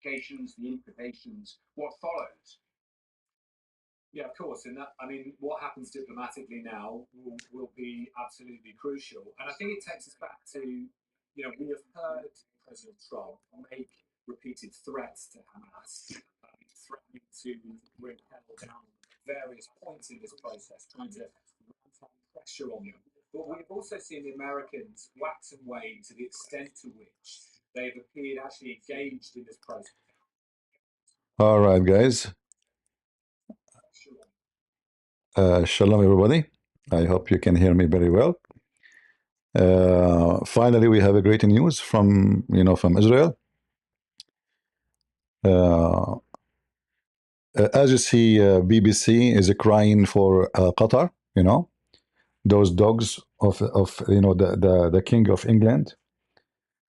ramifications, the implications, what follows. Yeah, of course. And that, I mean, what happens diplomatically now will be absolutely crucial. And I think it takes us back to, we have heard President Trump make repeated threats to Hamas, threatening to repel down various points in this process, trying to ramp up pressure on them. But we've also seen the Americans wax and wane to the extent to which they've appeared actually engaged in this process. All right, guys. Shalom, everybody. I hope you can hear me very well. Finally, we have a great news from from Israel. As you see, BBC is crying for Qatar. Those dogs of the King of England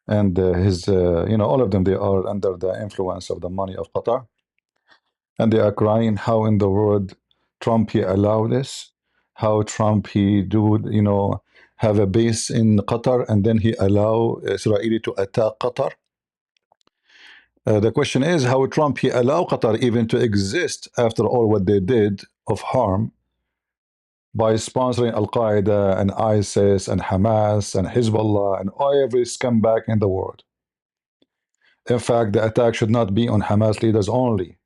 and his all of them, they are under the influence of the money of Qatar, and they are crying how in the world Trump he allowed this, how Trump he do have a base in Qatar and then he allow Israel to attack Qatar. The question is how Trump he allow Qatar even to exist after all what they did of harm by sponsoring Al-Qaeda and ISIS and Hamas and Hezbollah and every scumbag in the world. In fact, the attack should not be on Hamas leaders only.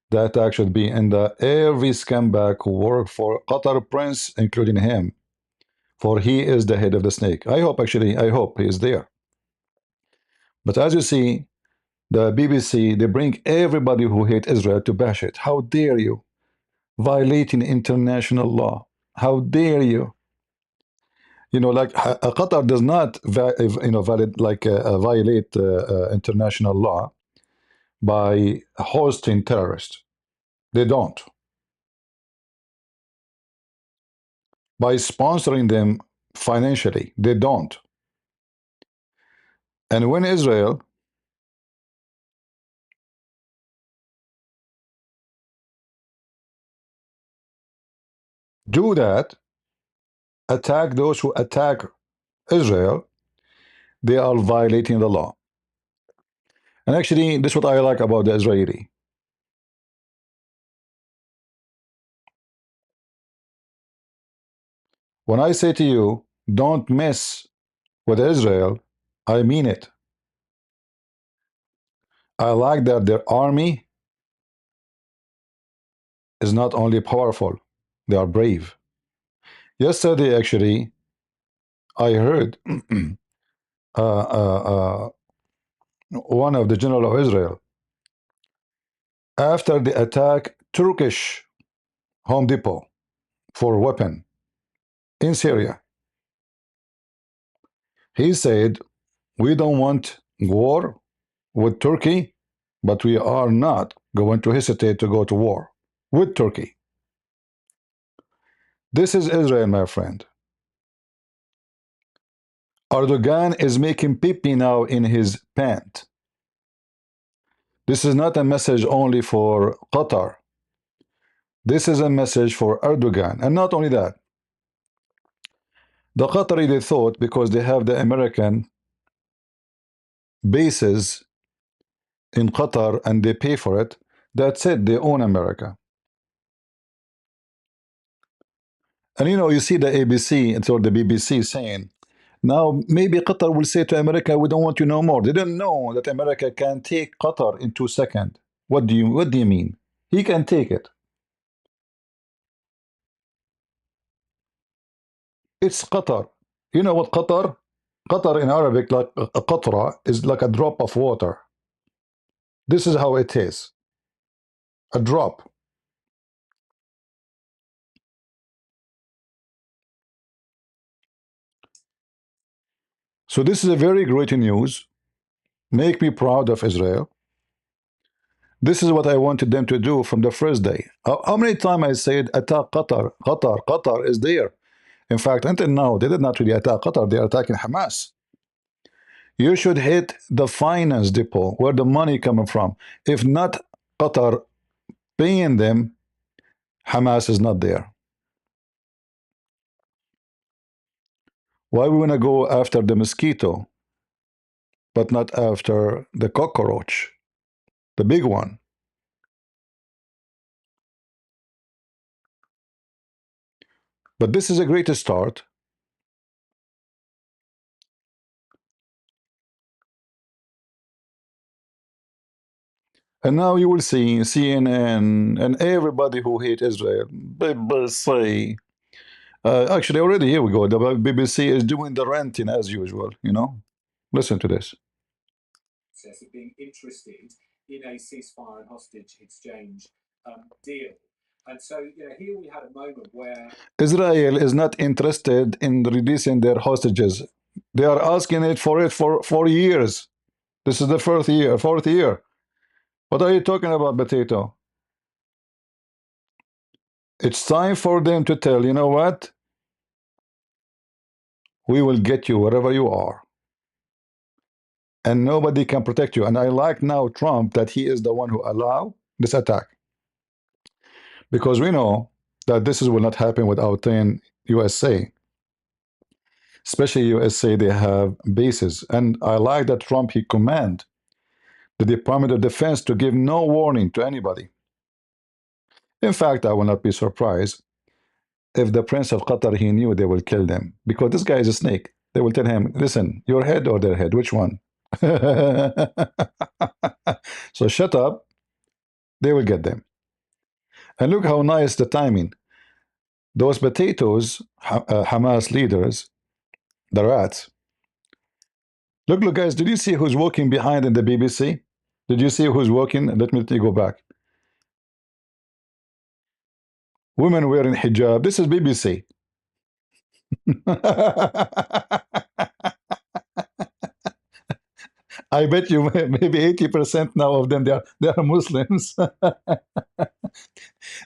The attack should be in the every scumbag who work for Qatar Prince, including him, for he is the head of the snake. I hope he is there. But as you see, the BBC, they bring everybody who hate Israel to bash it. How dare you? Violating international law. How dare you? Like Qatar does not violate international law by hosting terrorists. They don't. By sponsoring them financially, they don't. And when Israel do that, attack those who attack Israel, they are violating the law. And actually, this is what I like about the Israeli. When I say to you, don't mess with Israel, I mean it. I like that their army is not only powerful, they are brave. Yesterday, actually, I heard one of the general of Israel, after the attack Turkish Home Depot for weapon in Syria, he said, we don't want war with Turkey, but we are not going to hesitate to go to war with Turkey. This is Israel, my friend. Erdogan is making pee-pee now in his pant. This is not a message only for Qatar. This is a message for Erdogan. And not only that, the Qatari, they thought because they have the American bases in Qatar and they pay for it, that's it, they own America. And you see the ABC or the BBC saying, now maybe Qatar will say to America, we don't want you no more. They don't know that America can take Qatar in 2 seconds. What do you mean? He can take it. It's Qatar. You know what Qatar? Qatar in Arabic, like a qatra, is like a drop of water. This is how it is. A drop. So this is a very great news. Make me proud of Israel. This is what I wanted them to do from the first day. How many times I said attack Qatar, Qatar, Qatar is there. In fact, until now, they did not really attack Qatar, they are attacking Hamas. You should hit the finance depot, where the money coming from. If not Qatar paying them, Hamas is not there. Why we want to go after the mosquito, but not after the cockroach? the big one. But this is a great start. And now you will see CNN and everybody who hate Israel. BBC. Actually, already here we go. The BBC is doing the ranting as usual. You know, listen to this. Of being interested in a ceasefire and hostage exchange deal. And so, here we had a moment where Israel is not interested in releasing their hostages. They are asking it for 4 years. This is the fourth year. What are you talking about, potato? It's time for them to tell, you know what? We will get you wherever you are. And nobody can protect you. And I like now Trump that he is the one who allow this attack. Because we know that this will not happen without USA. Especially USA, they have bases. And I like that Trump, he command the Department of Defense to give no warning to anybody. In fact, I will not be surprised if the Prince of Qatar, he knew they will kill them. Because this guy is a snake. They will tell him, listen, your head or their head, which one? So shut up. They will get them. And look how nice the timing. Those potatoes, Hamas leaders, the rats. Look, guys, did you see who's walking behind in the BBC? Did you see who's walking? Let me go back. Women wearing hijab. This is BBC. I bet you maybe 80% now of them they are Muslims.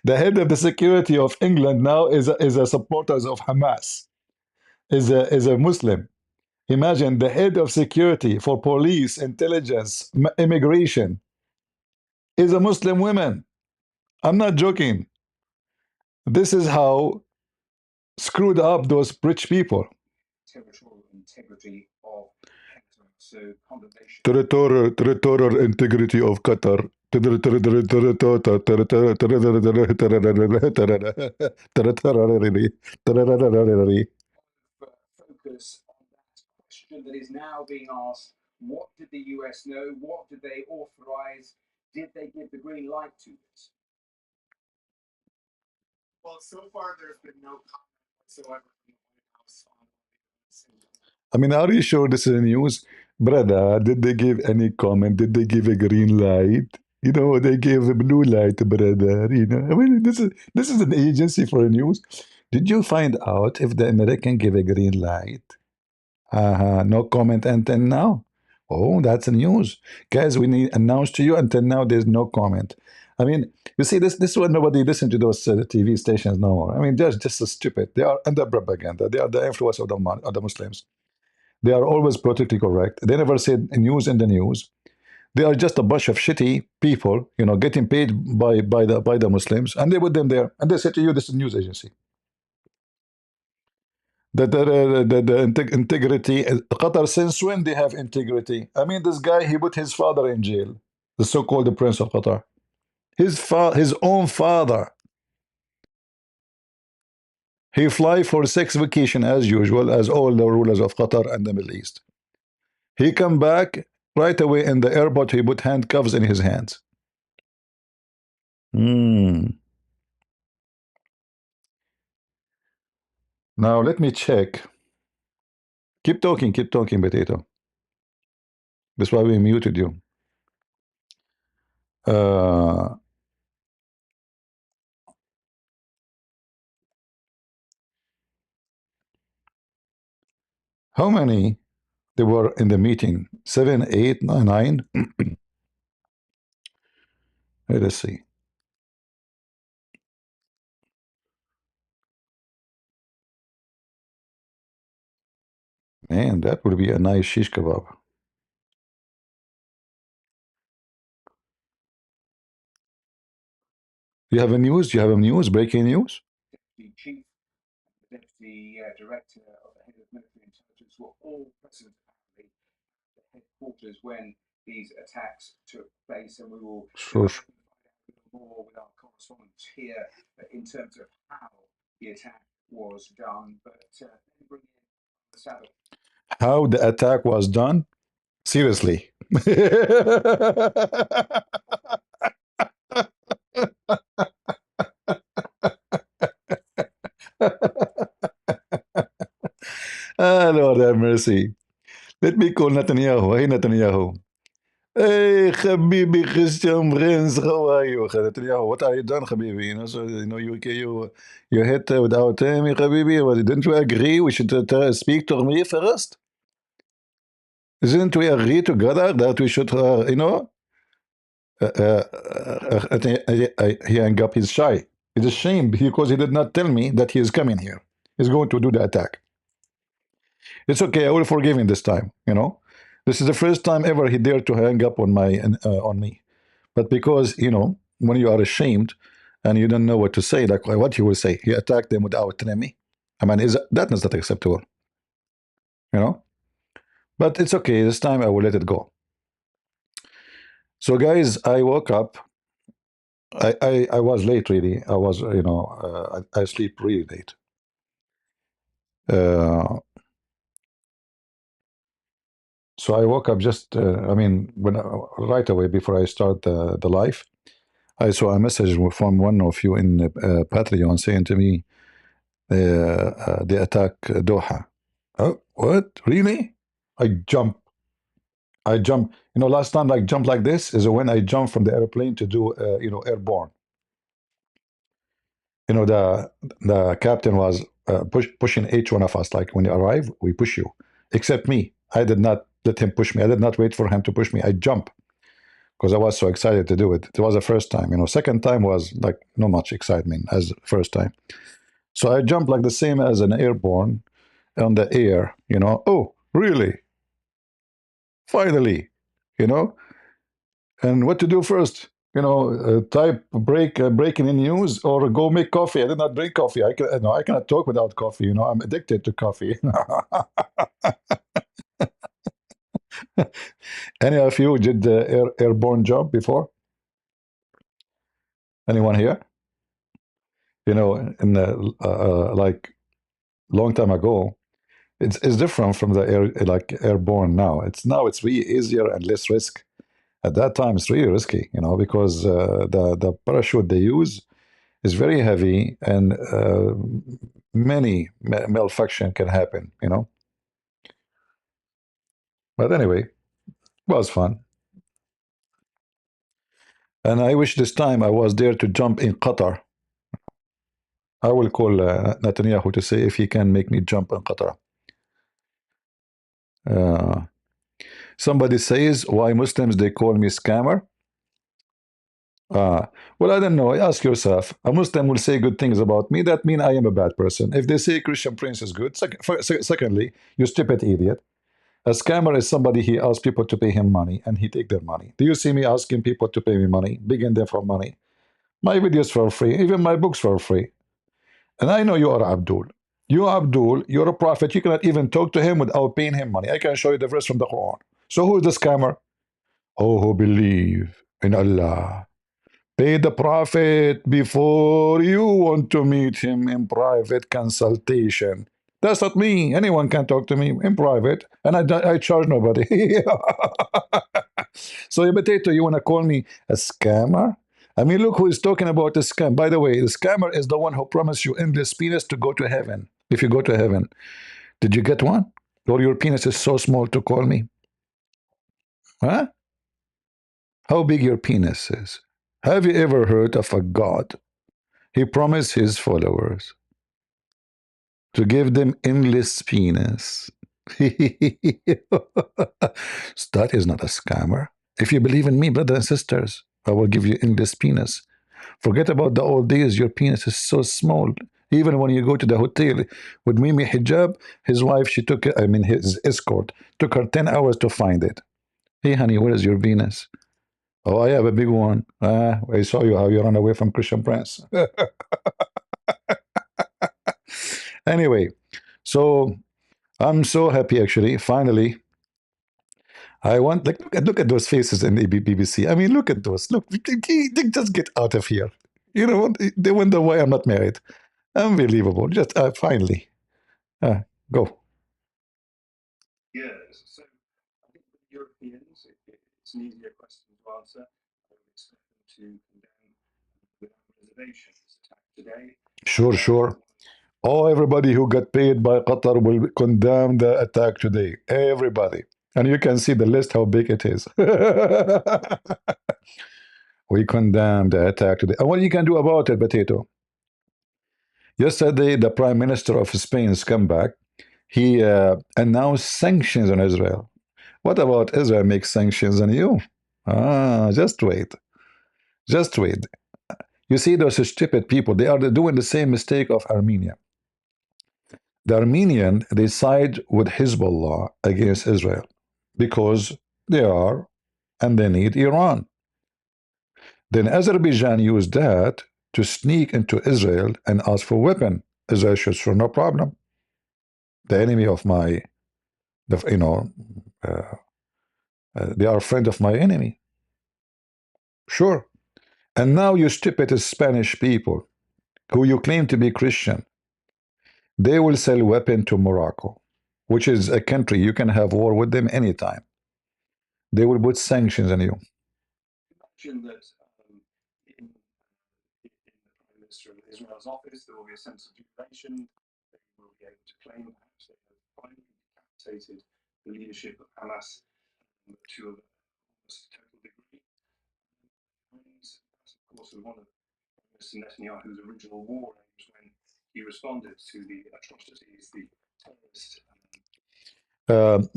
The head of the security of England now is a supporter of Hamas. Is a Muslim. Imagine the head of security for police, intelligence, immigration is a Muslim woman. I'm not joking. This is how screwed up those rich people. Territorial integrity of Qatar. So condemnation. Territorial integrity of Qatar. Focus on that question that is now being asked. What did the US know? What did they authorize? Did they give the green light to this? Well, so far there's been no comment whatsoever from the White House on I mean, are you sure this is news? Brother, did they give any comment? Did they give a green light? You know, they gave a blue light, brother. You know, I mean, this is an agency for news. Did you find out if the American gave a green light? No comment until now. Oh, that's a news, guys. We need announce to you. Until now, there's no comment. I mean, you see, this is why nobody listen to those TV stations no more. I mean, they're just so stupid. They are under propaganda. They are the influence of the Muslims. They are always politically correct. They never said news in the news. They are just a bunch of shitty people, you know, getting paid by the Muslims, and they put them there, and they say to you, this is a news agency. The integrity. Qatar, since when they have integrity? I mean, this guy, he put his father in jail, the so-called Prince of Qatar. His own father. He fly for 6 vacation as usual, as all the rulers of Qatar and the Middle East. He come back right away in the airport. He put handcuffs in his hands. Now let me check. Keep talking, potato. That's why we muted you. How many they were in the meeting? 7, 8, 9, 9. Let us see. Man, that would be a nice shish kebab. You have a news? You have a news? Breaking news? The chief, the deputy director of the head of military intelligence were all present at the headquarters when these attacks took place, and we will Sure. more with our correspondents here in terms of how the attack was done. But let me bring in the Sabbath. How the attack was done? Seriously. Lord have mercy. Let me call Netanyahu. Hey, Netanyahu. Hey, Habibi Christian Prince, how are you? Netanyahu, what are you done, Habibi? You hit without me, Habibi. Well, didn't we agree we should speak to me first? Didn't we agree together that we should, he hung up. He's shy. He's ashamed because he did not tell me that he is coming here. He's going to do the attack. It's okay. I will forgive him this time. This is the first time ever he dared to hang up on me. But because when you are ashamed and you don't know what to say, like what you will say, he attacked them without telling me. I mean, that is not acceptable. But it's okay. This time I will let it go. So, guys, I woke up. I was late, really. I was, I sleep really late. So I woke up just, right away before I start the live, I saw a message from one of you in Patreon saying to me, they attack Doha. Oh, what? Really? I jump. Last time I jumped like this is when I jumped from the airplane to do, airborne. The captain was pushing each one of us. Like when you arrive, we push you. Except me. I did not let him push me. I did not wait for him to push me. I jump because I was so excited to do it. It was the first time. Second time was like not much excitement as first time. So I jumped like the same as an airborne on the air. Oh, really? Finally, you know. And what to do first? Type breaking in news or go make coffee. I did not drink coffee. I cannot talk without coffee. I'm addicted to coffee. Any of you did the airborne job before? Anyone here? In the like long time ago, it's different from the airborne now. It's really easier and less risk. At that time, it's really risky, because the parachute they use is very heavy and many malfunction can happen, But anyway, it was fun. And I wish this time I was there to jump in Qatar. I will call Netanyahu to say if he can make me jump in Qatar. Uh, somebody says, why Muslims, they call me scammer? Well, I don't know. Ask yourself. A Muslim will say good things about me. That means I am a bad person. If they say Christian Prince is good, secondly, you stupid idiot. A scammer is somebody he asks people to pay him money and he take their money. Do you see me asking people to pay me money, begging them for money? My videos for free, even my books for free. And I know you are Abdul. You Abdul, you're a prophet. You cannot even talk to him without paying him money. I can show you the verse from the Quran. So who is the scammer? Oh, who believe in Allah. Pay the prophet before you want to meet him in private consultation. That's not me. Anyone can talk to me in private, and I charge nobody. So, you potato, you want to call me a scammer? I mean, look who is talking about the scam. By the way, the scammer is the one who promised you endless penis to go to heaven. If you go to heaven, did you get one? Or your penis is so small to call me? Huh? How big your penis is? Have you ever heard of a God? He promised his followers to give them endless penis. That is not a scammer. If you believe in me, brothers and sisters, I will give you endless penis. Forget about the old days. Your penis is so small. Even when you go to the hotel with Mimi Hijab, his wife, his escort, took her 10 hours to find it. Hey, honey, where is your penis? Oh, I have a big one. I saw you how you ran away from Christian Prince. Anyway, so I'm so happy actually. Finally, I want like look at those faces in the BBC. I mean, look at those. Look, they just get out of here. You know what? They wonder why I'm not married. Unbelievable. Just finally, go. Yeah, so I think with Europeans, it's an easier question to answer. I would expect them to condemn without reservation this attack today. Sure, sure. Oh, everybody who got paid by Qatar will condemn the attack today. Everybody. And you can see the list how big it is. We condemn the attack today. And what you can do about it, Potato? Yesterday, the Prime Minister of Spain's comeback, he announced sanctions on Israel. What about Israel makes sanctions on you? Just wait. Just wait. You see those stupid people, they are doing the same mistake of Armenia. The Armenian, they side with Hezbollah against Israel because they are and they need Iran. Then Azerbaijan used that to sneak into Israel and ask for weapon. Israel said, sure, no problem. The enemy of my, they are a friend of my enemy. Sure. And now you stupid Spanish people who you claim to be Christian, they will sell weapon to Morocco, which is a country you can have war with them anytime. They will put sanctions on you. Imagine that in the Prime Minister of Israel's office, there will be a sense of jubilation. They will be able to claim perhaps they have finally decapitated the leadership of Hamas to almost a total degree. And that's, of course, one of Mr. Netanyahu's original war aims when he responded to the atrocities, the terrorist.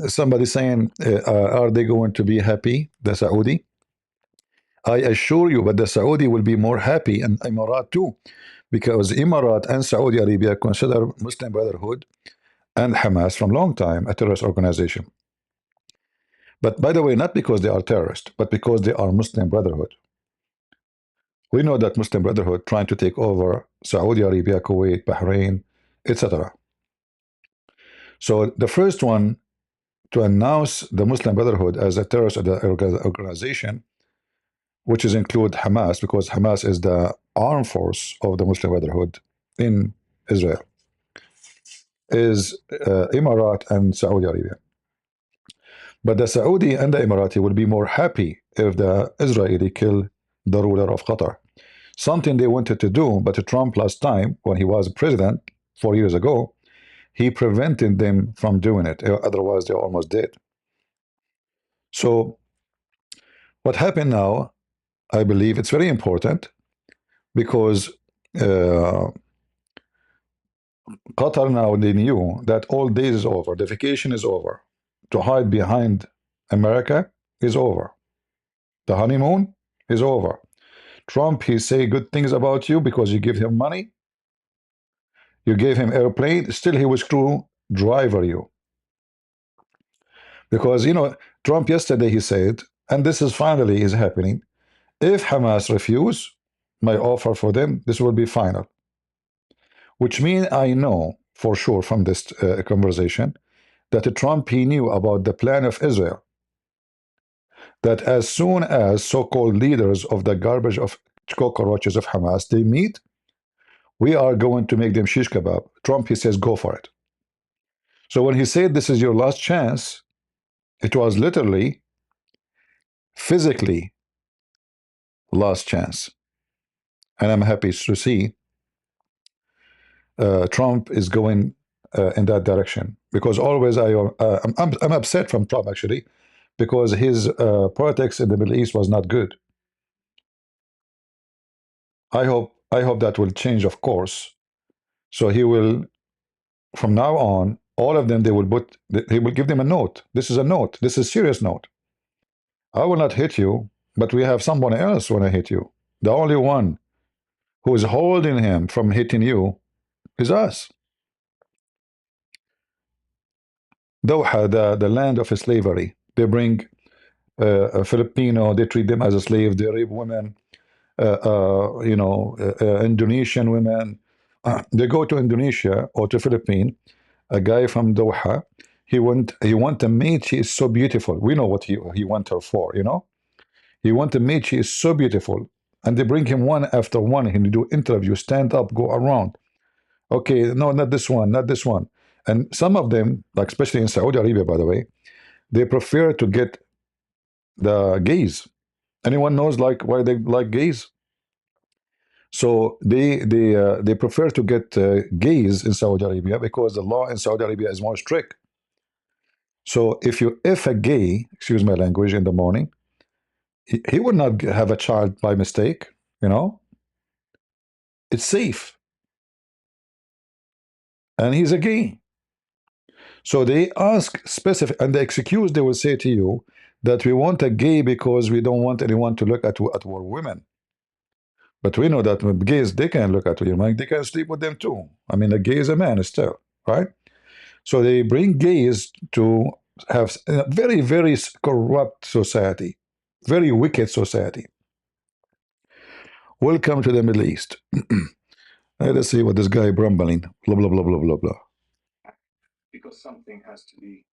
Somebody saying, are they going to be happy, the Saudi? I assure you, but the Saudi will be more happy, and Emirat too, because Emirat and Saudi Arabia consider Muslim Brotherhood and Hamas from long time a terrorist organization. But by the way, not because they are terrorists, but because they are Muslim Brotherhood. We know that Muslim Brotherhood trying to take over Saudi Arabia, Kuwait, Bahrain, etc. So the first one to announce the Muslim Brotherhood as a terrorist organization, which is include Hamas, because Hamas is the armed force of the Muslim Brotherhood in Israel, is Emirat and Saudi Arabia. But the Saudi and the Emirati will be more happy if the Israeli kill the ruler of Qatar. Something they wanted to do, but Trump last time, when he was president 4 years ago, he prevented them from doing it. Otherwise, they're almost dead. So what happened now, I believe it's very important because Qatar now, they knew that all days is over. The vacation is over. To hide behind America is over. The honeymoon is over. Trump, he say good things about you because you give him money. You gave him airplane. Still, he will screw driver you. Because, Trump yesterday, he said, and this is finally is happening, if Hamas refuse my offer for them, this will be final. Which means I know for sure from this conversation that Trump, he knew about the plan of Israel. That as soon as so-called leaders of the garbage of cockroaches of Hamas, they meet, we are going to make them shish kebab. Trump, he says, go for it. So when he said this is your last chance, it was literally, physically last chance. And I'm happy to see Trump is going in that direction, because always I'm upset from Trump actually, because his politics in the Middle East was not good. I hope that will change, of course. So he will, from now on, all of them, he will give them a note. This is a note. This is a serious note. I will not hit you, but we have someone else when I hit you. The only one who is holding him from hitting you is us. Doha, the land of slavery. They bring a Filipino, they treat them as a slave, they rape women, Indonesian women. They go to Indonesia or to Philippines, a guy from Doha, He want a mate. She is so beautiful. We know what he want her for. He want a mate. She is so beautiful, and they bring him one after one. He do interview, stand up, go around. Okay, no, not this one, not this one. And some of them, like especially in Saudi Arabia, by the way, they prefer to get the gays. Anyone knows like why they like gays? So they prefer to get gays in Saudi Arabia because the law in Saudi Arabia is more strict. So if a gay, excuse my language, in the morning, he would not have a child by mistake. It's safe, and he's a gay. So they ask specific, and the excuse they will say to you that we want a gay because we don't want anyone to look at our women. But we know that with gays, they can look at women, they can sleep with them too. I mean, a gay is a man still, right? So they bring gays to have a very, very corrupt society, very wicked society. Welcome to the Middle East. Let's see what this guy grumbling. Blah, blah, blah, blah, blah, blah. Because something has to be.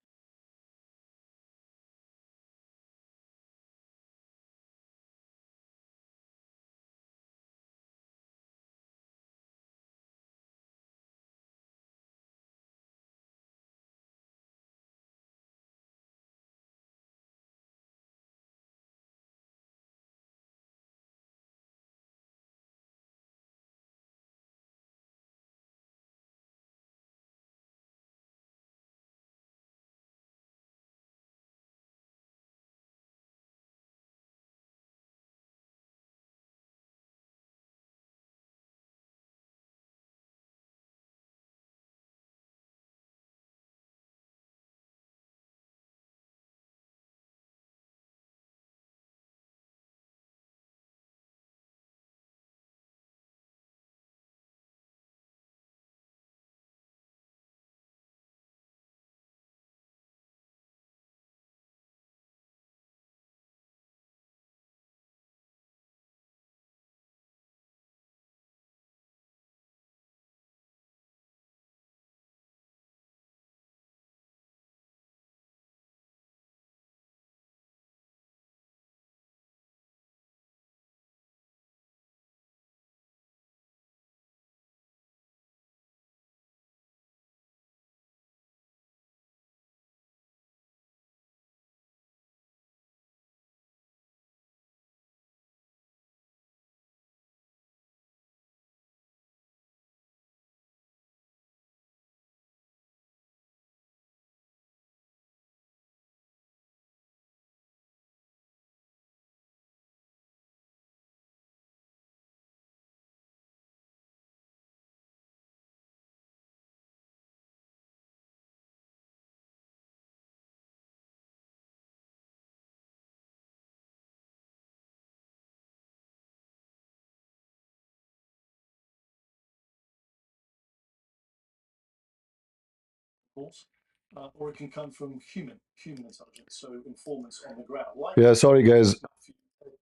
Or it can come from human intelligence, so informants on the ground. Yeah, sorry guys,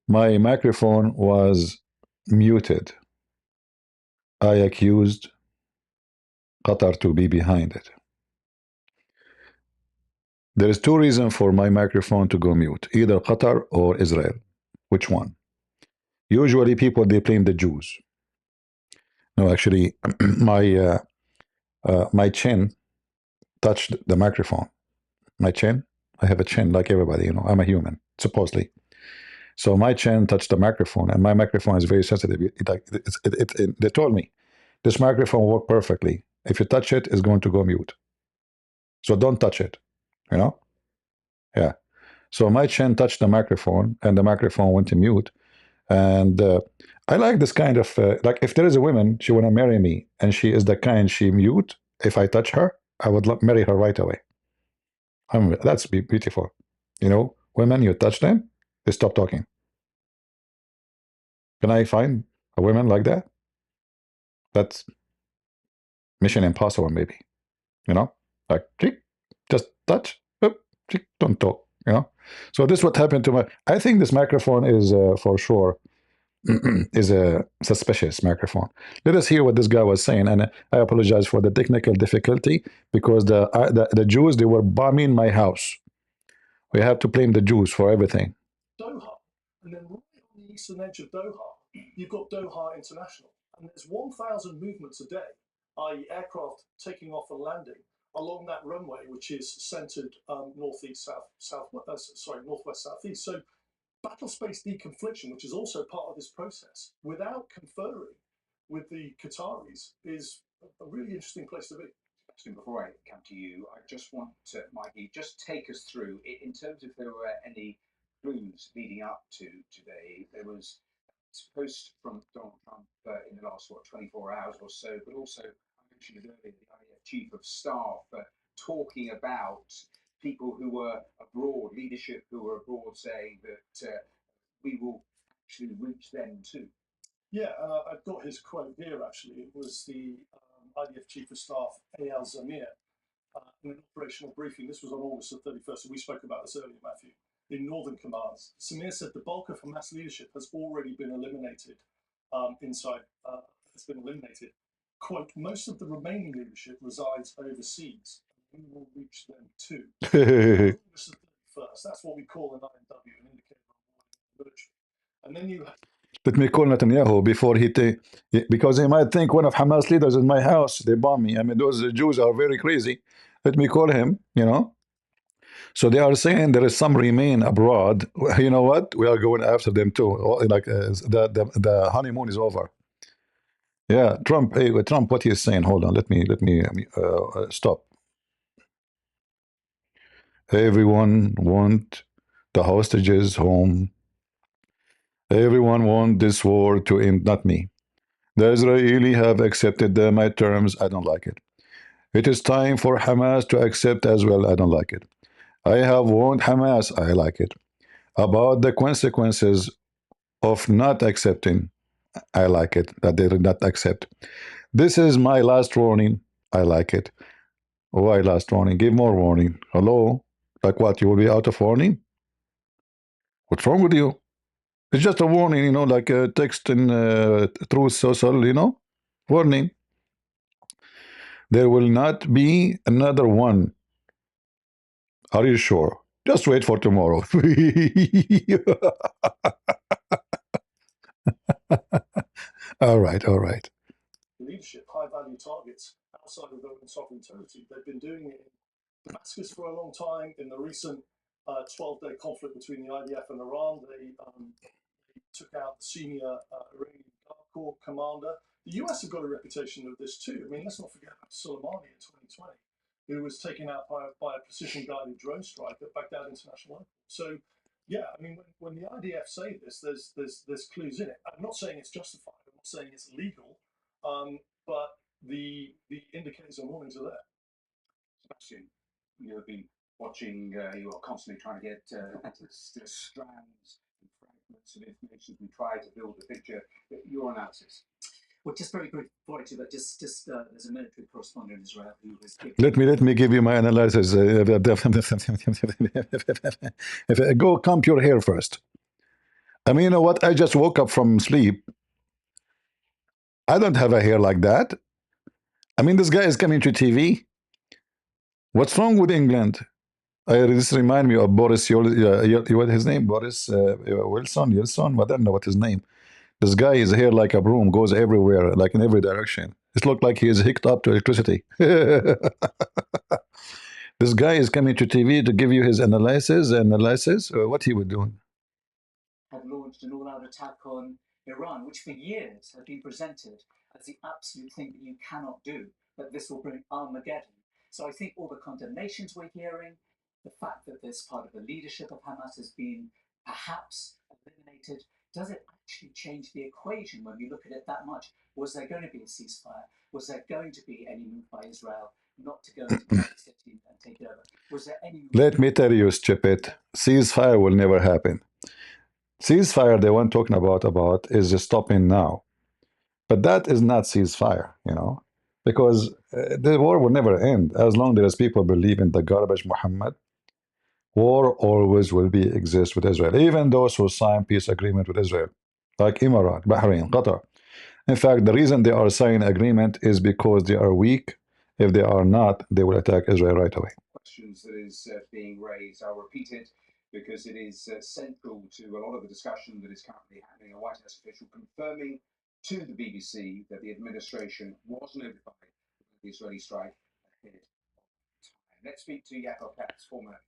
my microphone was muted. I accused Qatar to be behind it. There is two reasons for my microphone to go mute, either Qatar or Israel. Which one? Usually people, they blame the Jews. No, actually, my chin touched the microphone. My chin, I have a chin like everybody, I'm a human, supposedly. So my chin touched the microphone, and my microphone is very sensitive. They told me, this microphone worked perfectly. If you touch it, it's going to go mute. So don't touch it, Yeah. So my chin touched the microphone, and the microphone went to mute. And I like this kind of, like if there is a woman, she want to marry me, and she is the kind she mute, if I touch her, I would marry her right away. That's beautiful. Women, you touch them, they stop talking. Can I find a woman like that? That's mission impossible, maybe. Like, just touch, don't talk. So this is what happened to my. I think this microphone is for sure is a suspicious microphone. Let us hear what this guy was saying, and I apologize for the technical difficulty because the Jews, they were bombing my house. We have to blame the Jews for everything. Doha, and then right on the eastern edge of Doha, you've got Doha International, and there's 1,000 movements a day, i.e., aircraft taking off and landing along that runway, which is centered northeast, northwest, southeast. So battle space deconfliction, which is also part of this process, without conferring with the Qataris, is a really interesting place to be. Before I come to you, I just want to, Mikey, just take us through, in terms of if there were any clues leading up to today. There was a post from Donald Trump in the last, 24 hours or so, but also, I mentioned it earlier, the IDF Chief of Staff talking about people who were abroad, leadership who were abroad, saying that we will actually reach them too. Yeah, I've got his quote here, actually. It was the IDF Chief of Staff, Eyal Zamir, in an operational briefing. This was on August the 31st, so we spoke about this earlier, Matthew, in Northern Commands. Zamir said the bulk of Hamas leadership has already been eliminated has been eliminated. Quote, most of the remaining leadership resides overseas. We will reach them too. August the 31st, that's what we call an INW, an indicator of military. And then you have... Let me call Netanyahu before because he might think one of Hamas leaders in my house, they bomb me. I mean, those Jews are very crazy. Let me call him, So they are saying there is some remain abroad. You know what? We are going after them too. Like the honeymoon is over. Yeah, Trump. Hey, Trump, what he's saying? Hold on. Let me stop. Everyone want the hostages home. Everyone want this war to end, not me. The Israeli have accepted my terms. I don't like it. It is time for Hamas to accept as well. I don't like it. I have warned Hamas. I like it. About the consequences of not accepting. I like it. That they did not accept. This is my last warning. I like it. Why last warning? Give more warning. Hello? Like what? You will be out of warning? What's wrong with you? It's just a warning, like a text in Truth Social, warning. There will not be another one. Are you sure? Just wait for tomorrow. All right. Leadership, high-value targets outside of their own sovereign territory. They've been doing it in Damascus for a long time. In the recent 12-day conflict between the IDF and Iran, they took out the senior Iranian Guard Corps commander. The US have got a reputation of this too. I mean, let's not forget about Soleimani in 2020, who was taken out by a precision-guided drone strike at Baghdad International Airport. So, yeah, I mean, when the IDF say this, there's clues in it. I'm not saying it's justified. I'm not saying it's legal, but the indicators and warnings are there. Sebastian, you have been watching. You are constantly trying to get strands and fragments of information. We try to build a picture. Your analysis. Well, just very brief before I do that, just there's a military correspondent in Israel who was giving... Let me give you my analysis. Go comb your hair first. I mean, you know what? I just woke up from sleep. I don't have a hair like that. I mean, this guy is coming to TV. What's wrong with England? This reminds me of Boris. What his name? Boris Wilson. I don't know what his name. This guy is hair like a broom, goes everywhere, like in every direction. It looked like he is hooked up to electricity. This guy is coming to TV to give you his analysis. What he would do? Have launched an all-out attack on Iran, which for years had been presented as the absolute thing that you cannot do, that this will bring Armageddon. So I think all the condemnations we're hearing, the fact that this part of the leadership of Hamas has been perhaps eliminated, does it actually change the equation when we look at it that much? Was there going to be a ceasefire? Was there going to be any move by Israel not to go into the city and take it over? Was there any... Let me tell you, stupid, ceasefire will never happen. Ceasefire they want talking about is stopping now. But that is not ceasefire, because the war will never end. As long as people believe in the garbage Muhammad, war always will exist with Israel, even those who sign peace agreement with Israel. like Emirat, Bahrain, Qatar. In fact, the reason they are signing agreement is because they are weak. If they are not, they will attack Israel right away. Questions that is being raised. I'll repeat it because it is central to a lot of the discussion that is currently happening. A White House official confirming to the BBC that the administration was notified of the Israeli strike ahead of time. Let's speak to Yaakov Katz, former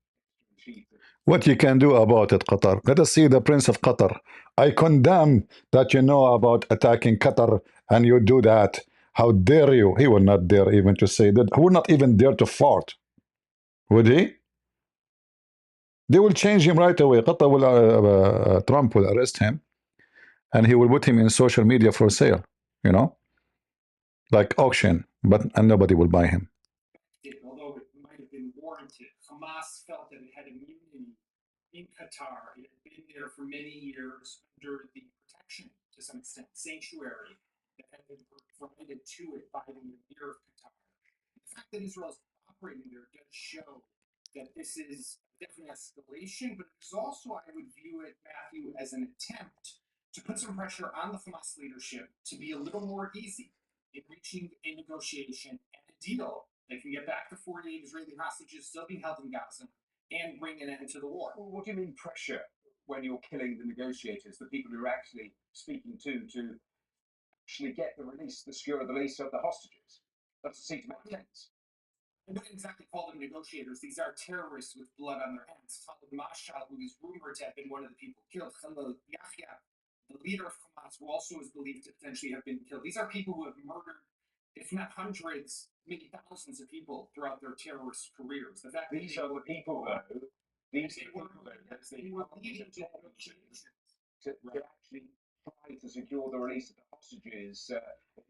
chief. What you can do about it, Qatar? Let us see the Prince of Qatar. I condemn that you know about attacking Qatar and you do that. How dare you? He will not dare even to say that. He will not even dare to fart. Would he? They will change him right away. Qatar will, Trump will arrest him and he will put him in social media for sale, you know, like auction, and nobody will buy him. Although it might have been warranted, Hamas felt that it had immunity in Qatar. It had been there for many years under the protection, to some extent, sanctuary that had been provided to it by the emir of Qatar. The fact that Israel is operating there does show that this is a definite escalation, but it's also, I would view it, Matthew, as an attempt to put some pressure on the Hamas leadership to be a little more easy in reaching a negotiation and a deal that can get back to 48 Israeli hostages still being held in Gaza and bring an end to the war. Well, what do you mean pressure when you're killing the negotiators, the people you're actually speaking to actually get the release, the secure release of the hostages? Doesn't seem to make sense. I wouldn't exactly call them negotiators. These are terrorists with blood on their hands. Khalid Mashal, who is rumored to have been one of the people killed, Khalid Yahya, the leader of Hamas, who also is believed to potentially have been killed. These are people who have murdered, if not hundreds, maybe thousands of people throughout their terrorist careers. The fact These are the people, though. These they are were, the people they were leading to negotiations. to actually try to secure the release of the hostages.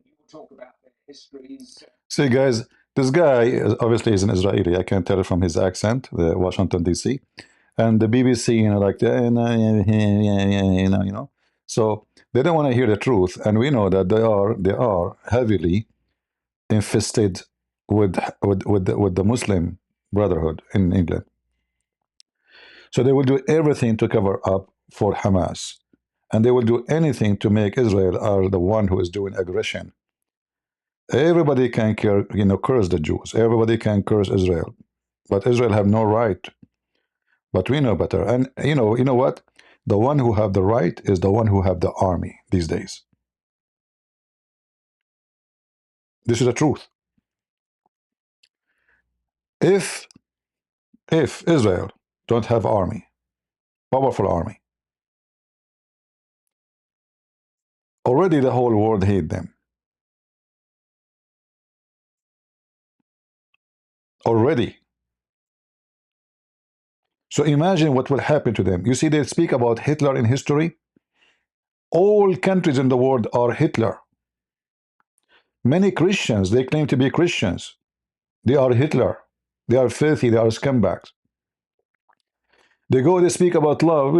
You will talk about their histories. See, guys, this guy obviously is an Israeli. I can tell it from his accent, the Washington D.C. and the BBC, you know, like you know. So they don't want to hear the truth, and we know that they are heavily infested with the Muslim Brotherhood in England. So they will do everything to cover up for Hamas, and they will do anything to make Israel are the one who is doing aggression. Everybody can curse the Jews. Everybody can curse Israel, but Israel have no right. But we know better. And you know what? The one who have the right is the one who have the army these days. This is the truth. If Israel don't have army, powerful army, already the whole world hate them. Already. So imagine what will happen to them. You see, they speak about Hitler in history. All countries in the world are Hitler. Many Christians, they claim to be Christians. They are Hitler. They are filthy. They are scumbags. They speak about love.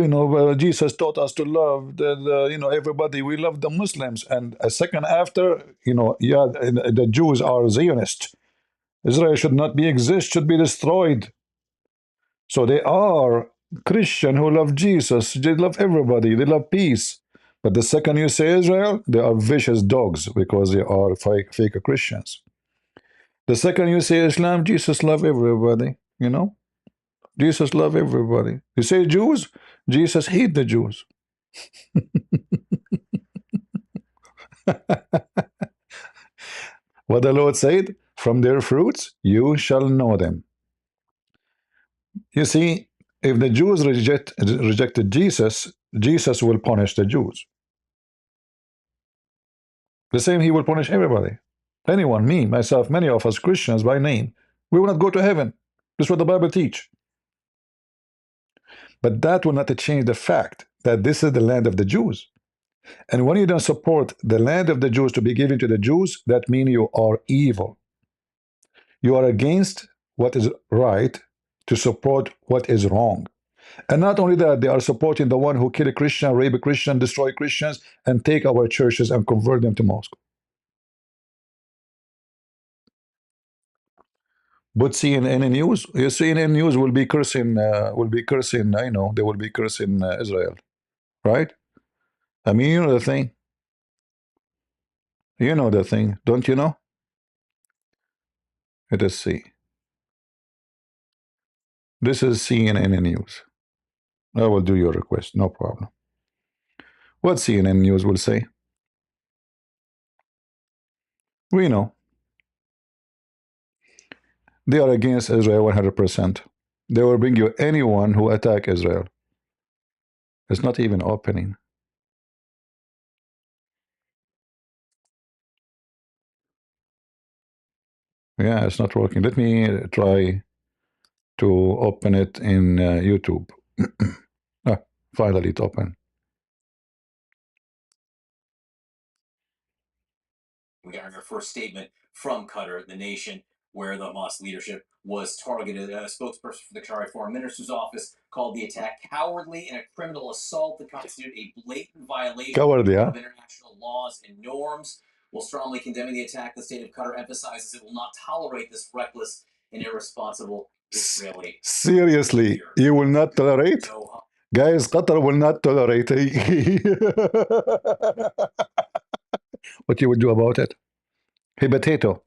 Jesus taught us to love everybody. We love the Muslims. And a second after, the Jews are Zionists. Israel should not exist, should be destroyed. So they are Christian who love Jesus. They love everybody. They love peace. But the second you say Israel, they are vicious dogs because they are fake Christians. The second you say Islam, Jesus love everybody, Jesus love everybody. You say Jews, Jesus hate the Jews. What the Lord said, from their fruits you shall know them. You see, if the Jews rejected Jesus, Jesus will punish the Jews. The same, he will punish everybody. Anyone, me, myself, many of us Christians by name, we will not go to heaven. This is what the Bible teach. But that will not change the fact that this is the land of the Jews. And when you don't support the land of the Jews to be given to the Jews, that means you are evil. You are against what is right to support what is wrong. And not only that, they are supporting the one who kill a Christian, rape a Christian, destroy Christians, and take our churches and convert them to mosques. But CNN news, CNN news will be cursing, they will be cursing Israel, right? I mean, you know the thing. You know the thing, don't you know? Let us see. This is CNN News. I will do your request, no problem. What CNN News will say? We know. They are against Israel 100%. They will bring you anyone who attack Israel. It's not even opening. Yeah, it's not working. Let me try to open it in YouTube. Finally it opened. We got our first statement from Qatar, the nation where the Hamas leadership was targeted. A spokesperson for the Qatari Foreign Minister's office called the attack cowardly and a criminal assault that constituted a blatant violation Cowardly, huh? of international laws and norms. While strongly condemning the attack, the state of Qatar emphasizes it will not tolerate this reckless and irresponsible Israeli. Seriously, you will not tolerate? So, Guys, Qatar will not tolerate. What you would do about it? Hey, potato.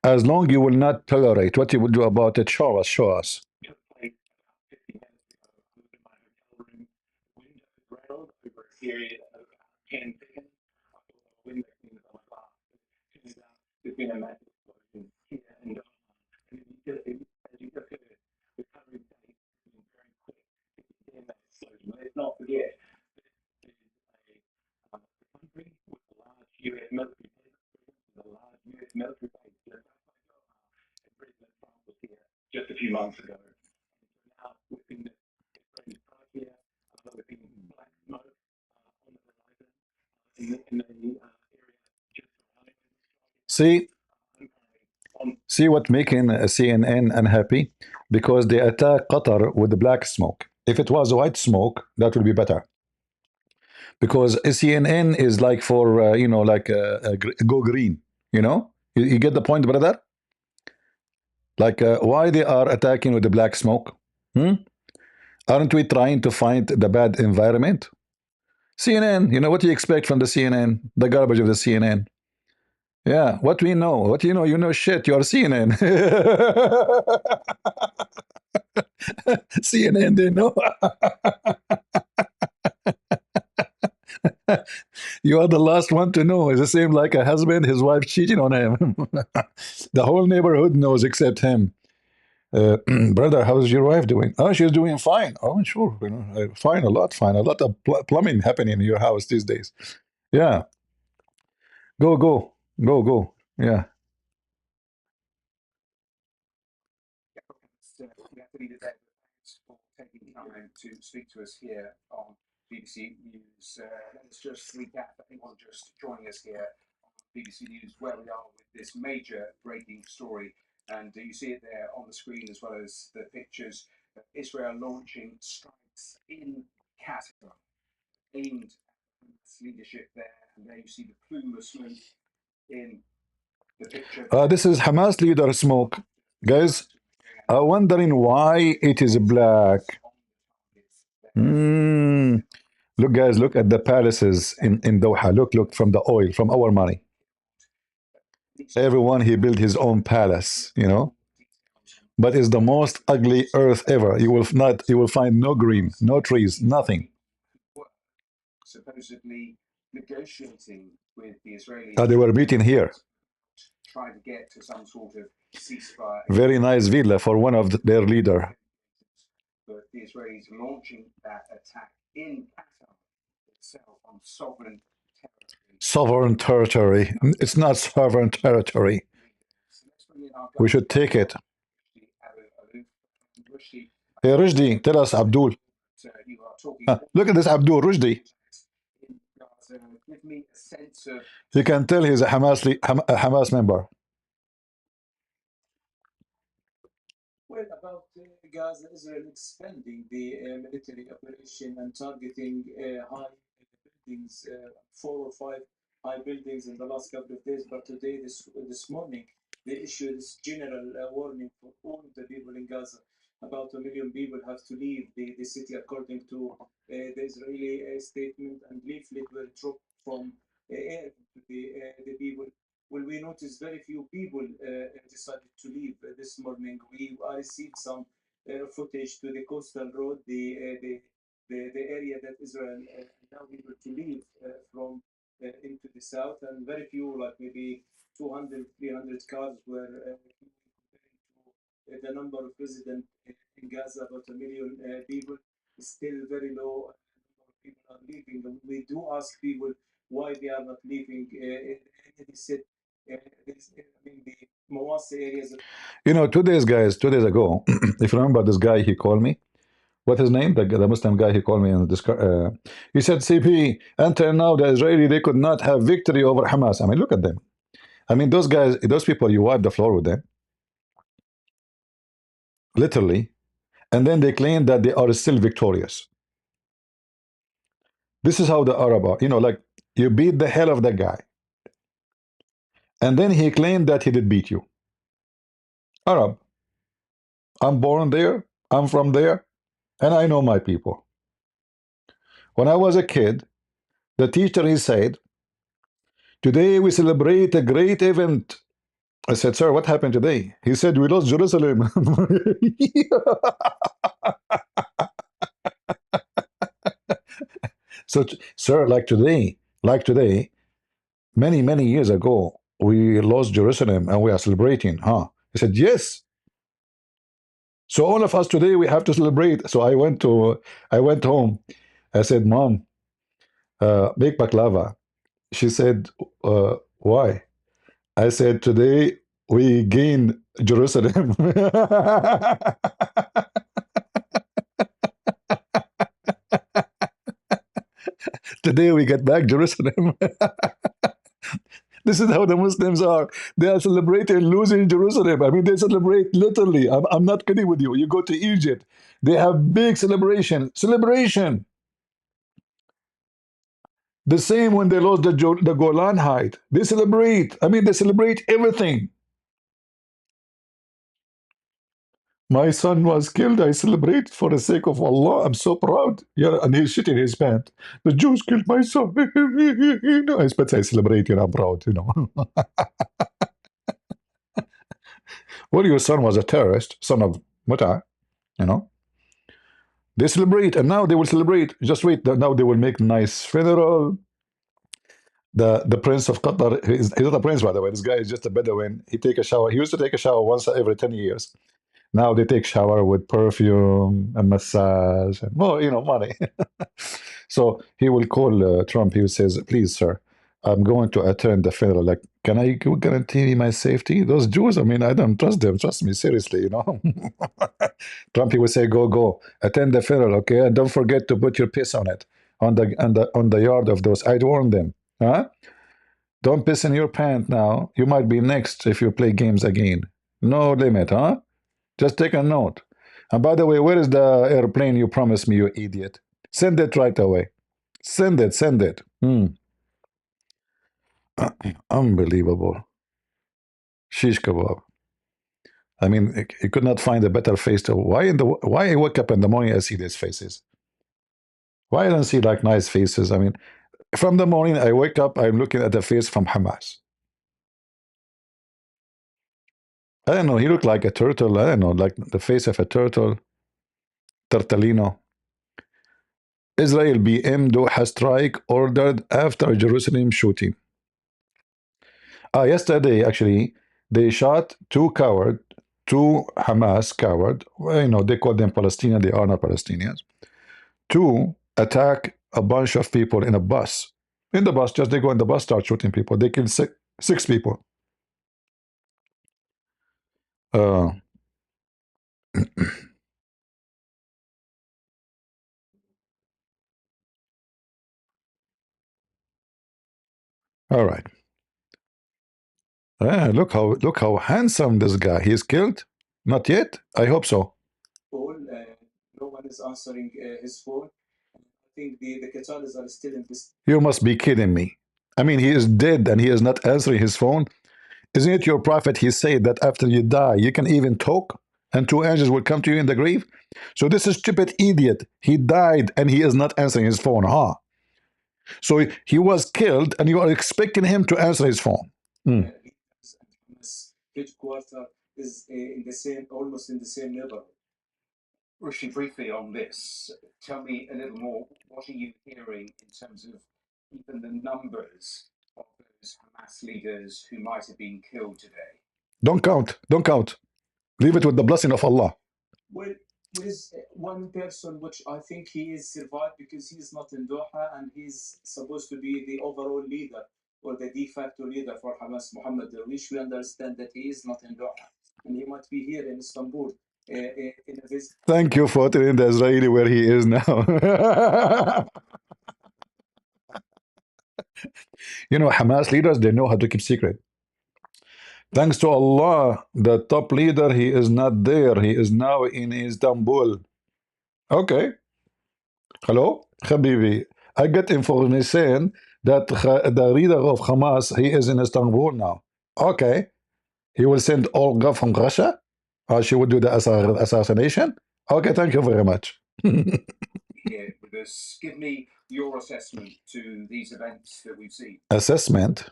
As long you will not tolerate, what you will do about it? Show us, show us. Just like 50 minutes ago, I was in my hotel room, windows railed over a period of 10 seconds. I thought the window cleaners on my glass. Turns out there's been a massive explosion here and and as you just heard, the recovery date has been very quick to condemn that explosion. Let's not forget, this is a country with a large US military presence, a large US military base. And President Trump was here just a few months ago. And so now we've seen this Israeli strike here, we've seen black smoke on the horizon in the area just surrounding the strike. See what making CNN unhappy? Because they attack Qatar with the black smoke. If it was white smoke, that would be better. Because CNN is like for, you know, like go green, you know? You get the point, brother? Like, why they are attacking with the black smoke? Aren't we trying to find the bad environment? CNN, you know, what do you expect from the CNN? The garbage of the CNN. Yeah, what we know. What you know shit, you're CNN. CNN, they know. You are the last one to know. It's the same like a husband, his wife cheating on him. The whole neighborhood knows except him. Brother, how's your wife doing? Oh, she's doing fine. Oh, sure. You know, fine, a lot of plumbing happening in your house these days. Yeah. Go. Yeah. We have to leave it there. Thanks for taking time to speak to us here on BBC News. Let us just recap anyone just joining us here on BBC News where we are with this major breaking story. And you see it there on the screen as well as the pictures of Israel launching strikes in Qatar aimed at Hamas leadership there. And there you see the plume of smoke in the picture. This is Hamas leader smoke. Guys, I'm wondering why it is black. Look, guys, look at the palaces in Doha. Look from the oil, from our money. Everyone, he built his own palace, you know. But it's the most ugly earth ever. You will find no green, no trees, nothing. Supposedly negotiating with the Israelis. They were beaten here. Trying to get to some sort of ceasefire. Very nice villa for one of their leader. But the Israelis launching that attack in Qatar itself on sovereign territory. Sovereign territory. It's not sovereign territory. We should take it. Hey, Rushdie, tell us, Abdul. Look at this Abdul, Rushdie. Give me a sense of. You can tell he's a Hamas member. Well, about Gaza, Israel expanding the military operation and targeting high buildings, 4 or 5 high buildings in the last couple of days. But today, this morning, they issued this general warning for all the people in Gaza about 1 million people have to leave the city according to the Israeli statement, and leaflet were dropped from air to the people. Well, we noticed very few people decided to leave this morning. We received some footage to the coastal road, the area that Israel now able to leave from into the south, and very few, like maybe 200, 300 cars were comparing to the number of residents in Gaza, about 1 million people, is still very low. Number of people are leaving. And we do ask people why they are not leaving. They said, I mean, the Mawasi areas. You know, 2 days, guys, 2 days ago, if you remember this guy, he called me. What's his name? The Muslim guy, he called me in this. He said, CP, until now, the Israeli, they could not have victory over Hamas. I mean, look at them. I mean, those guys, those people, you wipe the floor with them. Literally. And then they claim that they are still victorious. This is how the Arab are. You know, like, you beat the hell of that guy. And then he claimed that he did beat you. Arab. I'm born there. I'm from there. And I know my people. When I was a kid, the teacher, he said, today we celebrate a great event. I said, sir, what happened today? He said, we lost Jerusalem. So, sir, like today, many, many years ago, we lost Jerusalem and we are celebrating, huh? He said, yes. So all of us today, we have to celebrate. So I went home. I said, Mom, make baklava. She said, why? I said, today we gain Jerusalem. Today we get back Jerusalem. This is how the Muslims are. They are celebrating losing Jerusalem. I mean, they celebrate literally. I'm not kidding with you. You go to Egypt, they have big celebration. The same when they lost the Golan Heights. They celebrate. I mean, they celebrate everything. My son was killed. I celebrate for the sake of Allah. I'm so proud. Yeah, and he's shitting his pants. The Jews killed my son. But I celebrate, I'm proud, Well, your son was a terrorist, son of Muta, They celebrate, and now they will celebrate. Just wait. Now they will make nice funeral. The Prince of Qatar, he's not a prince, by the way. This guy is just a Bedouin. He take a shower. He used to take a shower once every 10 years. Now they take shower with perfume and massage and more, money. So he will call Trump. He says, please, sir, I'm going to attend the funeral. Like, can I guarantee me my safety? Those Jews, I mean, I don't trust them. Trust me, seriously, Trump, he would say, go, attend the funeral, okay? And don't forget to put your piss on it, on the yard of those. I'd warn them, huh? Don't piss in your pant now. You might be next if you play games again. No limit, huh? Just take a note. And by the way, where is the airplane you promised me, you idiot? Send it right away. Send it. Unbelievable. Shish kebab. I mean, he could not find a better face to. Why I wake up in the morning, I see these faces? Why I don't see like nice faces? I mean, from the morning I wake up, I'm looking at the face from Hamas. I don't know, he looked like a turtle. I don't know, like the face of a turtle. Turtolino. Israel BM Doha strike ordered after Jerusalem shooting. Yesterday, actually, they shot two Hamas coward. Well, they call them Palestinians. They are not Palestinians. Two attack a bunch of people in a bus. In the bus, they go in the bus, start shooting people. They killed six people. All right. Look how handsome this guy. He's killed? Not yet? I hope so. No one is answering his phone. I think the Qataris are still in this. You must be kidding me. I mean, he is dead and he is not answering his phone. Isn't it your prophet? He said that after you die, you can even talk. and two angels will come to you in the grave. So this is stupid idiot, he died and he is not answering his phone, huh? So he was killed and you are expecting him to answer his phone. Headquarter is in the same, almost in the same neighborhood. Rishi, briefly on this, tell me a little more. What are you hearing in terms of even the numbers of those Hamas leaders who might have been killed today? Don't count, don't count. Leave it with the blessing of Allah. Well, there is one person which I think he is survived because he is not in Doha and he's supposed to be the overall leader or the de facto leader for Hamas, Mohammed Darwish. We understand that he is not in Doha and he might be here in Istanbul in a visit. Thank you for telling the Israeli where he is now. You know, Hamas leaders, they know how to keep secret. Thanks to Allah, the top leader, he is not there. He is now in Istanbul. Okay. Hello, Habibi. I get information that the leader of Hamas, he is in Istanbul now. Okay. He will send Olga from Russia. She will do the assassination. Okay, thank you very much. Here with us, give me your assessment to these events that we've seen. Assessment.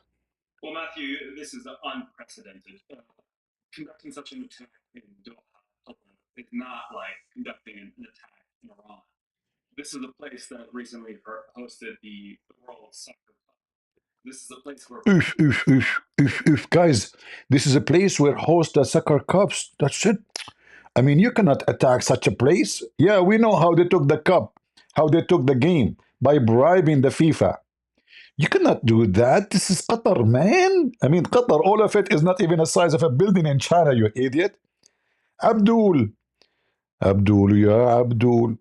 Well, Matthew, this is unprecedented. Conducting such an attack in Doha is not like conducting an attack in Iran. This is a place that recently hosted the World Soccer Cup. This is a place where Guys, this is a place where host the soccer cups. That's it. I mean, you cannot attack such a place. Yeah, we know how they took the cup, how they took the game by bribing the FIFA. You cannot do that. This is Qatar, man. I mean, Qatar, all of it is not even the size of a building in China, you idiot. Abdul, yeah, Abdul.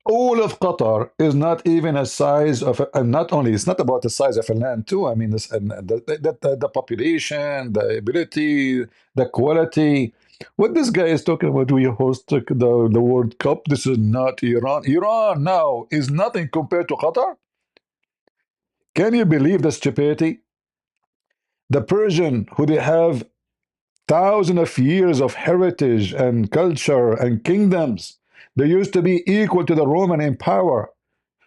All of Qatar is not even a size of, and not only, it's not about the size of a land too. I mean, this, and the population, the ability, the quality. What this guy is talking about, we host the World Cup. This is not Iran. Iran now is nothing compared to Qatar. Can you believe the stupidity? The Persian, who they have thousands of years of heritage and culture and kingdoms, they used to be equal to the Roman in power.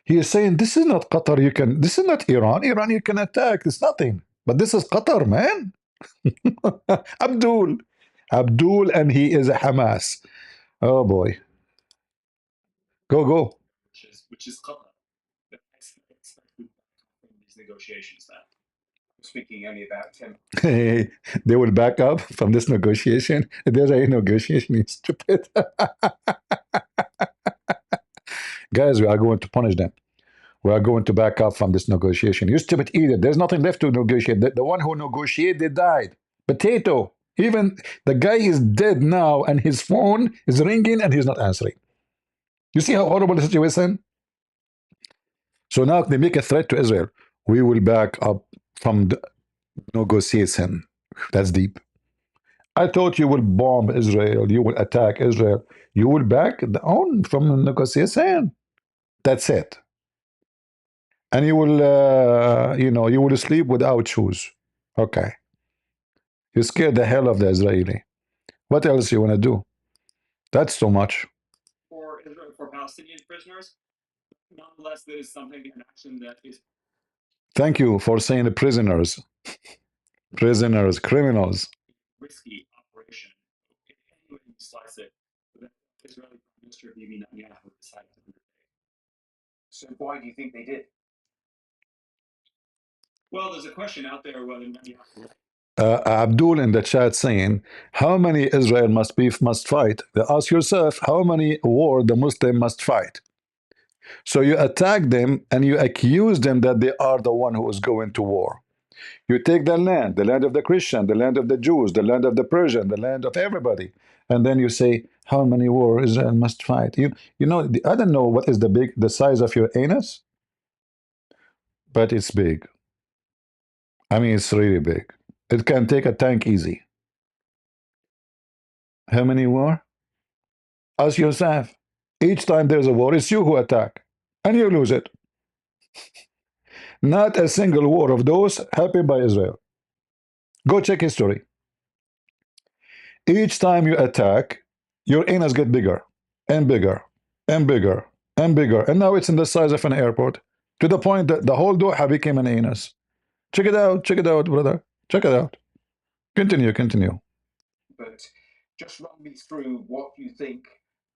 He is saying, this is not Qatar, this is not Iran. Iran, you can attack, it's nothing. But this is Qatar, man. Abdul, and he is a Hamas. Oh boy. Go. which is Qatar. That I expect from these negotiations now. Speaking only about 10. They will back up from this negotiation. There's a negotiation, it's stupid. Guys, we are going to punish them. We are going to back up from this negotiation. You stupid idiot. There's nothing left to negotiate. The one who negotiated died. Potato. Even the guy is dead now and his phone is ringing and he's not answering. You see how horrible the situation? So now they make a threat to Israel. We will back up from the negotiation. That's deep. I thought you will bomb Israel. You will attack Israel. You will back down from the negotiation. That's it. And you will, you will sleep without shoes. Okay. You scared the hell of the Israeli. What else you want to do? That's too much. For Israel, for Palestinian prisoners, nonetheless, there is something, an action that is. Thank you for saying the prisoners. Prisoners, criminals. Risky operation. Any way you slice it, the Israeli Prime Minister Bibi Netanyahu decided to undertake. So why do you think they did? Well, there's a question out there whether Netanyahu. Abdul in the chat saying, how many Israel must fight? Ask yourself, how many war the Muslim must fight? So you attack them and you accuse them that they are the one who is going to war. You take the land of the Christian, the land of the Jews, the land of the Persian, the land of everybody, and then you say, how many war Israel must fight? You know, I don't know what is the size of your anus, but it's big. I mean, it's really big. It can take a tank easy. How many war? Ask yourself. Each time there's a war, it's you who attack, and you lose it. Not a single war of those happened by Israel. Go check history. Each time you attack, your anus get bigger and bigger and bigger and bigger, and now it's in the size of an airport, to the point that the whole Doha became an anus. Check it out, brother. Check it out. Continue, continue. But just run me through what you think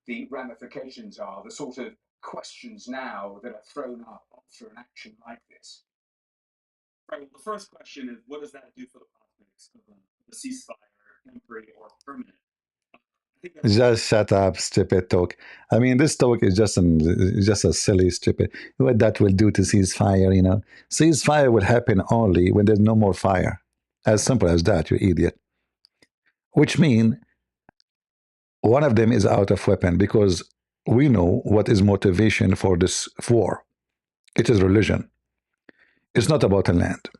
the ramifications are, the sort of questions now that are thrown up after an action like this. Right. Well, the first question is, what does that do for the prospects of the ceasefire, temporary or permanent? I think that's Just shut up, stupid talk. I mean, this talk is just a silly, stupid. What that will do to ceasefire, you know? Ceasefire will happen only when there's no more fire. As simple as that, you idiot. Which means one of them is out of weapon, because we know what is motivation for this war. It is religion. It's not about a land.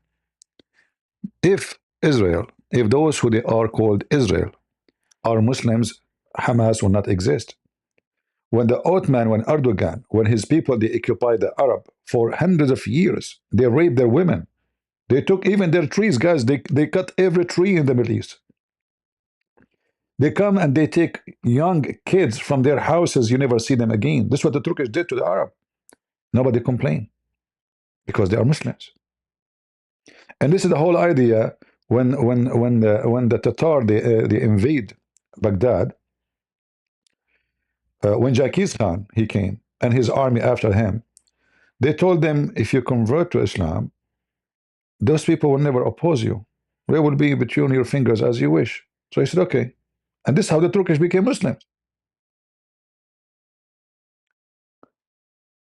If Israel, if those who they are called Israel are Muslims, Hamas will not exist. When the Ottoman, when Erdogan, when his people, they occupied the Arab for hundreds of years, they raped their women. They took even their trees, guys. They cut every tree in the Middle East. They come and they take young kids from their houses. You never see them again. This is what the Turkish did to the Arab. Nobody complained because they are Muslims. And this is the whole idea when the Tatar they invade Baghdad. When Genghis Khan he came and his army after him, they told them, if you convert to Islam, those people will never oppose you. They will be between your fingers as you wish. So he said, okay. And this is how the Turkish became Muslims.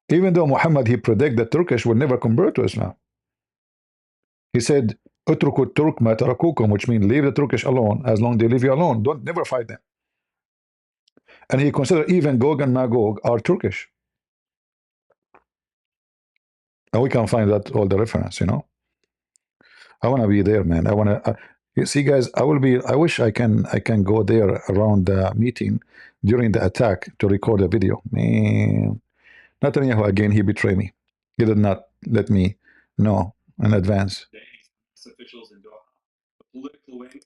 Even though Muhammad, he predicted that Turkish would never convert to Islam. He said, "Utruku Turk ma tarakukum," which means leave the Turkish alone as long as they leave you alone. Don't never fight them. And he considered even Gog and Magog are Turkish. And we can find that all the reference, you know. I want to be there, man. I want to. You see, guys, I will be. I wish I can go there around the meeting during the attack to record a video. Man, Netanyahu again. He betrayed me. He did not let me know in advance. officials in Doha. The political wing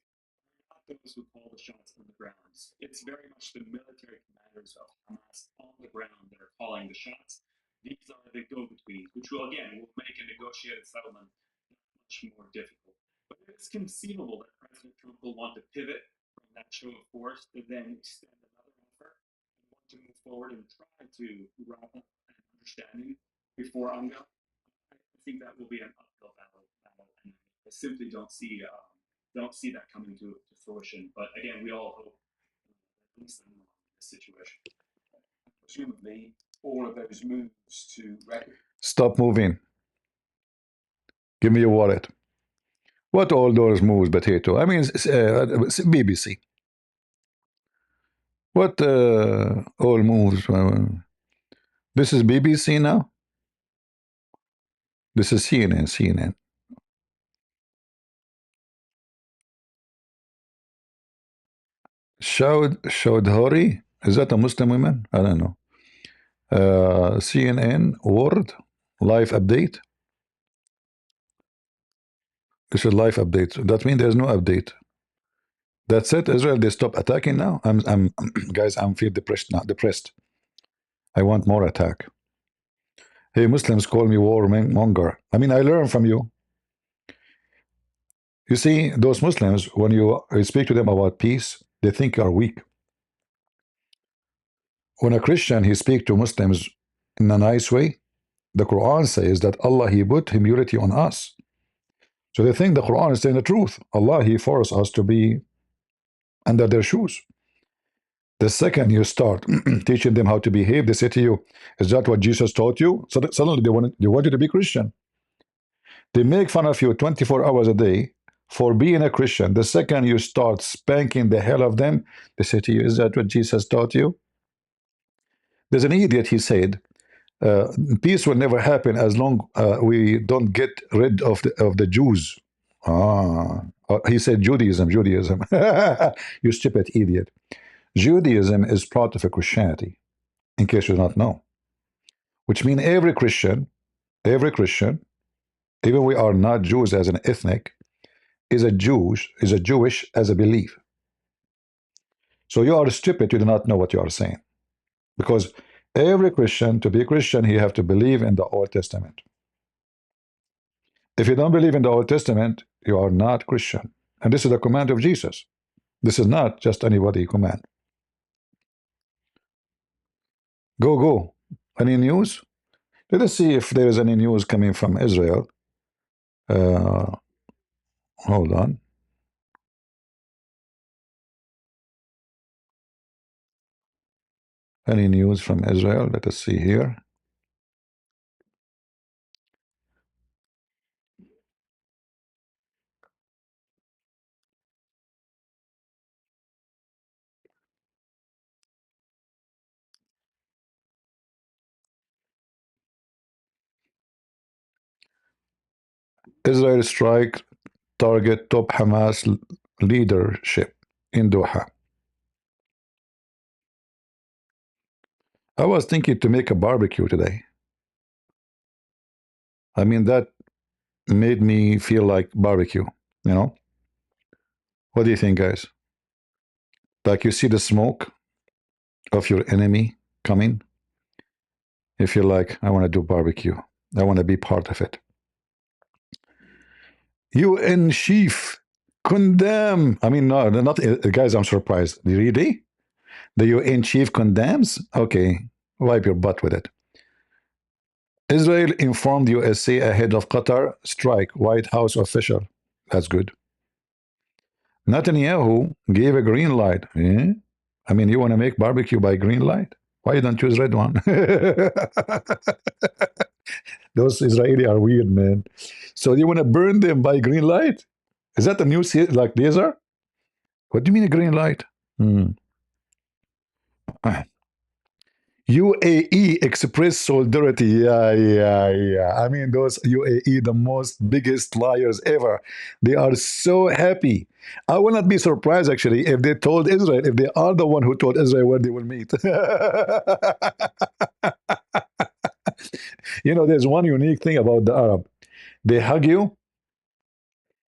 are not those who call the shots on the ground. It's very much the military commanders of Hamas on the ground that are calling the shots. These are the go-betweens, which will make a negotiated settlement much more difficult. But it's conceivable that President Trump will want to pivot from that show of force to then extend another offer and want to move forward and try to wrap up an understanding before UnCut. I think that will be an uphill battle, and I simply don't see that coming to fruition. But again, we all hope at least in this situation. Presumably, all of those moves to Stop moving. Give me your wallet. What all those moves, potato? I mean, BBC. What all moves? This is BBC now. This is CNN. CNN. Chaudhary, is that a Muslim woman? I don't know. CNN World live update. This is live update. That means there's no update. That's it. Israel, they stop attacking now. I'm guys, I'm feel depressed now. Depressed. I want more attack. Hey, Muslims call me warmonger. I mean, I learn from you. You see, those Muslims, when you speak to them about peace, they think you are weak. When a Christian, he speaks to Muslims in a nice way, the Quran says that Allah, he put humility on us. So they think the Quran is saying the truth. Allah, he forced us to be under their shoes. The second you start teaching them how to behave, they say to you, is that what Jesus taught you? So suddenly they want you to be Christian. They make fun of you 24 hours a day for being a Christian. The second you start spanking the hell of them, they say to you, is that what Jesus taught you? There's an idiot, he said, peace will never happen as long we don't get rid of the Jews. He said Judaism. You stupid idiot. Judaism is part of a Christianity, in case you do not know. Which means every Christian, even we are not Jews as an ethnic, is Jewish as a belief. So you are stupid, you do not know what you are saying. Because every Christian, to be a Christian, he have to believe in the Old Testament. If you don't believe in the Old Testament, you are not Christian. And this is the command of Jesus. This is not just anybody command. Go, go. Any news? Let us see if there is any news coming from Israel. Hold on. Any news from Israel? Let us see here. Israel strike target top Hamas leadership in Doha. I was thinking to make a barbecue today. I mean, that made me feel like barbecue, you know? What do you think, guys? Like you see the smoke of your enemy coming. If you're like, I want to do barbecue. I want to be part of it. UN chief condemn. I mean, no, not guys. I'm surprised. Really? The UN chief condemns? Okay, wipe your butt with it. Israel informed USA ahead of Qatar strike. White House official. That's good. Netanyahu gave a green light. Eh? I mean, you want to make barbecue by green light? Why you don't choose red one? Those Israeli are weird, man. So you want to burn them by green light? Is that a new like laser? What do you mean a green light? UAE express solidarity. Yeah. I mean, those UAE, the most biggest liars ever. They are so happy. I will not be surprised, actually, if they told Israel, if they are the one who told Israel where they will meet. You know, there's one unique thing about the Arab. They hug you,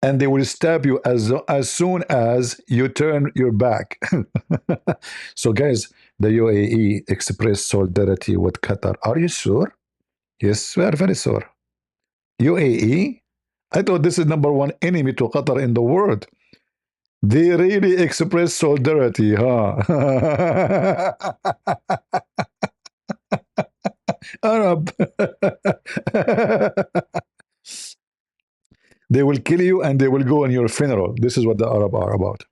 and they will stab you as soon as you turn your back. So, guys, the UAE expressed solidarity with Qatar. Are you sure? Yes, we are very sure. UAE? I thought this is number one enemy to Qatar in the world. They really express solidarity, huh? Arab. They will kill you and they will go on your funeral. This is what the Arab are about.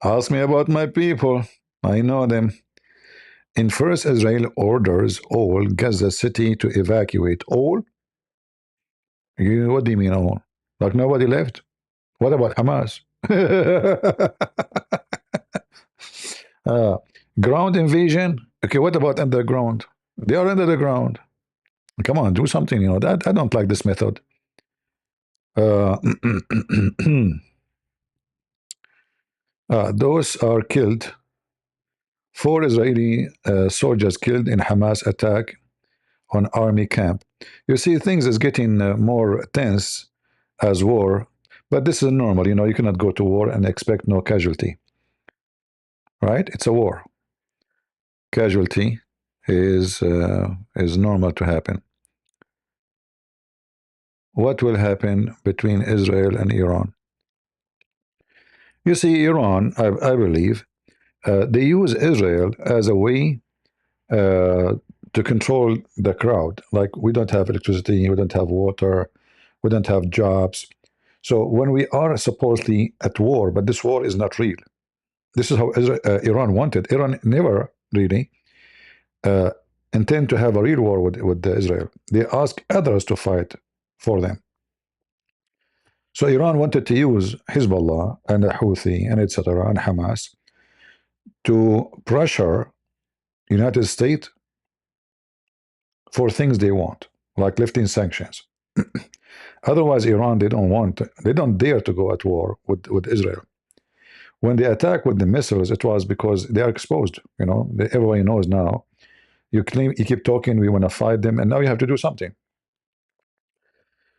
Ask me about my people. I know them. In first, Israel orders all Gaza City to evacuate. All? What do you mean all? Like nobody left? What about Hamas? Ground invasion? Okay, what about underground? They are under the ground. Come on, do something. You know that I don't like this method. Those are killed. 4 Israeli soldiers killed in Hamas attack on army camp. You see, things is getting more tense as war, but this is normal. You know, you cannot go to war and expect no casualty, right? It's a war. Casualty is normal to happen. What will happen between Israel and Iran? You see, Iran, I believe, they use Israel as a way to control the crowd. Like, we don't have electricity, we don't have water, we don't have jobs. So when we are supposedly at war, but this war is not real. This is how Iran wanted. Iran never really intend to have a real war with Israel. They ask others to fight for them. So Iran wanted to use Hezbollah and the Houthi and etc. and Hamas to pressure United States for things they want, like lifting sanctions. Otherwise, Iran, they don't dare to go at war with Israel. When they attack with the missiles, it was because they are exposed. You know, everybody knows now. You keep talking, we want to fight them, and now you have to do something.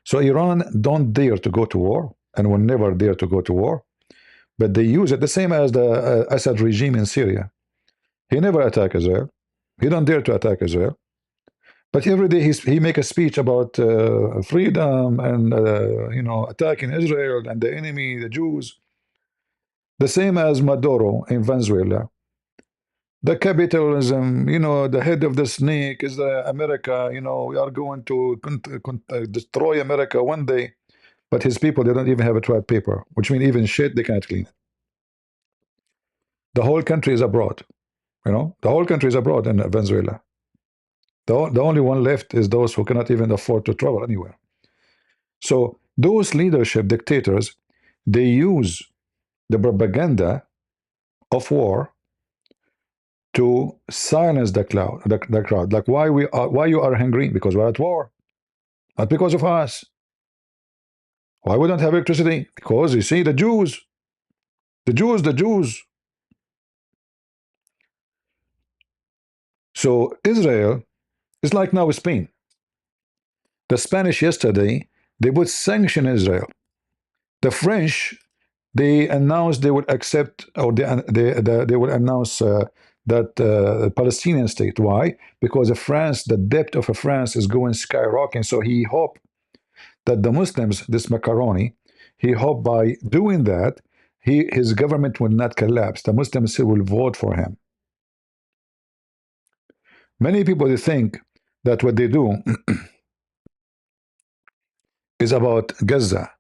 So Iran don't dare to go to war, and will never dare to go to war. but they use it the same as the Assad regime in Syria. He never attacked Israel. He don't dare to attack Israel. But every day he make a speech about freedom and attacking Israel and the enemy, the Jews. The same as Maduro in Venezuela. The capitalism, the head of the snake is America. We are going to destroy America one day. But his people, they don't even have a toilet paper, which means even shit they can't clean it. The whole country is abroad. The whole country is abroad in Venezuela. The only one left is those who cannot even afford to travel anywhere. So those leadership dictators, they use the propaganda of war to silence the crowd. Like why you are hungry? Because we're at war. Not because of us. Why we don't have electricity? Because you see the Jews. The Jews. So Israel is like now Spain. The Spanish yesterday, they would sanction Israel. The French, they announced they would accept, or they would announce that Palestinian state. Why? Because France, the debt of France is going skyrocketing. So he hoped that the Muslims, this macaroni, he hoped by doing that, his government will not collapse. The Muslims will vote for him. Many people they think that what they do is about Gaza.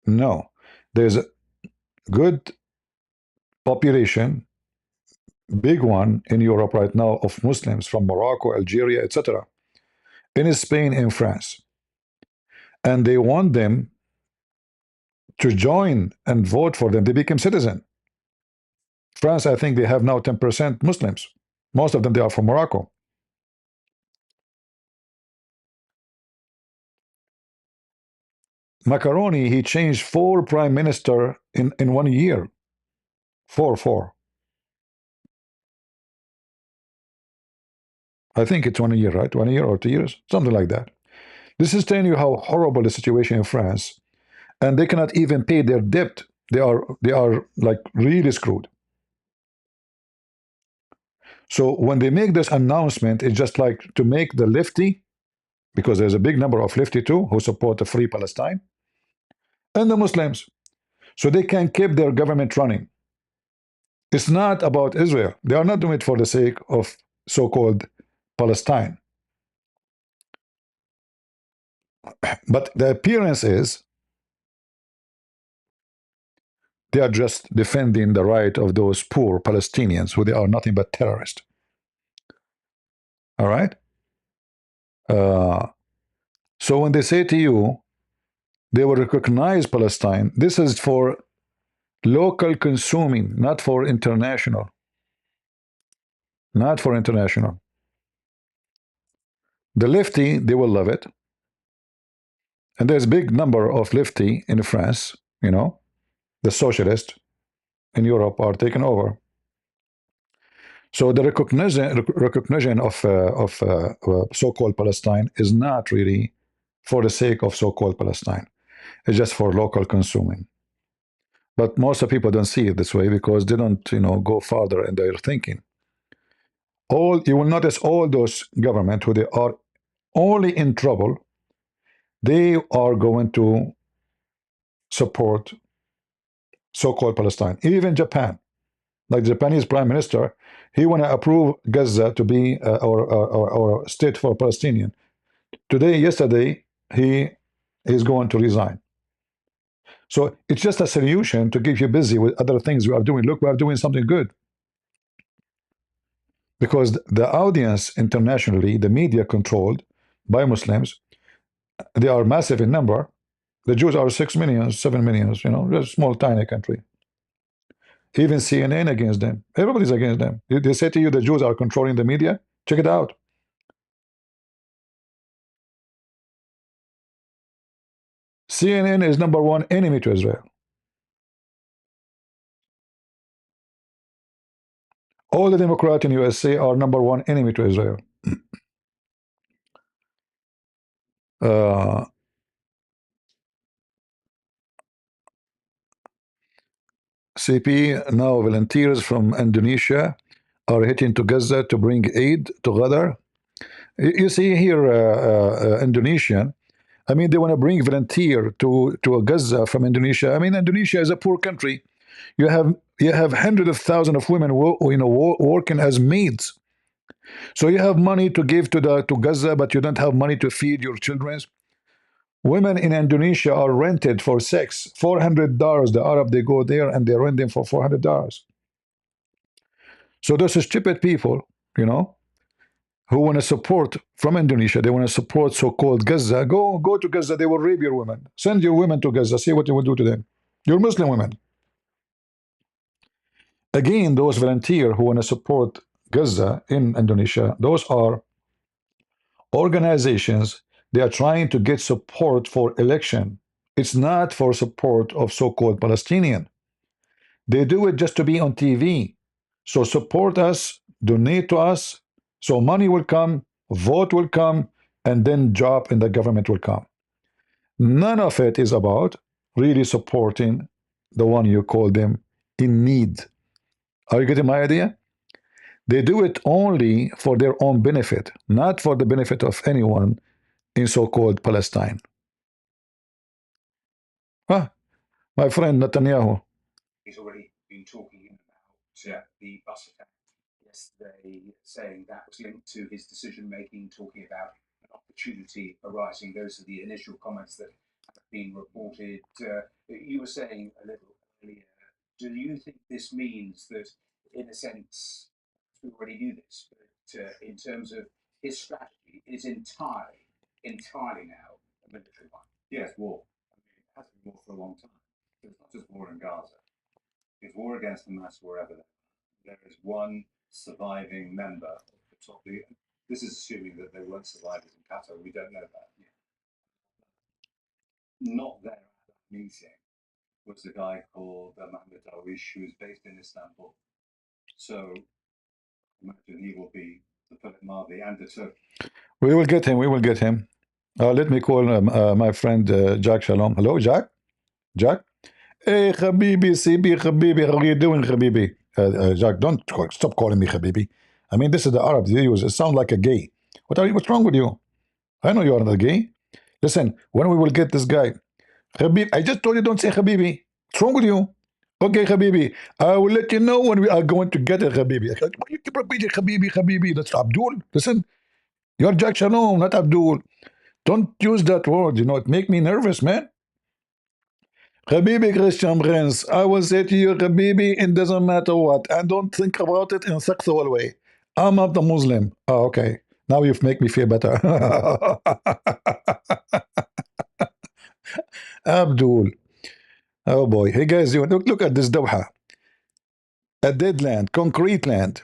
No, there's a good population, big one in Europe right now of Muslims from Morocco, Algeria, etc., in Spain, in France, and they want them to join and vote for them. They become citizen. France, I think they have now 10% Muslims. Most of them, they are from Morocco. Macaroni, he changed 4 prime minister in 1 year. 4. I think it's 1 year, right? 1 year or 2 years, something like that. This is telling you how horrible the situation in France, and they cannot even pay their debt. They are like really screwed. So when they make this announcement, it's just like to make the lefty, because there's a big number of lefty too who support a free Palestine, and the Muslims, so they can keep their government running. It's not about Israel. They are not doing it for the sake of so-called Palestine. But the appearance is they are just defending the right of those poor Palestinians who they are nothing but terrorists. All right? So when they say to you, they will recognize Palestine, this is for local consuming, not for international. Not for international. The lefty, they will love it. And there's a big number of lefty in France, the socialists in Europe are taken over. So the recognition of so-called Palestine is not really for the sake of so-called Palestine. It's just for local consuming. But most of people don't see it this way because they don't, go farther in their thinking. You will notice all those governments who they are only in trouble, they are going to support so-called Palestine. Even Japan, like the Japanese prime minister, he want to approve Gaza to be our state for Palestinian. Yesterday, he is going to resign. So it's just a solution to keep you busy with other things we are doing. Look, we are doing something good. Because the audience internationally, the media controlled by Muslims, they are massive in number. The Jews are 6 million, 7 million, a small, tiny country. Even CNN against them. Everybody's against them. They say to you the Jews are controlling the media. Check it out. CNN is #1 enemy to Israel. All the Democrats in USA are #1 enemy to Israel. CP, now volunteers from Indonesia are hitting to Gaza to bring aid to Qatar. You see here, Indonesian, I mean, they want to bring volunteer to Gaza from Indonesia. I mean, Indonesia is a poor country. You have hundreds of thousands of women working as maids. So you have money to give to Gaza, but you don't have money to feed your children. Women in Indonesia are rented for sex, $400. The Arab, they go there and they rent them for $400. So those stupid people, you know, who want to support from Indonesia, they want to support so-called Gaza. Go to Gaza. They will rape your women. Send your women to Gaza. See what they will do to them. Your Muslim women. Again, those volunteers who want to support Gaza in Indonesia, those are organizations. They are trying to get support for election. It's not for support of so-called Palestinian. They do it just to be on TV. So support us, donate to us, so money will come, vote will come, and then job in the government will come. None of it is about really supporting the one you call them in need. Are you getting my idea? They do it only for their own benefit, not for the benefit of anyone in so-called Palestine. Ah, my friend Netanyahu. He's already been talking about the bus attack yesterday, saying that was linked to his decision-making, talking about an opportunity arising. Those are the initial comments that have been reported. You were saying a little earlier, do you think this means that, in a sense, we already knew this, but in terms of his strategy, it is entirely now a military one? Yes, war. I mean, it has been war for a long time. It's not just war in Gaza. It's war against Hamas wherever they are. There is one surviving member of the top leader. This is assuming that there weren't survivors in Qatar. We don't know that yet. Not there at that meeting was a guy called Mohammed Darwish, who is based in Istanbul. So imagine he will be the Philip Marley and the Turk. We will get him. We will get him. Let me call my friend Jack Shalom. Hello, Jack? Jack? Hey, Habibi, CB, Habibi. How are you doing, Habibi? Jack, don't stop calling me Habibi. I mean, this is the Arabs they use. It sounds like a gay. What's wrong with you? I know you are not gay. Listen, when we will get this guy, Habib, I just told you don't say Habibi. What's wrong with you? Okay, Habibi. I will let you know when we are going to get it, Habibi. Why you keep repeating Habibi, Habibi? That's Abdul. Listen, you're Jack Shalom, not Abdul. Don't use that word. You know, it make me nervous, man. Habibi Christian Prince, I will say to you, Habibi, it doesn't matter what. And don't think about it in sexual way. I'm not the Muslim. Oh, okay. Now you've make me feel better. Abdul. Oh boy. Hey guys, look at this Doha. A dead land, concrete land.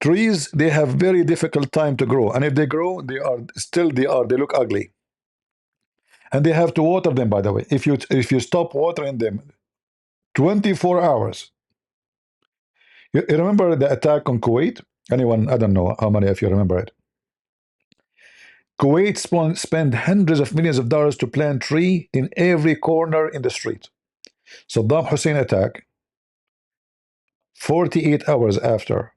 Trees, they have very difficult time to grow. And if they grow, they look ugly. And they have to water them, by the way. If you stop watering them 24 hours. You remember the attack on Kuwait? Anyone? I don't know how many of you remember it. Kuwait spent hundreds of millions of dollars to plant tree in every corner in the street. Saddam Hussein attack, 48 hours after,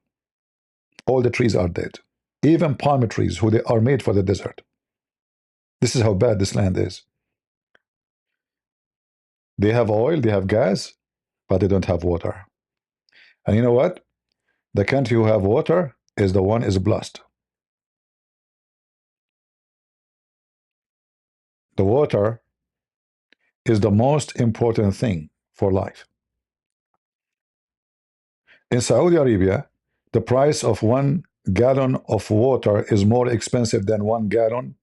all the trees are dead. Even palm trees, who they are made for the desert. This is how bad this land is. They have oil, they have gas, but they don't have water. And you know what? The country who have water is the one is blessed. The water is the most important thing for life. In Saudi Arabia, the price of 1 gallon of water is more expensive than 1 gallon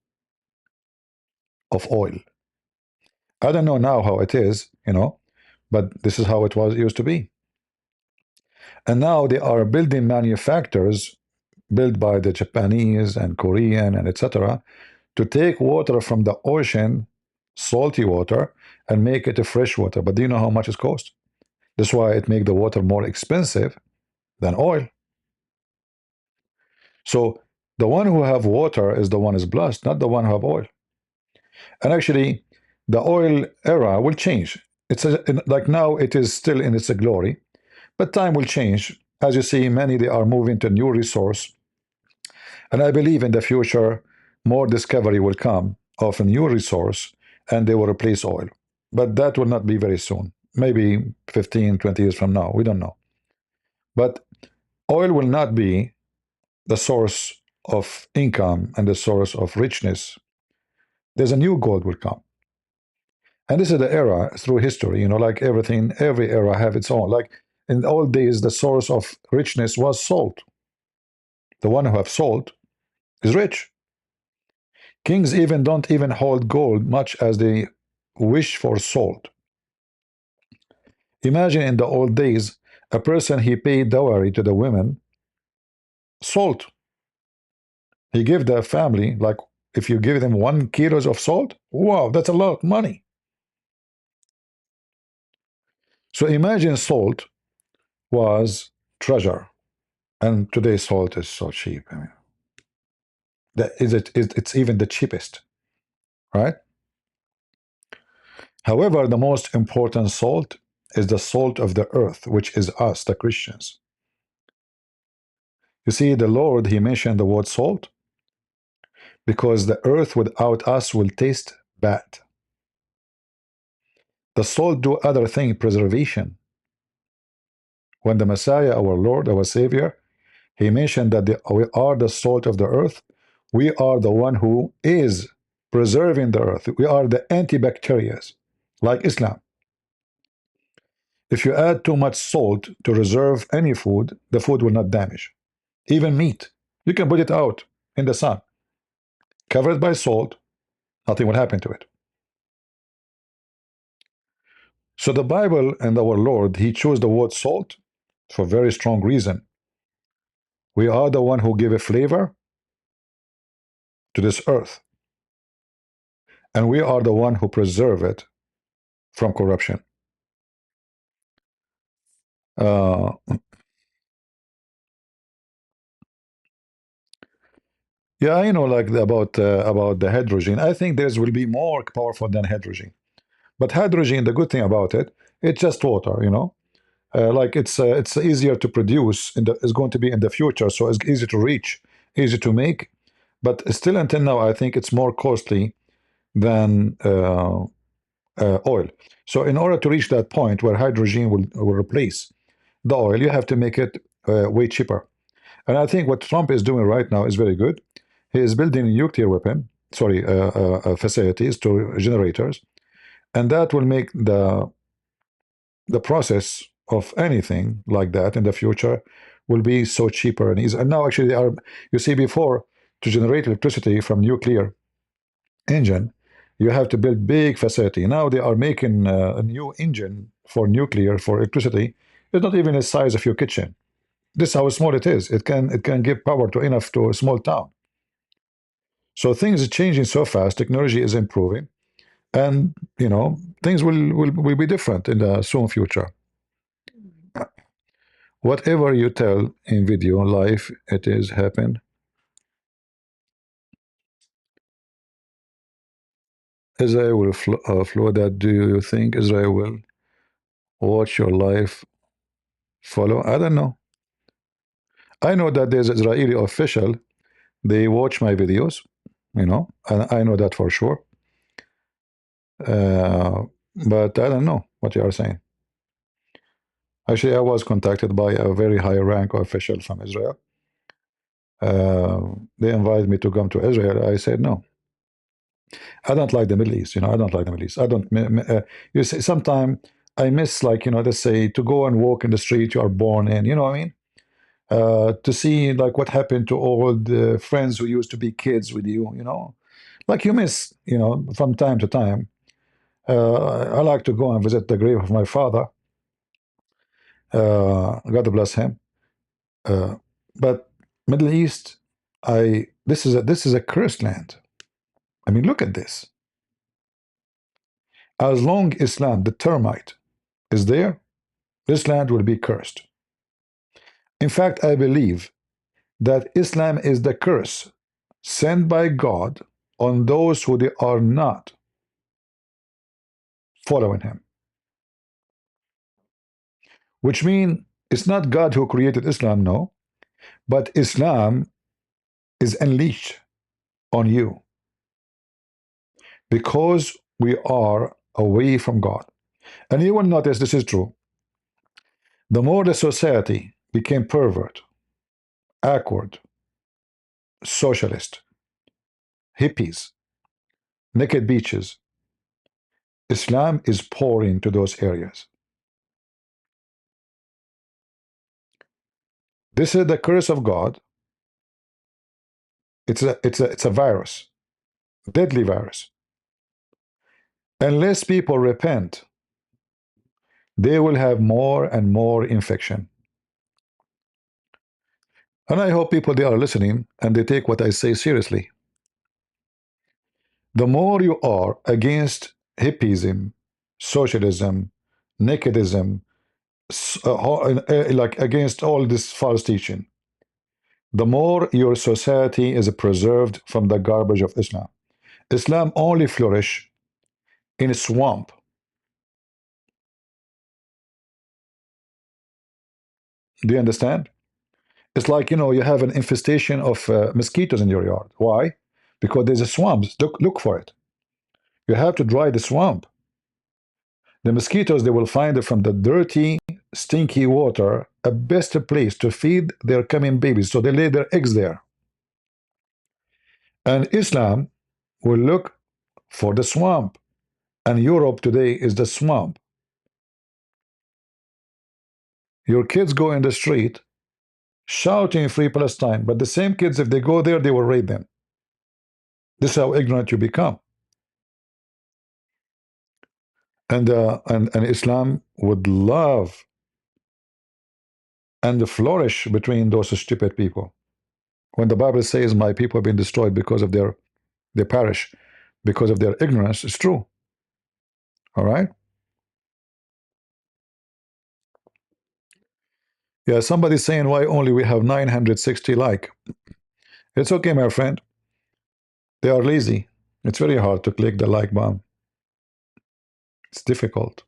of oil. I don't know now how it is, you know, but this is how it used to be. And now they are building manufacturers built by the Japanese and Korean and etc. to take water from the ocean, salty water, and make it a fresh water. But do you know how much it costs? That's why it makes the water more expensive than oil. So the one who have water is the one is blessed, not the one who have oil. And actually, the oil era will change. like now it is still in its glory, but time will change. As you see, many they are moving to new resource, and I believe in the future more discovery will come of a new resource, and they will replace oil. But that will not be very soon. Maybe 15, 20 years from now. We don't know. But oil will not be the source of income and the source of richness. There's a new gold will come. And this is the era through history, like everything, every era have its own. Like in the old days, the source of richness was salt. The one who have salt is rich. Kings even don't even hold gold much as they wish for salt. Imagine in the old days, a person he paid dowry to the women, salt. He gave the family, like if you give them 1 kilo of salt, wow, that's a lot of money. So imagine salt was treasure, and today salt is so cheap. I mean, it's even the cheapest, right? However, the most important salt is the salt of the earth, which is us, the Christians. You see, the Lord, he mentioned the word salt because the earth without us will taste bad. The salt do other thing, preservation. When the Messiah, our Lord, our Savior, he mentioned that we are the salt of the earth. We are the one who is preserving the earth. We are the antibacterials, like Islam. If you add too much salt to reserve any food, the food will not damage. Even meat, you can put it out in the sun, covered by salt, nothing will happen to it. So the Bible and our Lord, he chose the word salt for a very strong reason. We are the one who give a flavor to this earth, and we are the one who preserve it from corruption. Uh, yeah, like about the hydrogen. I think this will be more powerful than hydrogen. But hydrogen, the good thing about it, it's just water. Like it's easier to produce. It's going to be in the future, so it's easy to reach, easy to make. But still, until now, I think it's more costly than oil. So in order to reach that point where hydrogen will replace the oil, you have to make it way cheaper. And I think what Trump is doing right now is very good. He is building nuclear facilities to generators, and that will make the process of anything like that in the future will be so cheaper and easy. And now actually they are, you see, before, to generate electricity from nuclear engine, you have to build big facility. Now they are making a new engine for nuclear for electricity. It's not even the size of your kitchen. This is how small it is. It can give power to enough to a small town. So things are changing so fast. Technology is improving, and things will be different in the soon future. Whatever you tell in video live, it is happened. Israel will flow that. Do you think Israel will watch your live follow? I don't know. I know that there's Israeli official. They watch my videos, and I know that for sure. But I don't know what you are saying. Actually, I was contacted by a very high rank official from Israel. They invited me to come to Israel. I said no. I don't like the Middle East. I don't like the Middle East. I don't. You see, sometimes I miss, like, let's say, to go and walk in the street you are born in. You know what I mean? To see like what happened to all the friends who used to be kids with you. Like you miss. From time to time. I like to go and visit the grave of my father. God bless him. But Middle East, this is a cursed land. I mean, look at this. As long Islam, the termite, is there, this land will be cursed. In fact, I believe that Islam is the curse sent by God on those who they are not following him. which means it's not God who created Islam, no, but Islam is unleashed on you because we are away from God. And you will notice this is true. The more the society became pervert, awkward, socialist, hippies, naked beaches, Islam is pouring to those areas. This is the curse of God. It's a virus, deadly virus. Unless people repent, they will have more and more infection. And I hope people they are listening and they take what I say seriously. The more you are against hippism, socialism, nakedism, like against all this false teaching, the more your society is preserved from the garbage of Islam. Islam only flourish in a swamp. Do you understand? It's like, you know, you have an infestation of mosquitoes in your yard. Why? Because there's a swamp. Look for it. You have to dry the swamp. The mosquitoes, they will find it from the dirty, stinky water, a best place to feed their coming babies. So they lay their eggs there. And Islam will look for the swamp. And Europe today is the swamp. Your kids go in the street shouting free Palestine, but the same kids, if they go there, they will raid them. This is how ignorant you become. And Islam would love and flourish between those stupid people. When the Bible says my people have been destroyed because of they perish because of their ignorance, it's true. All right. Yeah, somebody's saying why only we have 960 like. It's okay, my friend. They are lazy. It's very hard to click the like button. It's difficult.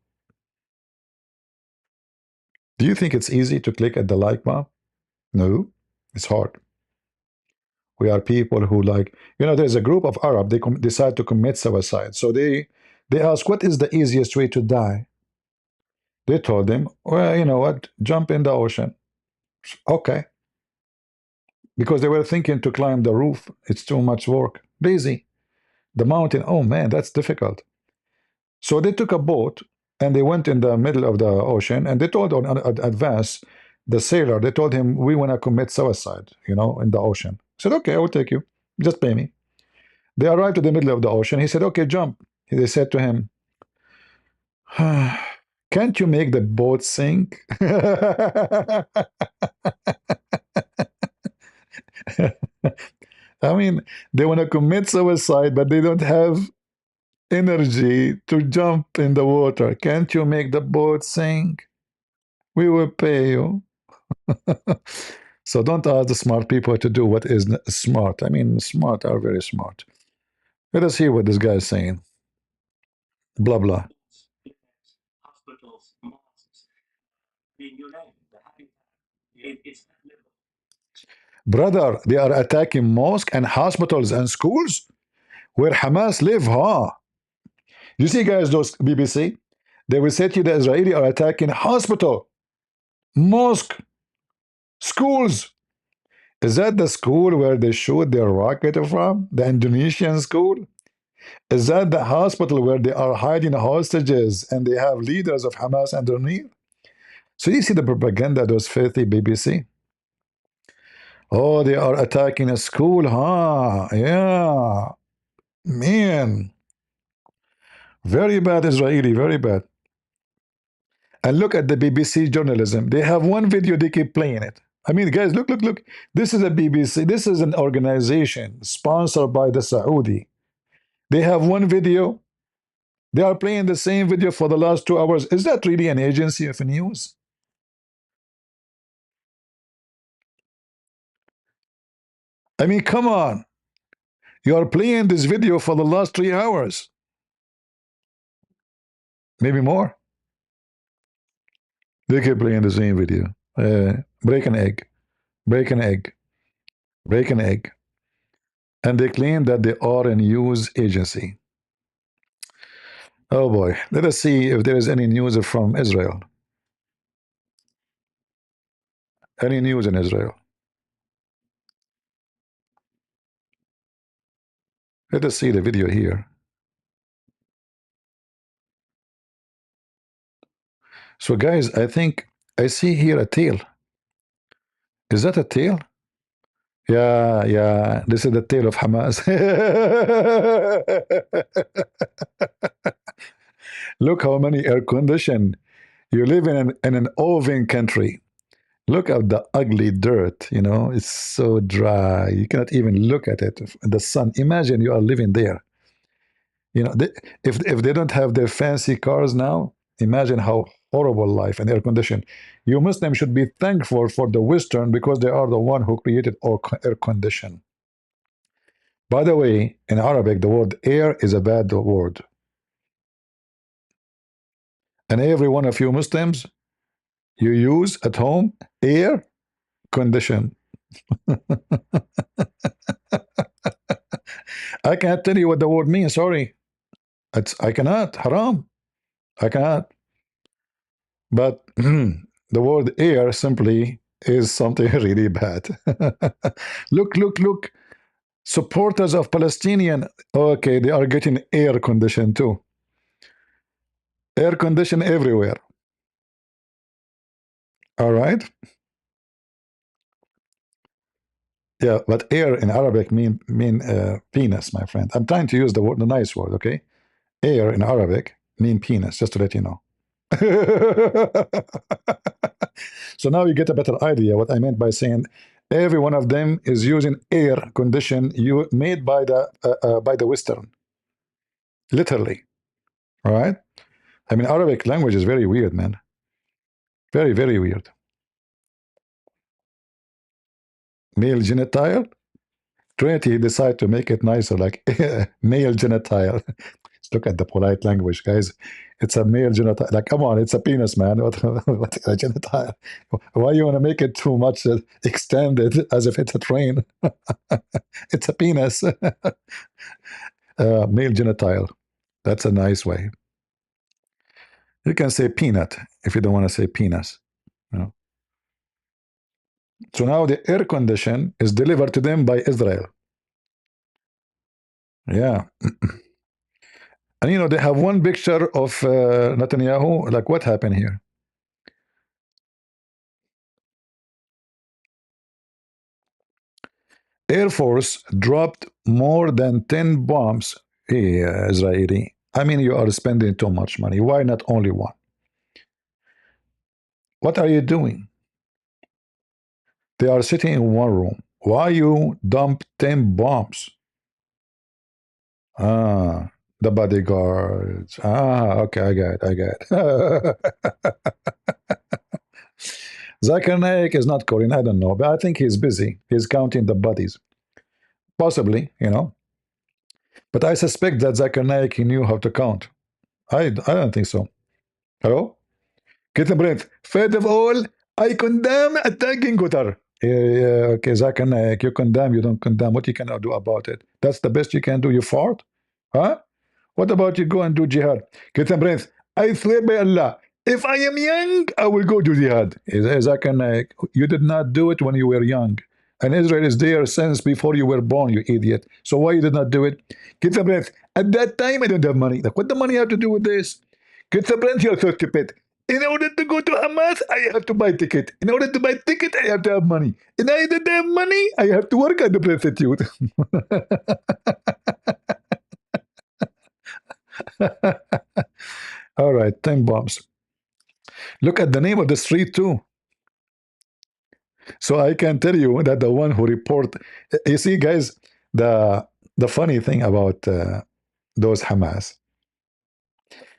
Do you think it's easy to click at the like button? No, it's hard. We are people who, like, you know, there's a group of Arab, they decide to commit suicide. So they ask, what is the easiest way to die? They told them, well, you know what, jump in the ocean. Okay. Because they were thinking to climb the roof, it's too much work. Lazy. The mountain, oh man, that's difficult. So they took a boat and they went in the middle of the ocean and they told on advance the sailor, they told him, we want to commit suicide, you know, in the ocean. He said, okay, I will take you. Just pay me. They arrived to the middle of the ocean. He said, okay, jump. They said to him, can't you make the boat sink? I mean, they want to commit suicide, but they don't have energy to jump in the water. Can't you make the boat sink? We will pay you. So don't ask the smart people to do what is smart. I mean, smart are very smart. Let us hear what this guy is saying. Blah, blah. Hospitals, mosques. I mean, you name it, it's Brother, they are attacking mosques and hospitals and schools where Hamas live, huh? You see, guys, those BBC, they will say to you the Israeli are attacking hospital, mosque, schools. Is that the school where they shoot their rocket from? The Indonesian school? Is that the hospital where they are hiding hostages and they have leaders of Hamas underneath? So you see the propaganda, those filthy BBC. Oh, they are attacking a school, huh? Yeah. Man. Very bad Israeli, very bad. And look at the BBC journalism. They have one video, they keep playing it. I mean, guys, look, look, look. This is a BBC. This is an organization sponsored by the Saudi. They have one video. They are playing the same video for the last 2 hours. Is that really an agency of news? I mean, come on. You are playing this video for the last 3 hours. Maybe more. They keep playing the same video. Break an egg, break an egg, break an egg. And they claim that they are a news agency. Oh boy, let us see if there is any news from Israel. Any news in Israel? Let us see the video here. So guys, I think I see here a tail. Is that a tail? Yeah, yeah. This is the tail of Hamas. Look how many air condition. You live in an oven country. Look at the ugly dirt, you know, it's so dry. You cannot even look at it. The sun. Imagine you are living there. You know, if they don't have their fancy cars now, imagine how horrible life and air condition. You Muslims should be thankful for the Western because they are the one who created air condition. By the way, in Arabic, the word air is a bad word. And every one of you Muslims, you use at home air condition. I can't tell you what the word means, sorry. I cannot, haram. I cannot. But the word air simply is something really bad. Look, look, look. Supporters of Palestinian, okay, they are getting air condition too. Air condition everywhere. All right. Yeah, but air in Arabic mean penis, my friend. I'm trying to use the word, the nice word, okay? Air in Arabic mean penis, just to let you know. So now you get a better idea what I meant by saying every one of them is using air condition made by the Western, literally. All right. I mean, Arabic language is very weird, man. Very, very weird. Male genital. Trinity decide to make it nicer, like male genital. Look at the polite language, guys. It's a male genital. Like, come on, it's a penis, man. What a genital? Why you want to make it too much extended as if it's a train? It's a penis. Male genital. That's a nice way. You can say peanut if you don't want to say penis. You know? So now the air condition is delivered to them by Israel. Yeah. And you know, they have one picture of Netanyahu. Like, what happened here? Air Force dropped more than 10 bombs. Hey, Israeli. I mean, you are spending too much money. Why not only one? What are you doing? They are sitting in one room. Why you dump 10 bombs? Ah, the bodyguards. Ah, okay, I got it. Zakir Naik is not Korean, I don't know, but I think he's busy. He's counting the bodies. Possibly, you know. But I suspect that Zakir Naik, he knew how to count. I don't think so. Hello? Get a breath. First of all, I condemn attacking Qatar. Yeah, okay, Zakir Naik, you condemn, you don't condemn. What you can do about it? That's the best you can do. You fart? Huh? What about you go and do jihad? Get a breath. I swear by Allah, if I am young, I will go to jihad. Zakir Naik, you did not do it when you were young. And Israel is there since before you were born, you idiot. So why you did not do it? Get a breath. At that time, I don't have money. Like, what the money have to do with this? Get a breath, you're so stupid. In order to go to Hamas, I have to buy ticket. In order to buy ticket, I have to have money. And I don't have money, I have to work at the prostitute. All right, 10 bombs. Look at the name of the street too. So I can tell you that the one who report, you see, guys, the funny thing about those Hamas,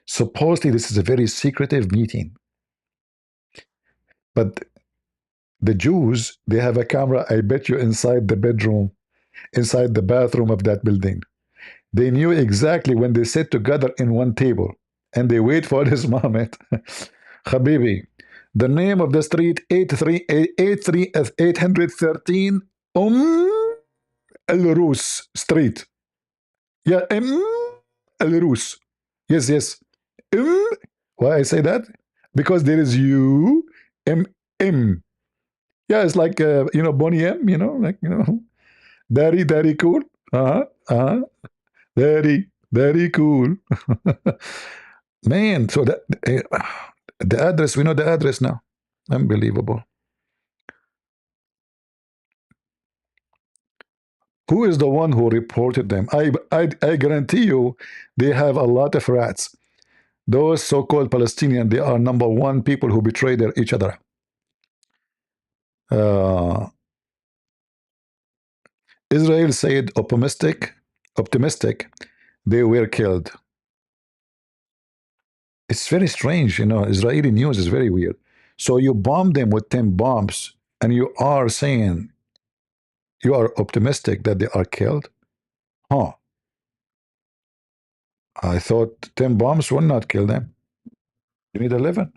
supposedly this is a very secretive meeting, but the Jews, they have a camera, I bet you, inside the bedroom, inside the bathroom of that building. They knew exactly when they sit together in one table, and they wait for this moment. Habibi, The name of the street 813 El Rus Street. Yeah, El Rus. Yes, yes. Why I say that? Because there is M. Yeah, it's like Bonnie M. Like very cool. Very cool. Man, so that the address, we know the address now. Unbelievable. Who is the one who reported them? I guarantee you they have a lot of rats. Those so-called Palestinians, they are number one people who betray each other. Israel said optimistic, they were killed. It's very strange, Israeli news is very weird. So you bomb them with 10 bombs, and you are saying you are optimistic that they are killed? Huh. I thought 10 bombs will not kill them. You need 11.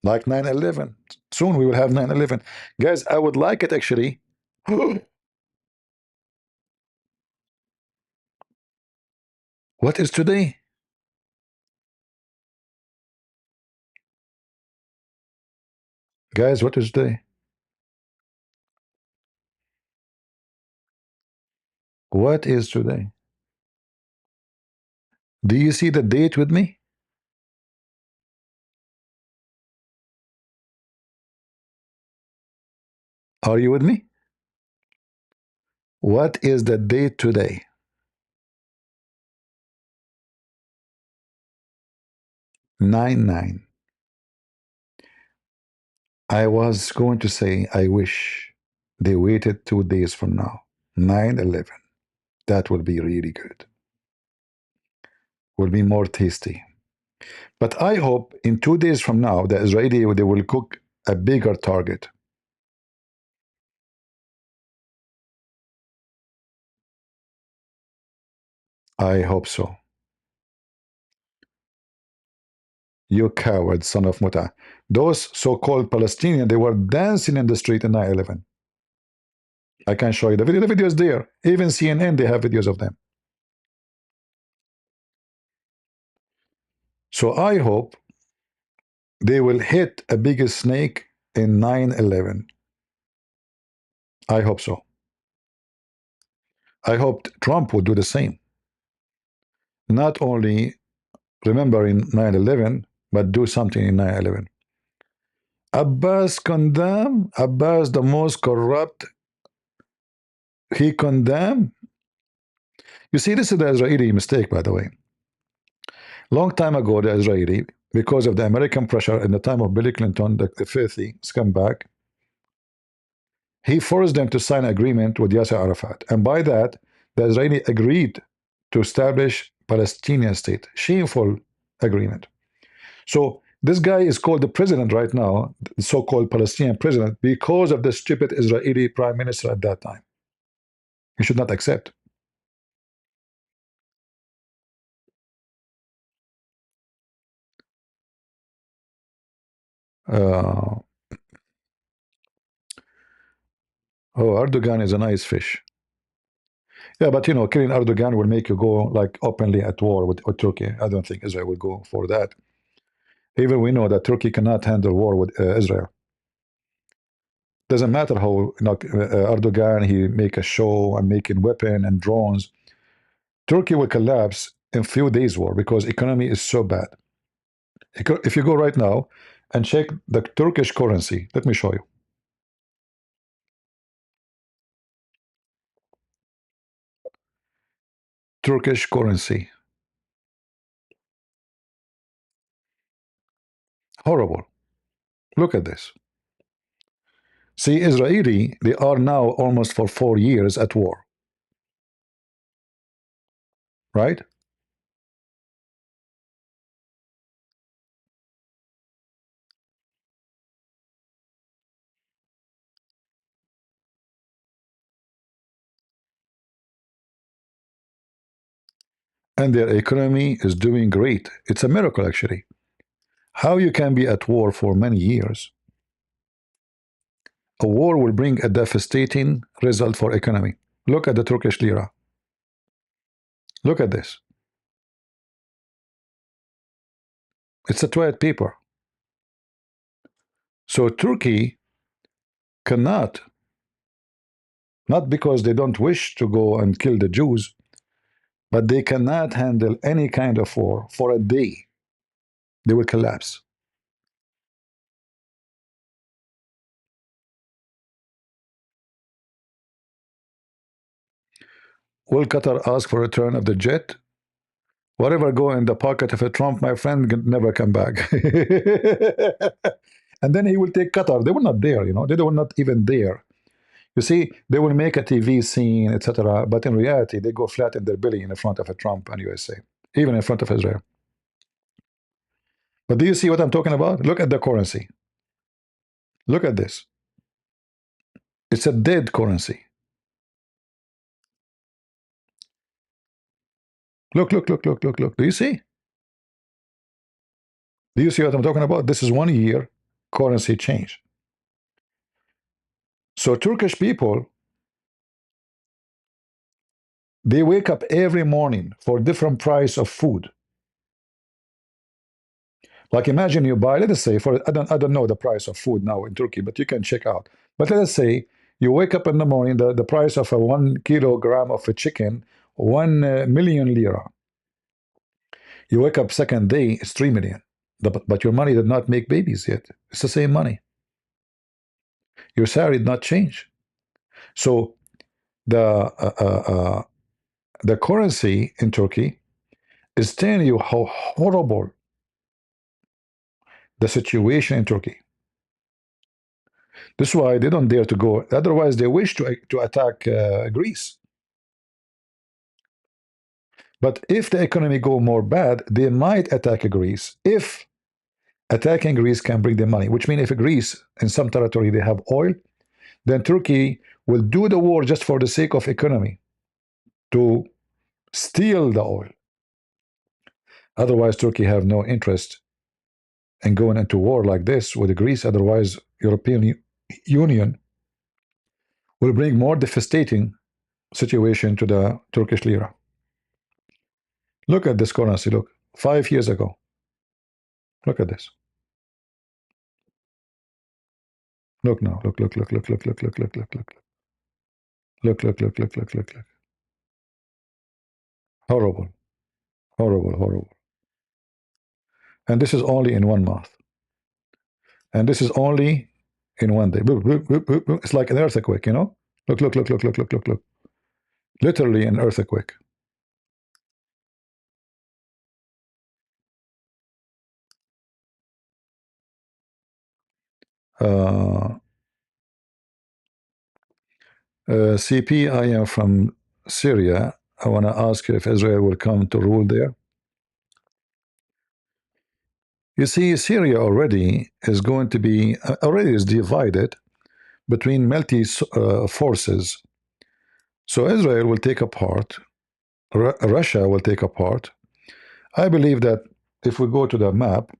Like 9/11. Soon we will have 9/11. Guys, I would like it actually. What is today? Guys, what is today? What is today? Do you see the date with me? Are you with me? What is the date today? 9/9. I was going to say, I wish they waited 2 days from now. 9/11. That will be really good. Will be more tasty. But I hope in 2 days from now, the Israeli, they will cook a bigger target. I hope so. You coward, son of Muta. Those so-called Palestinians, they were dancing in the street in 9/11. I can show you the video. The video is there. Even CNN, they have videos of them. So I hope they will hit a bigger snake in 9/11. I hope so. I hope Trump would do the same. Not only remembering 9/11, but do something in 9/11. Abbas condemned. Abbas, the most corrupt, he condemned. You see, this is the Israeli mistake, by the way. Long time ago, the Israeli, because of the American pressure in the time of Bill Clinton, the filthy scumbag, he forced them to sign an agreement with Yasser Arafat. And by that, the Israeli agreed to establish Palestinian state. Shameful agreement. So this guy is called the president right now, the so-called Palestinian president, because of the stupid Israeli prime minister at that time. He should not accept. Oh, Erdogan is a nice fish. Yeah, but killing Erdogan will make you go like openly at war with Turkey. I don't think Israel will go for that. Even we know that Turkey cannot handle war with Israel. Doesn't matter how Erdogan he make a show and making weapon and drones. Turkey will collapse in few days war because economy is so bad. If you go right now and check the Turkish currency, let me show you. Turkish currency. Horrible. Look at this. See, Israeli, they are now almost for 4 years at war. Right? And their economy is doing great. It's a miracle, actually. How you can be at war for many years? A war will bring a devastating result for economy. Look at the Turkish lira. Look at this. It's a toilet paper. So Turkey cannot, not because they don't wish to go and kill the Jews, but they cannot handle any kind of war for a day. They will collapse. Will Qatar ask for return of the jet? Whatever go in the pocket of a Trump, my friend, can never come back. And then he will take Qatar. They were not there, you know. They were not even there. You see, they will make a TV scene, etc. But in reality, they go flat in their belly in front of a Trump and USA, even in front of Israel. But do you see what I'm talking about? Look at the currency. Look at this. It's a dead currency. Look, look, look, look, look, look. Do you see? Do you see what I'm talking about? This is 1 year currency change. So Turkish people, they wake up every morning for different price of food. Like imagine you buy, let us say, for I don't know the price of food now in Turkey, but you can check out. But let us say you wake up in the morning, the price of a 1 kilogram of a chicken, 1 million lira. You wake up second day, it's 3 million. But your money did not make babies yet. It's the same money. Your salary did not change. So the currency in Turkey is telling you how horrible the situation in Turkey. This is why they don't dare to go. Otherwise, they wish to attack Greece. But if the economy go more bad, they might attack Greece. If attacking Greece can bring them money, which means if Greece, in some territory, they have oil, then Turkey will do the war just for the sake of economy, to steal the oil. Otherwise, Turkey have no interest in going into war like this with Greece. Otherwise, European Union will bring more devastating situation to the Turkish lira. Look at this currency. Look, 5 years ago. Look at this. Look now. Look, look, look, look, look, look, look, look, look, look. Look, look, look, look, look, look, look. Horrible. Horrible, horrible. And this is only in 1 month. And this is only in 1 day. It's like an earthquake, you know? Look, look, look, look, look, look, look, look. Literally an earthquake. CP, I am from Syria. I want to ask if Israel will come to rule there. You see, Syria already is going to be, already is divided between multi forces. So Israel will take a part, Russia will take a part. I believe that if we go to the map,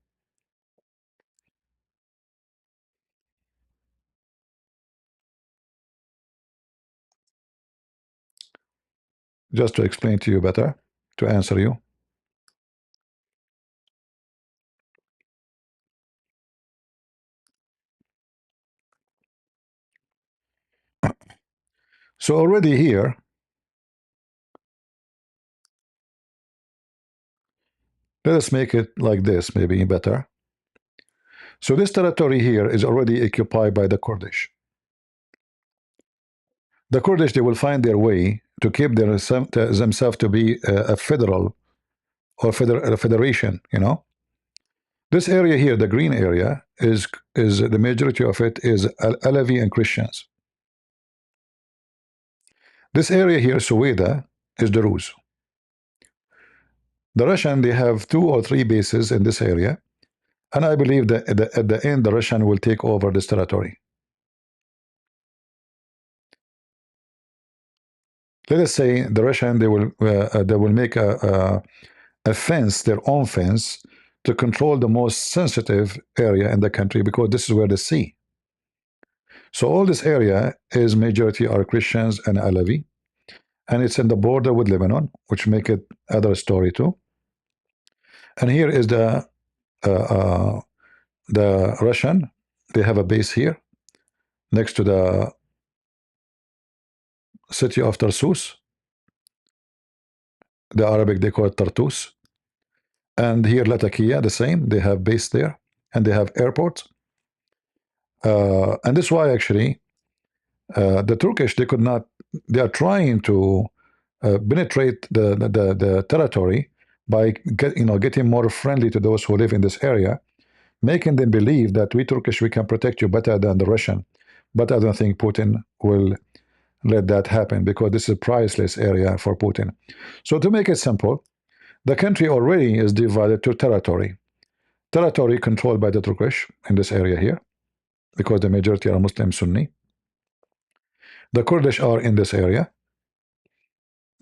just to explain to you better, to answer you. So already here, let us make it like this, maybe better. So this territory here is already occupied by the Kurdish. The Kurdish, they will find their way to keep themselves to be a federal or a federation, you know. This area here, the green area, is the majority of it is Alawi and Christians. This area here, Suweda, is the Rus. The Russian, they have 2 or 3 bases in this area, and I believe that at the end, the Russian will take over this territory. Let us say the Russian, they will make a fence, their own fence, to control the most sensitive area in the country, because this is where the sea. So all this area is majority are Christians and Alawi, and it's in the border with Lebanon, which make it other story too. And here is the Russian. They have a base here next to the city of Tarsus. The Arabic they call it Tartus. And here Latakia, the same. They have base there, and they have airports. And this is why actually the Turkish, they could not. They are trying to penetrate the territory by getting more friendly to those who live in this area, making them believe that we Turkish, we can protect you better than the Russian. But I don't think Putin will let that happen, because this is a priceless area for Putin. So to make it simple, the country already is divided to territory. Territory controlled by the Turkish in this area here, because the majority are Muslim Sunni. The Kurdish are in this area.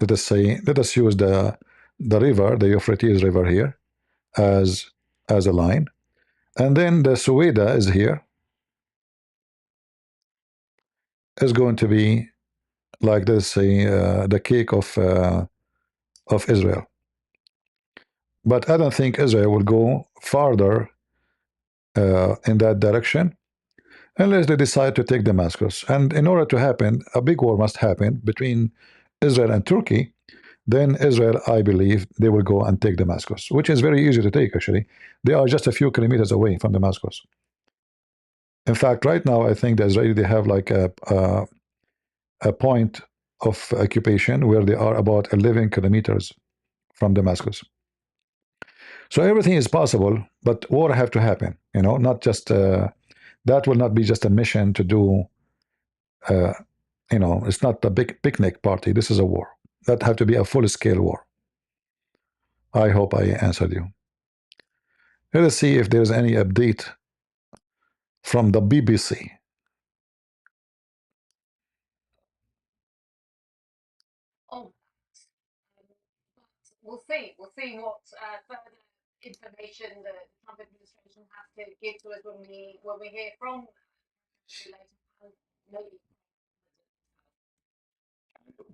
Let us use the river, the Euphrates River here, as a line. And then the Suweda is here, is going to be like this, the cake of Israel. But I don't think Israel will go farther in that direction unless they decide to take Damascus. And in order to happen, a big war must happen between Israel and Turkey. Then Israel, I believe, they will go and take Damascus, which is very easy to take, actually. They are just a few kilometers away from Damascus. In fact, right now, I think the Israeli, they have like a point of occupation where they are about 11 kilometers from Damascus. So everything is possible, but war have to happen, not just, that will not be just a mission to do, it's not a big picnic party. This is a war. That have to be a full-scale war. I hope I answered you. Let us see if there's any update from the BBC. We'll see. We'll see what further information the Trump administration has to give to us when we hear from later. Maybe.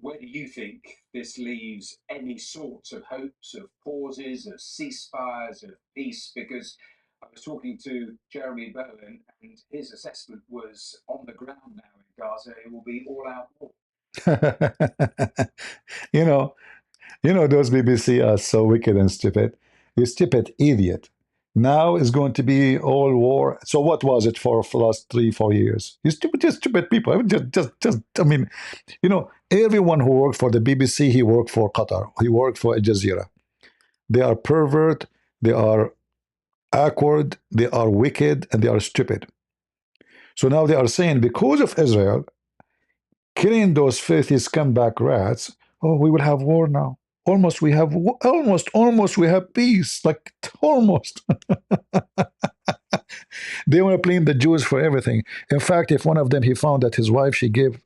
Where do you think this leaves any sorts of hopes of pauses, of ceasefires, of peace? Because I was talking to Jeremy Bowen, and his assessment was on the ground now in Gaza, it will be all-out war. Those BBC are so wicked and stupid. You stupid idiot. Now is going to be all war. So what was it for the last 3-4 years? You stupid people. I mean, everyone who worked for the BBC, he worked for Qatar. He worked for Al Jazeera. They are pervert. They are awkward. They are wicked, and they are stupid. So now they are saying, because of Israel killing those filthy scumbag rats, oh, we will have war now. Almost we have peace. Like almost. They want to blame the Jews for everything. In fact, if one of them, he found that his wife, she gave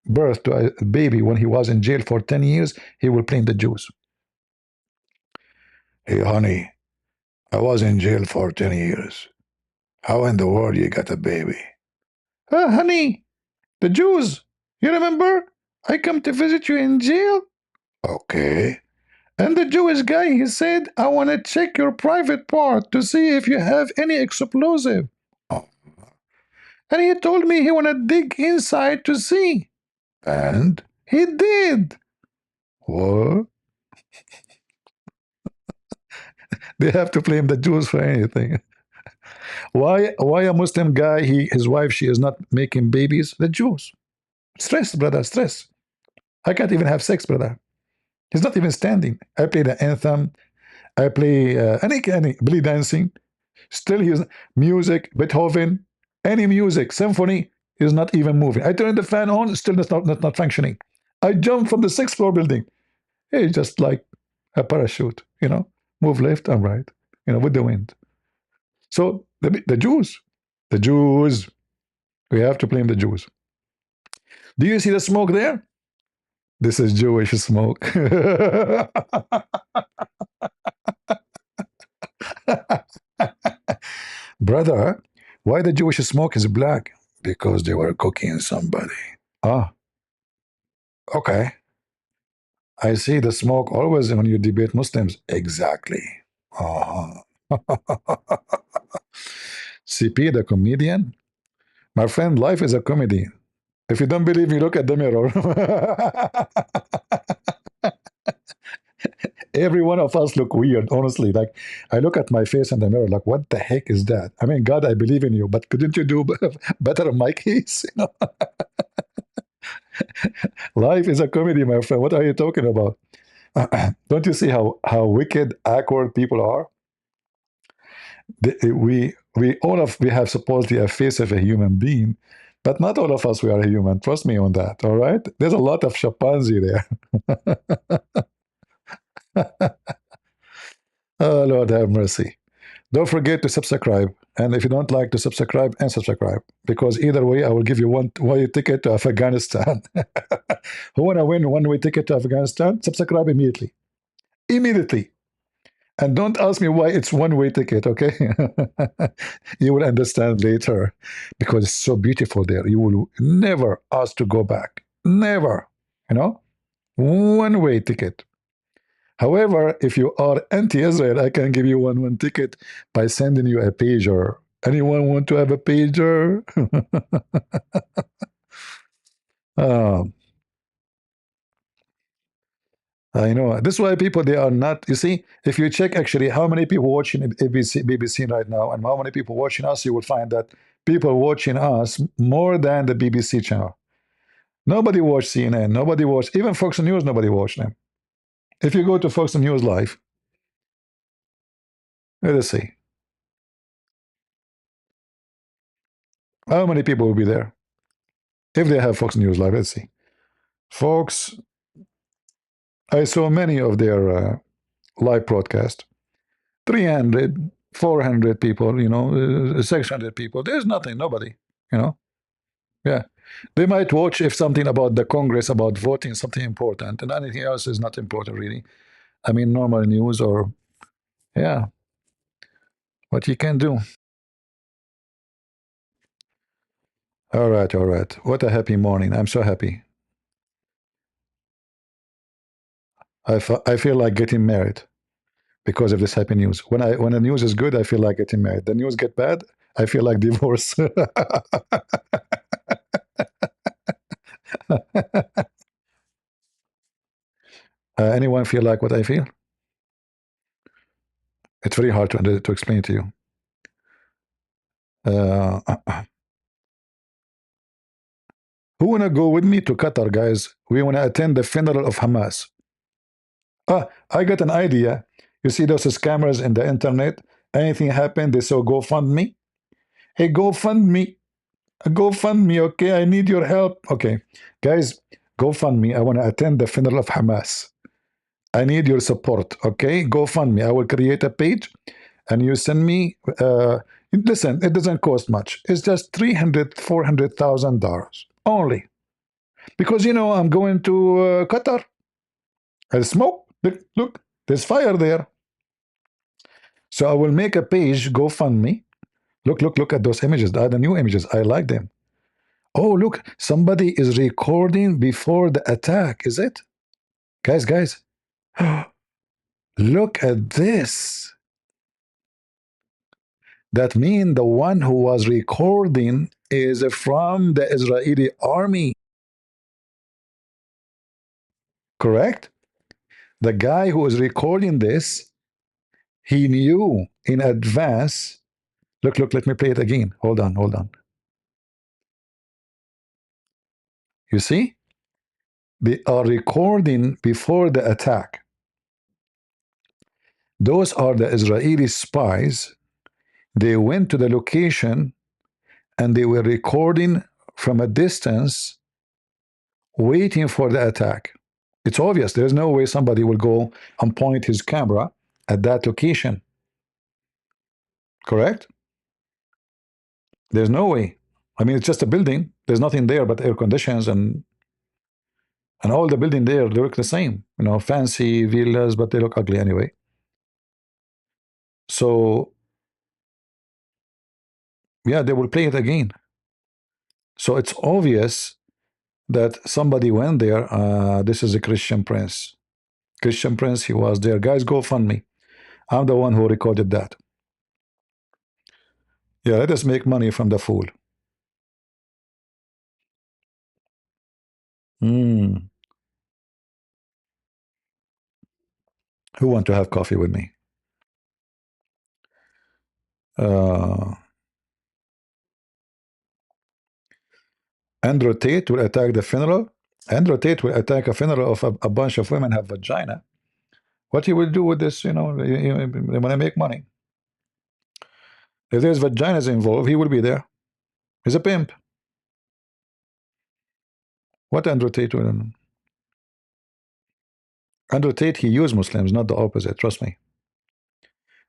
birth to a baby when he was in jail for 10 years, he will blame the Jews. Hey, honey, I was in jail for 10 years. How in the world you got a baby? Honey, the Jews. You remember? I come to visit you in jail. Okay. And the Jewish guy, he said, I want to check your private part to see if you have any explosive. Oh. And he told me he want to dig inside to see. And he did. What? They have to blame the Jews for anything. Why a Muslim guy, his wife, she is not making babies? The Jews. Stress, brother, stress. I can't even have sex, brother. He's not even standing. I play the anthem. I play any belly dancing. Still, he's music, Beethoven, any music, symphony, is not even moving. I turn the fan on, still it's not functioning. I jump from the 6th floor building. It's just like a parachute, move left and right, with the wind. So the Jews, we have to blame the Jews. Do you see the smoke there? This is Jewish smoke. Brother, why the Jewish smoke is black? Because they were cooking somebody. Ah, okay. I see the smoke always when you debate Muslims. Exactly. Uh-huh. CP, the comedian? My friend, life is a comedy. If you don't believe me, look at the mirror. Every one of us look weird, honestly. Like, I look at my face in the mirror, like, what the heck is that? I mean, God, I believe in you, but couldn't you do better in my case? You know? Life is a comedy, my friend. What are you talking about? Don't you see how wicked, awkward people are? We have supposedly a face of a human being, but not all of us we are human. Trust me on that. All right, there's a lot of chimpanzee there. Oh Lord have mercy. Don't forget to subscribe, and if you don't like to subscribe, unsubscribe, because either way I will give you one-way ticket to Afghanistan. Who want to win one-way ticket to Afghanistan? Subscribe immediately. And don't ask me why it's one-way ticket, okay? You will understand later, because it's so beautiful there. You will never ask to go back. Never. You know? One-way ticket. However, if you are anti-Israel, I can give you one ticket by sending you a pager. Anyone want to have a pager? um, I know. This is why people, they are not, you see, if you check actually how many people watching BBC right now and how many people watching us, you will find that people watching us more than the BBC channel. Nobody watch CNN, nobody watch, even Fox News, nobody watch them. If you go to Fox News Live, let us see. How many people will be there? If they have Fox News Live, let's see. Fox, I saw many of their live broadcast. 300, 400 people, you know, 600 people. There's nothing, nobody, you know. Yeah. They might watch if something about the Congress, about voting, something important, and anything else is not important, really. I mean, normal news or, yeah, what you can do. All right, all right. What a happy morning. I'm so happy. I feel like getting married because of this happy news. When the news is good, I feel like getting married. The news get bad, I feel like divorce. Anyone feel like what I feel? It's very hard to explain to you. Who wanna go with me to Qatar, guys? We wanna attend the funeral of Hamas. I got an idea. You see those scammers in the internet? Anything happened, they say GoFundMe. Hey, GoFundMe, GoFundMe. Okay, I need your help. Okay, guys, GoFundMe. I wanna attend the funeral of Hamas. I need your support. Okay, GoFundMe. I will create a page, and you send me. Listen, it doesn't cost much. It's just $300,000-$400,000 only, because you know I'm going to Qatar. I smoke. Look, there's fire there. So I will make a page, GoFundMe. Look at those images. The new images. I like them. Oh, look, somebody is recording before the attack. Is it, guys? Look at this. That means the one who was recording is from the Israeli army. Correct? The guy who was recording this, he knew in advance. Look, let me play it again. Hold on. You see? They are recording before the attack. Those are the Israeli spies. They went to the location and they were recording from a distance, waiting for the attack. It's obvious. There's no way somebody will go and point his camera at that location. Correct? There's no way. I mean, it's just a building. There's nothing there but air conditions and all the building there, they look the same. You know, fancy villas, but they look ugly anyway. So Yeah, they will play it again. So it's obvious that somebody went there. This is a Christian Prince. Christian Prince, he was there. Guys, go fund me. I'm the one who recorded that. Yeah, let us make money from the fool. Who want to have coffee with me? Andrew Tate will attack the funeral. Andrew Tate will attack a funeral of a bunch of women have vagina. What he will do with this, you know, when I make money. If there's vaginas involved, he will be there. He's a pimp. What Andrew Tate will... Andrew Tate, he used Muslims, not the opposite, trust me.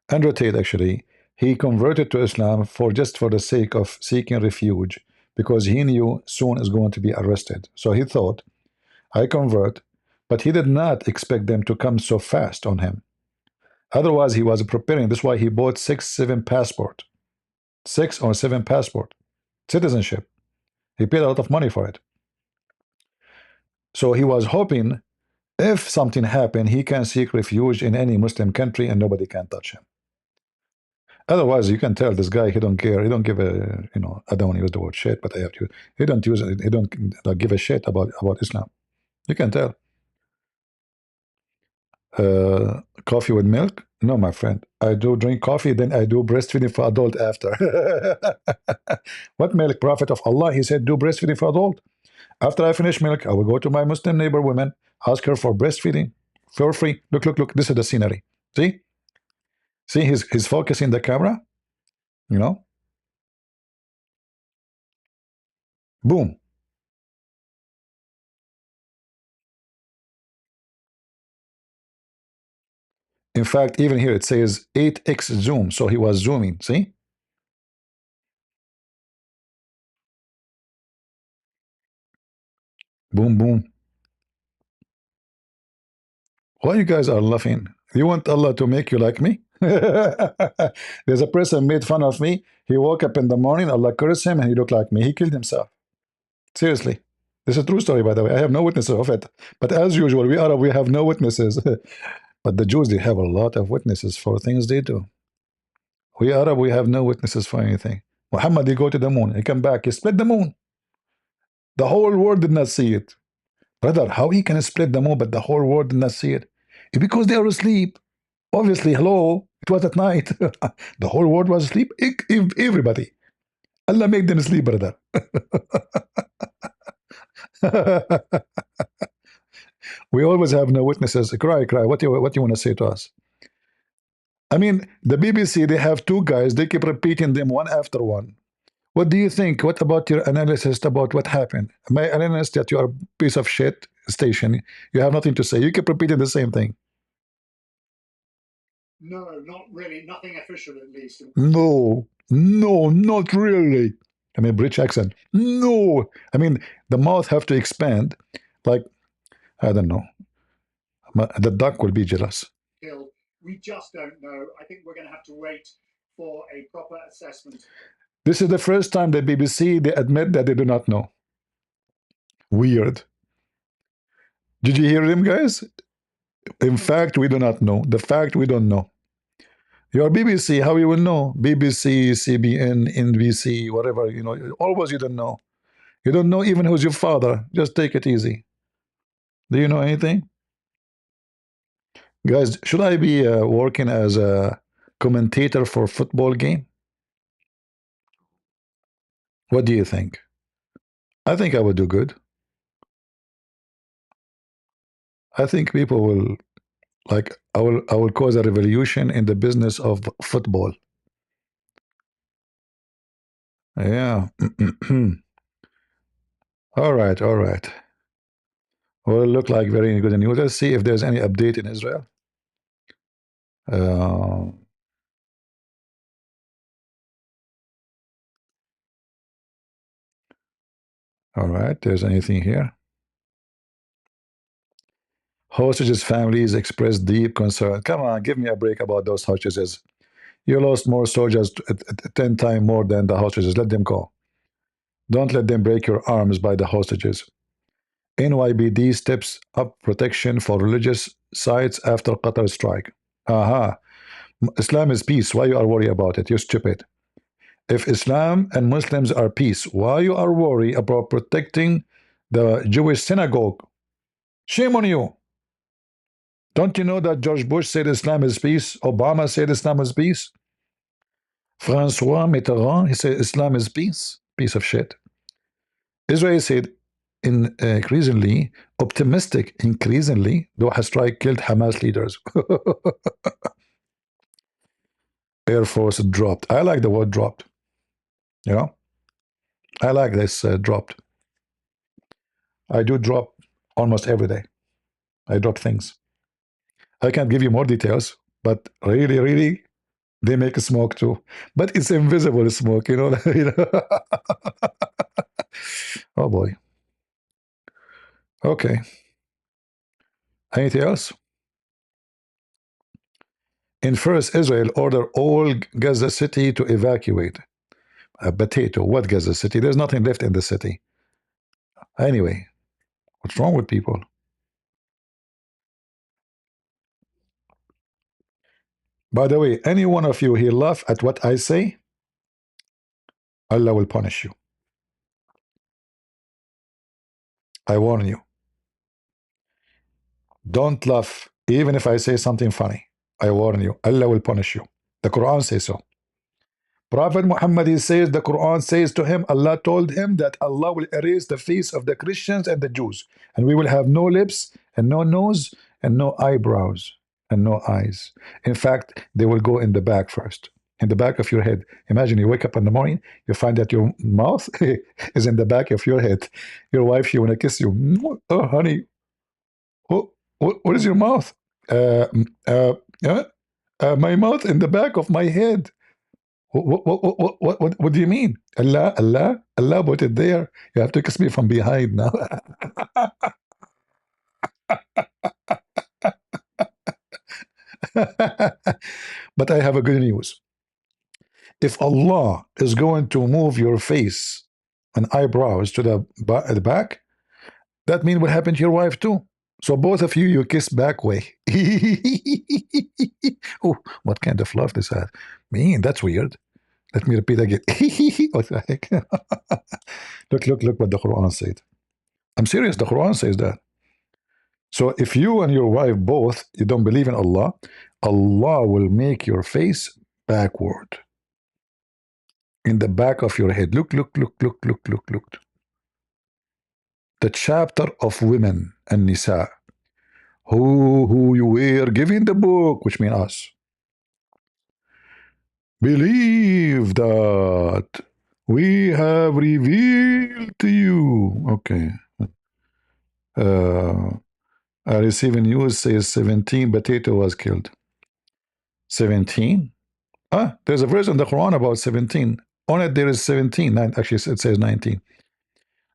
Andrew Tate, actually, he converted to Islam just for the sake of seeking refuge, because he knew soon is going to be arrested. So he thought, I convert, but he did not expect them to come so fast on him. Otherwise, he was preparing. That's why he bought 6, 7 passport. 6 or 7 passport. Citizenship. He paid a lot of money for it. So he was hoping if something happened, he can seek refuge in any Muslim country and nobody can touch him. Otherwise, you can tell this guy, he don't care. He don't give a, you know, I don't want to use the word shit, but I have to. He don't use it. He don't give a shit about Islam. You can tell. Coffee with milk? No, my friend. I do drink coffee, then I do breastfeeding for adult after. What milk? Prophet of Allah, he said, do breastfeeding for adult. After I finish milk, I will go to my Muslim neighbor woman, ask her for breastfeeding for free. Look, look, look. This is the scenery. See? See, he's focusing the camera. You know? Boom. In fact, even here it says 8x zoom. So he was zooming. See? Boom, boom. Why you guys are laughing? You want Allah to make you like me? There's a person made fun of me. He woke up in the morning, Allah cursed him, and he looked like me. He killed himself. Seriously. This is a true story, by the way. I have no witnesses of it. But as usual, we Arab, we have no witnesses. But the Jews, they have a lot of witnesses for things they do. We Arab, we have no witnesses for anything. Muhammad, he go to the moon. He come back. He split the moon. The whole world did not see it. Brother, how he can split the moon, but the whole world did not see it? It's because they are asleep. Obviously, hello, it was at night. The whole world was asleep. Everybody. Allah made them sleep, brother. We always have no witnesses. Cry, cry. What you want to say to us? I mean, the BBC, they have 2 guys. They keep repeating them one after one. What do you think? What about your analysis about what happened? My analysis that you are a piece of shit station. You have nothing to say. You keep repeating the same thing. No, not really. Nothing official, at least. No, no, not really. I mean, British accent. No. I mean, the mouth have to expand. Like, I don't know. The duck will be jealous. We just don't know. I think we're going to have to wait for a proper assessment. This is the first time the BBC, they admit that they do not know. Weird. Did you hear them, guys? In fact, we do not know. The fact, we don't know. Your BBC, how you will know? BBC, CBN, NBC, whatever, you know, always you don't know. You don't know even who's your father. Just take it easy. Do you know anything? Guys, should I be working as a commentator for football game? What do you think? I think I would do good. I think people will, like, I will cause a revolution in the business of football. Yeah. All right, all right. Well, look like very good news. Let's see if there's any update in Israel. All right, there's anything here. Hostages' families express deep concern. Come on, give me a break about those hostages. You lost more soldiers, 10 times more than the hostages. Let them go. Don't let them break your arms by the hostages. NYPD steps up protection for religious sites after Qatar strike. Aha. Islam is peace. Why you are worried about it? You're stupid. If Islam and Muslims are peace, why you are worried about protecting the Jewish synagogue? Shame on you. Don't you know that George Bush said Islam is peace? Obama said Islam is peace. Francois Mitterrand, he said Islam is peace. Piece of shit. Israel said increasingly Doha strike killed Hamas leaders. Air Force dropped. I like the word dropped. You know, I like this dropped. I do drop almost every day. I drop things. I can't give you more details, but really, really, they make smoke too. But it's invisible smoke, you know. Oh boy. Okay. Anything else? In first, Israel ordered all Gaza City to evacuate. A potato. What Gaza City? There's nothing left in the city. Anyway, what's wrong with people? By the way, any one of you here laugh at what I say, Allah will punish you. I warn you. Don't laugh, even if I say something funny. I warn you. Allah will punish you. The Quran says so. Prophet Muhammad, he says, the Quran says to him, Allah told him that Allah will erase the face of the Christians and the Jews, and we will have no lips and no nose and no eyebrows and no eyes. In fact, they will go in the back first, in the back of your head. Imagine you wake up in the morning, you find that your mouth is in the back of your head. Your wife, she want to kiss you. Oh, honey, what is your mouth? My mouth in the back of my head. What do you mean? Allah put it there. You have to kiss me from behind now. But I have a good news. If Allah is going to move your face and eyebrows to the back, that means what happened to your wife too. So both of you, you kiss back way. Oh, what kind of love this has? Man, that's weird. Let me repeat again. What the heck? Look what the Quran said. I'm serious, the Quran says that. So if you and your wife both, you don't believe in Allah, Allah will make your face backward. In the back of your head. Look. The chapter of women and Nisa, who you were giving the book, which means us. Believe that we have revealed to you. Okay. I receiving news says 17 potato was killed. 17? Ah, there's a verse in the Quran about 17. On it there is 17. Actually, it says 19.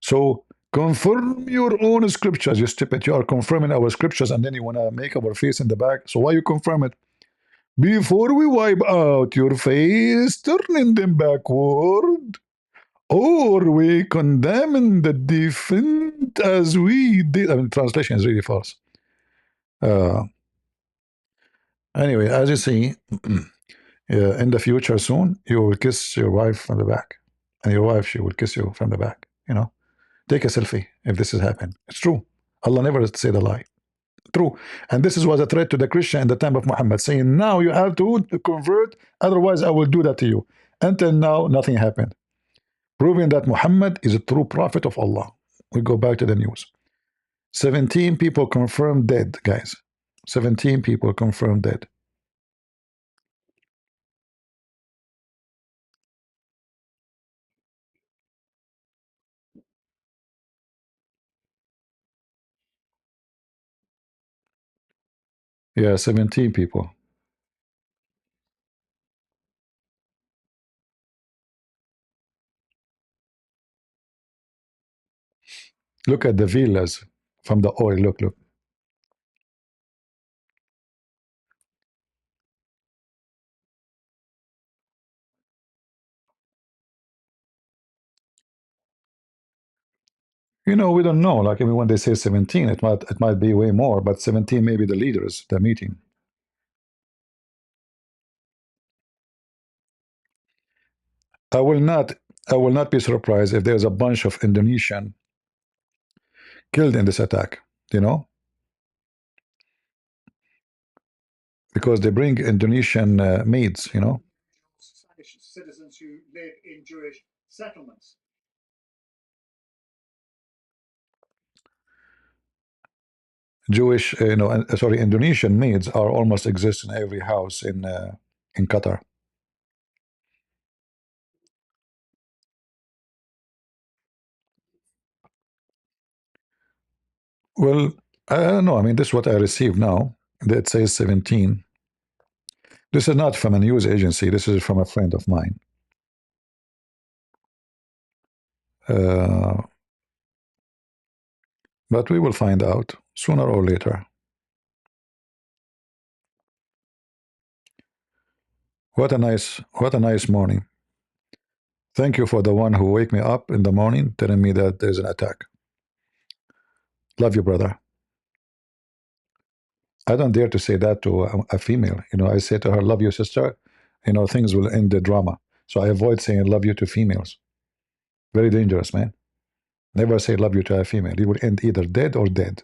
So confirm your own scriptures, you stupid. You are confirming our scriptures and then you want to make our face in the back. So why you confirm it? Before we wipe out your face, turning them backward, or we condemn the defend as we did. I mean, translation is really false. Anyway, as you see, in the future soon, you will kiss your wife from the back, and your wife, she will kiss you from the back. You know, take a selfie if this has happened. It's true. Allah never said a lie. True. And this was a threat to the Christian in the time of Muhammad, saying, now you have to convert, otherwise I will do that to you. Until now, nothing happened. Proving that Muhammad is a true prophet of Allah. We go back to the news. 17 people confirmed dead, guys. 17 people confirmed dead. Yeah, 17 people. Look at the villas from the oil. Look. You know, we don't know. Like, I mean, when they say 17, it might be way more, but 17 may be the leaders, the meeting. I will not be surprised if there's a bunch of Indonesian killed in this attack, you know, because they bring Indonesian maids, you know. Spanish citizens who live in Jewish settlements. Jewish, sorry, Indonesian maids are almost exist in every house in Qatar. Well, I don't know. I mean, this is what I received now. That says 17. This is not from a news agency. This is from a friend of mine. But we will find out sooner or later. What a nice morning. Thank you for the one who wake me up in the morning telling me that there's an attack. Love you, brother. I don't dare to say that to a female. You know, I say to her, love you, sister. You know, things will end the drama. So I avoid saying love you to females. Very dangerous, man. Never say love you to a female. You will end either dead or dead.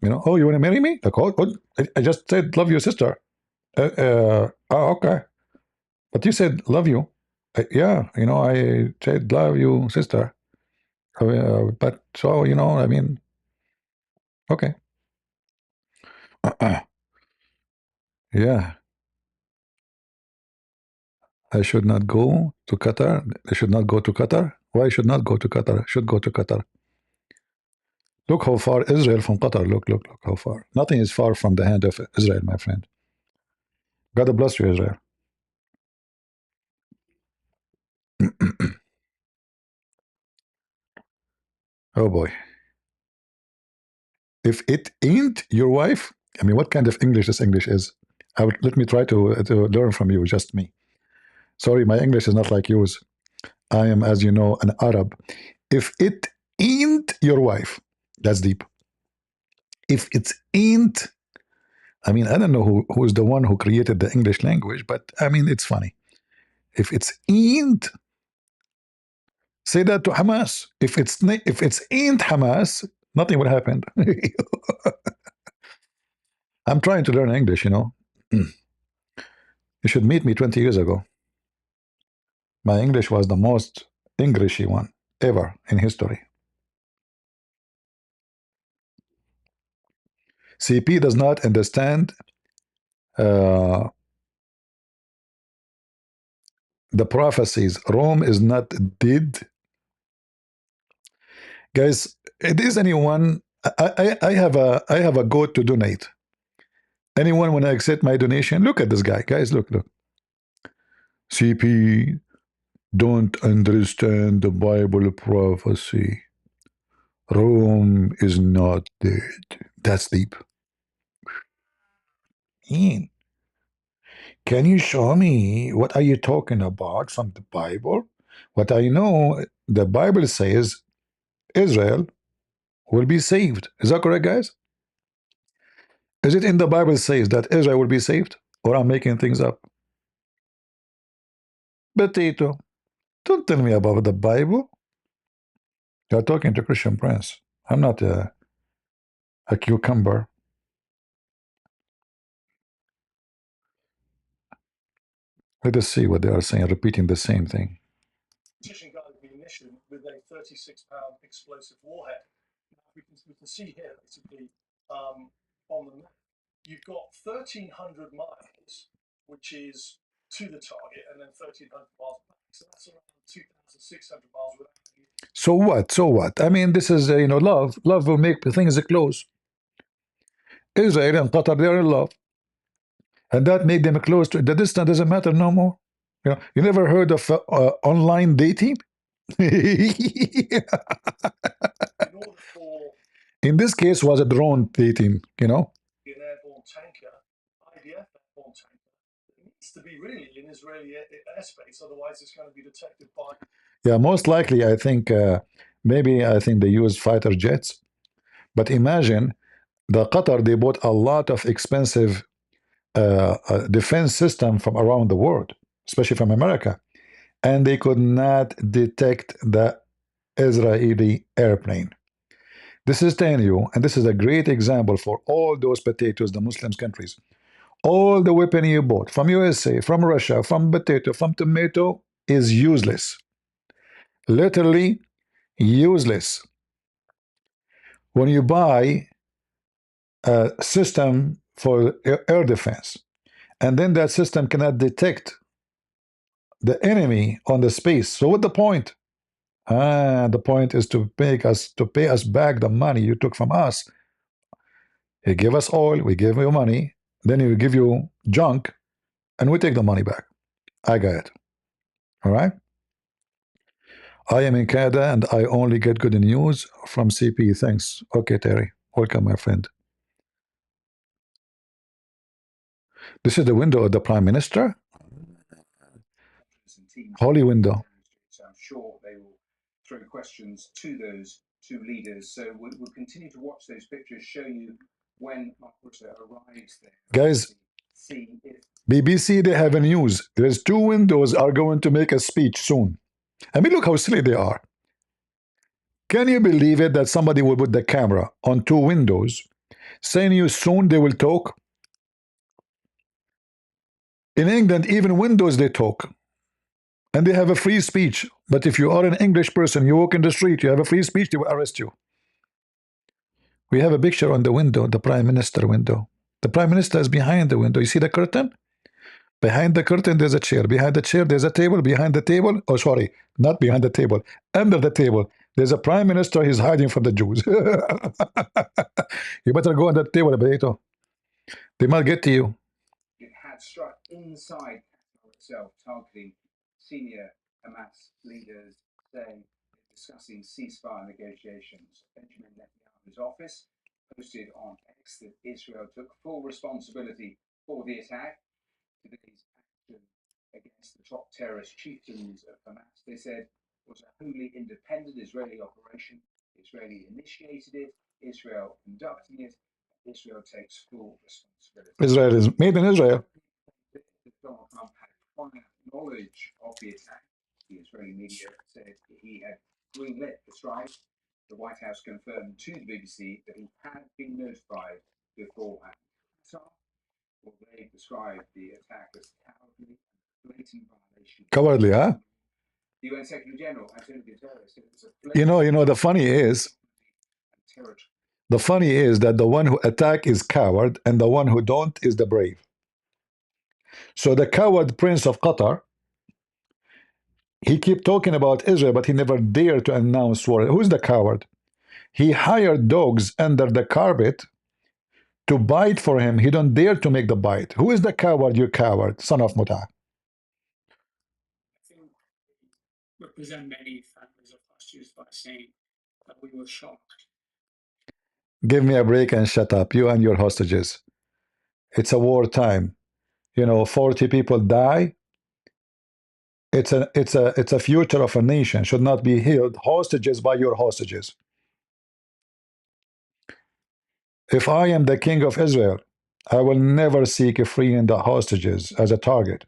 You know, oh, you want to marry me? Like, oh, I just said love you, sister. Oh, okay. But you said love you. Yeah, you know, I said love you, sister. But so, you know, I mean, okay. Yeah. I should not go to Qatar. I should not go to Qatar. Why I should not go to Qatar? I should go to Qatar. Look how far Israel from Qatar. Look how far. Nothing is far from the hand of Israel, my friend. God bless you, Israel. Oh boy. If it ain't your wife, I mean, what kind of English this English is? Let me try to learn from you, just me. Sorry, my English is not like yours. I am, as you know, an Arab. If it ain't your wife, that's deep. If it ain't, I mean, I don't know who is the one who created the English language, but I mean, it's funny. If it's ain't, say that to Hamas. If it's ain't Hamas, nothing will happen. I'm trying to learn English, you know. You should meet me 20 years ago. My English was the most Englishy one ever in history. CP does not understand the prophecies. Rome is not dead. Guys, it is anyone. I have a goat to donate. Anyone want to accept my donation? Look at this guy. Guys, look. CP don't understand the Bible prophecy. Rome is not dead. That's deep. Ian, can you show me what are you talking about from the Bible? What I know, the Bible says Israel will be saved. Is that correct, guys? Is it in the Bible says that Israel will be saved? Or I'm making things up? Potato, don't tell me about the Bible. You're talking to Christian Prince. I'm not a cucumber. Let us see what they are saying, repeating the same thing. Precision-guided munition with a 36-pound explosive warhead. Now, we can see here, basically, on the map, you've got 1,300 miles, which is to the target, and then 1,300 miles back. So that's around 2,600 miles without. So what? So what? I mean, this is, love. Love will make things close. Israel and Qatar, they're in love. And that made them close to the distance doesn't matter no more. You never heard of online dating? In this case, was a drone dating, An airborne tanker, IDF airborne tanker, that needs to be be really in Israeli airspace. Otherwise, it's going to be detected by. Yeah, most likely, I think maybe I think they use fighter jets. But imagine the Qatar, they bought a lot of expensive defense system from around the world, especially from America, and they could not detect the Israeli airplane. This is telling you, and this is a great example for all those potatoes, the Muslim countries. All the weapon you bought from USA, from Russia, from potato, from tomato is useless. Literally useless. When you buy a system for air defense, and then that system cannot detect the enemy on the space. So what the point? The point is to pay us back the money you took from us. You give us oil, we give you money, then we give you junk, and we take the money back. I got it. All right. I am in Canada, and I only get good news from CP. Thanks. Okay, Terry. Welcome, my friend. This is the window of the Prime Minister. Holy window. So I'm sure they will throw questions to those two leaders. So we'll continue to watch those pictures, show you when Mark Rutte arrives there. Guys, see if BBC, they have a news. There's two windows are going to make a speech soon. I mean, look how silly they are. Can you believe it that somebody will put the camera on two windows saying you soon they will talk? In England, even windows they talk. And they have a free speech. But if you are an English person, you walk in the street, you have a free speech, they will arrest you. We have a picture on the window, the Prime Minister window. The Prime Minister is behind the window. You see the curtain? Behind the curtain, there's a chair. Behind the chair, there's a table. Behind the table, oh, sorry, not behind the table. Under the table, there's a Prime Minister. He's hiding from the Jews. You better go on that table, Benito. They might get to you. it had struck inside Qatar itself, targeting senior Hamas leaders, saying discussing ceasefire negotiations. Benjamin Netanyahu's office posted on X that Israel took full responsibility for the attack. Today's action against the top terrorist chieftains of Hamas, they said, was a wholly independent Israeli operation. Israeli initiated it, Israel conducting it, Israel takes full responsibility. Israel is made in Israel. Donald Trump had prior knowledge of the attack. The Israeli media said he had greenlit the strike. The White House confirmed to the BBC that he had been notified beforehand. Well, they described the attack as cowardly and blatant violation. Cowardly, huh? The UN Secretary General, Antonio Guterres, said it was a the funny is that the one who attack is coward and the one who don't is the brave. So the coward prince of Qatar, he keep talking about Israel, but he never dared to announce war. Who's the coward? He hired dogs under the carpet to bite for him. He don't dare to make the bite. Who is the coward? You coward, son of Muta. I think we represent many families of hostages by saying that we were shocked. Give me a break and shut up, you and your hostages. It's a war time. You know, 40 people die. It's a future of a nation. Should not be held hostages by your hostages. If I am the king of Israel, I will never seek freeing the hostages as a target.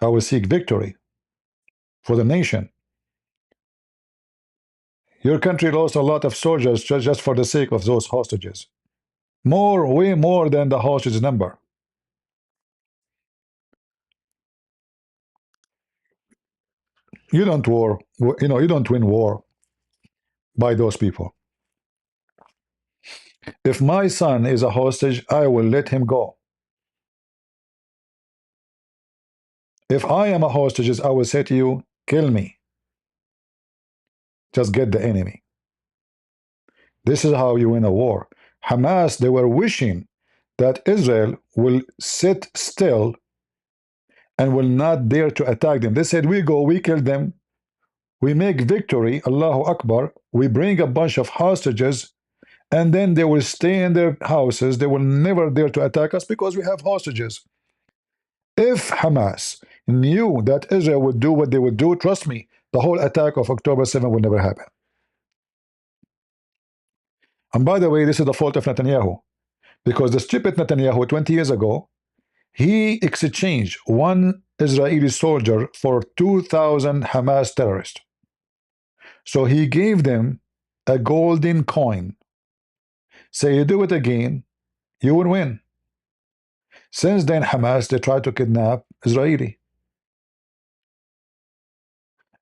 I will seek victory for the nation. Your country lost a lot of soldiers just for the sake of those hostages. Way more than the hostage number. You don't you don't win war by those people. If my son is a hostage, I will let him go. If I am a hostage, I will say to you, kill me. Just get the enemy. This is how you win a war. Hamas, they were wishing that Israel will sit still and will not dare to attack them. They said, we go, we kill them, we make victory, Allahu Akbar, we bring a bunch of hostages, and then they will stay in their houses. They will never dare to attack us because we have hostages. If Hamas knew that Israel would do what they would do, trust me, the whole attack of October 7 would never happen. And by the way, this is the fault of Netanyahu, because the stupid Netanyahu 20 years ago, he exchanged one Israeli soldier for 2,000 Hamas terrorists. So he gave them a golden coin. Say you do it again, you will win. Since then, Hamas, they tried to kidnap Israeli.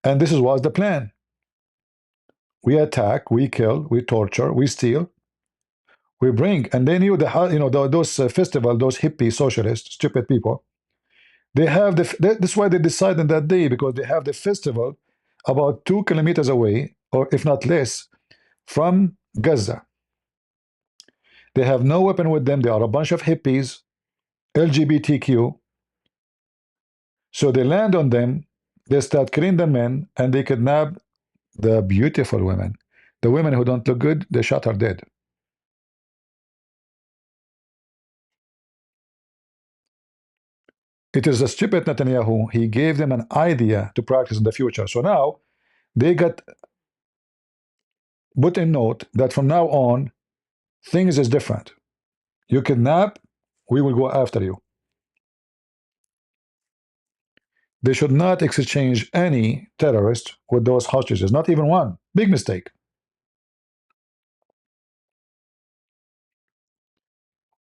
And this was the plan. We attack, we kill, we torture, we steal, we bring. And they knew those festival, those hippie socialists, stupid people, they have that's why they decided that day, because they have the festival about 2 kilometers away, or if not less, from Gaza. They have no weapon with them. They are a bunch of hippies, LGBTQ. So they land on them, they start killing the men, and they kidnap the beautiful women. The women who don't look good, they shot her dead. It is a stupid Netanyahu. He gave them an idea to practice in the future. So now they got put in note that from now on, things is different. You kidnap, we will go after you. They should not exchange any terrorist with those hostages, not even one. Big mistake.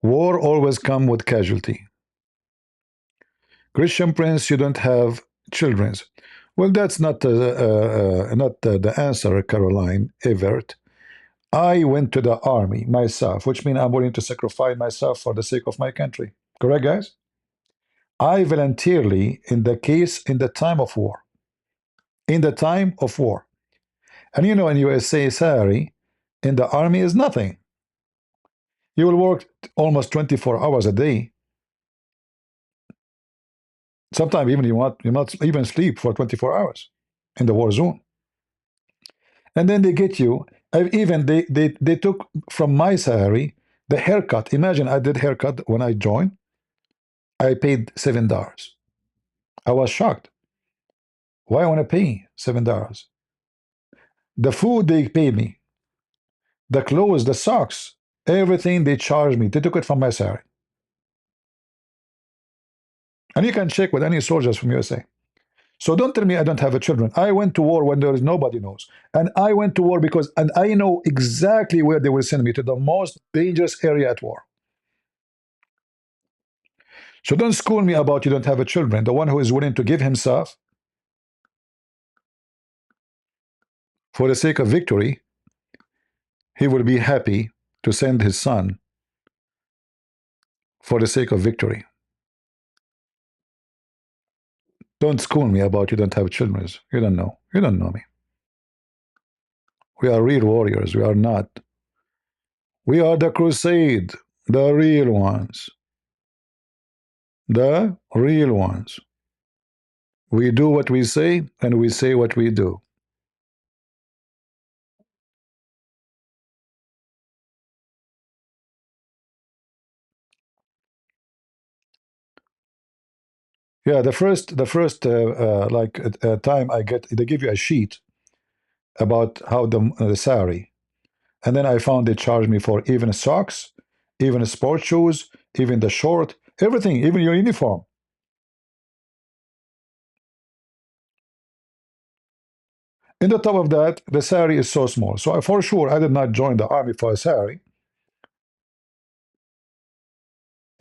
War always comes with casualty. Christian Prince, you don't have children. Well, that's not the answer, Caroline Evert. I went to the army myself, which means I'm willing to sacrifice myself for the sake of my country. Correct, guys? I voluntarily, in the time of war. In the time of war. And you know, in USA, salary in the army is nothing. You will work almost 24 hours a day. Sometimes even you not even sleep for 24 hours in the war zone. And then they get you. Even they took from my salary the haircut. Imagine I did haircut when I joined. I paid $7. I was shocked. Why I want to pay $7? The food they paid me, the clothes, the socks, everything they charged me. They took it from my salary. And you can check with any soldiers from USA. So don't tell me I don't have a children. I went to war when there is nobody knows. And I went to war because, and I know exactly where they will send me, to the most dangerous area at war. So don't school me about you don't have a children. The one who is willing to give himself for the sake of victory, he will be happy to send his son for the sake of victory. Don't school me about you don't have children. You don't know. You don't know me. We are real warriors. We are not. We are the crusade, the real ones. The real ones. We do what we say, and we say what we do. Yeah, the first time I get, they give you a sheet about how the salary, and then I found they charge me for even socks, even sports shoes, even the short, everything, even your uniform. In the top of that, the salary is so small. So for sure, I did not join the army for a salary.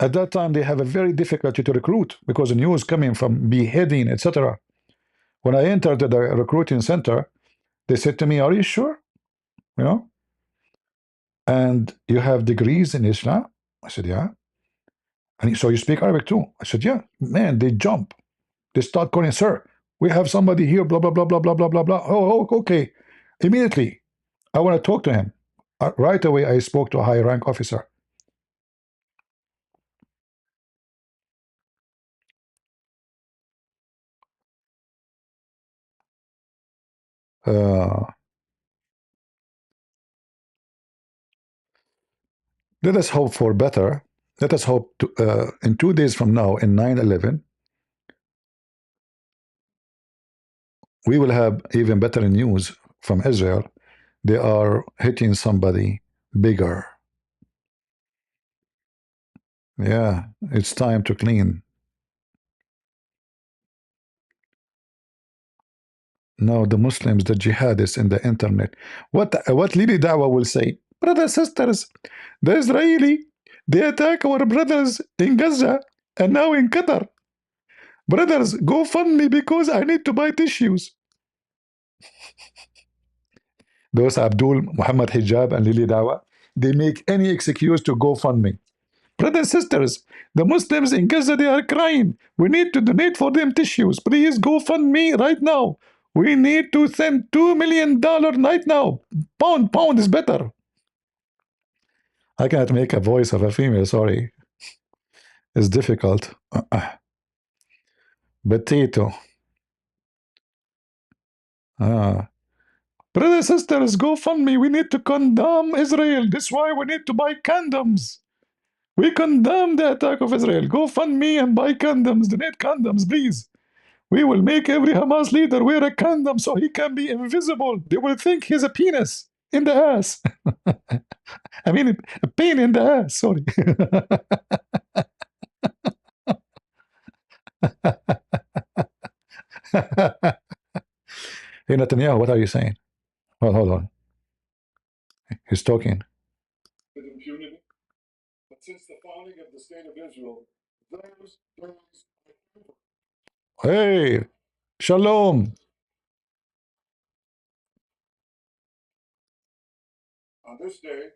At that time, they have a very difficulty to recruit because the news coming from beheading, etc. When I entered the recruiting center, they said to me, "Are you sure? You know, and you have degrees in Islam?" I said, "Yeah." And so you speak Arabic too? I said, "Yeah." Man, they jump. They start calling, "Sir, we have somebody here, blah, blah, blah, blah, blah, blah, blah, blah." Oh, okay. Immediately, I want to talk to him. Right away, I spoke to a high rank officer. Let us hope for better. Let us hope in 2 days from now, in 9/11, we will have even better news from Israel. They are hitting somebody bigger. Yeah, it's time to clean. No, the Muslims, the jihadists in the internet. What Lili Dawah will say? Brothers, sisters, the Israeli, they attack our brothers in Gaza and now in Qatar. Brothers, go fund me because I need to buy tissues. Those Abdul, Muhammad Hijab, and Lili Dawah, they make any excuse to go fund me. Brothers, sisters, the Muslims in Gaza, they are crying. We need to donate for them tissues. Please go fund me right now. We need to send $2 million right now. Pound is better. I cannot make a voice of a female, sorry. It's difficult. Potato. Brothers, sisters, go fund me. We need to condemn Israel. That's why we need to buy condoms. We condemn the attack of Israel. Go fund me and buy condoms. Donate condoms, please. We will make every Hamas leader wear a condom so he can be invisible. They will think he's a penis in the ass. I mean, a pain in the ass, sorry. Hey, Netanyahu, what are you saying? Hold on. He's talking. With impunity. But since the founding of the State of Israel, those days are over. Hey, shalom. On this day,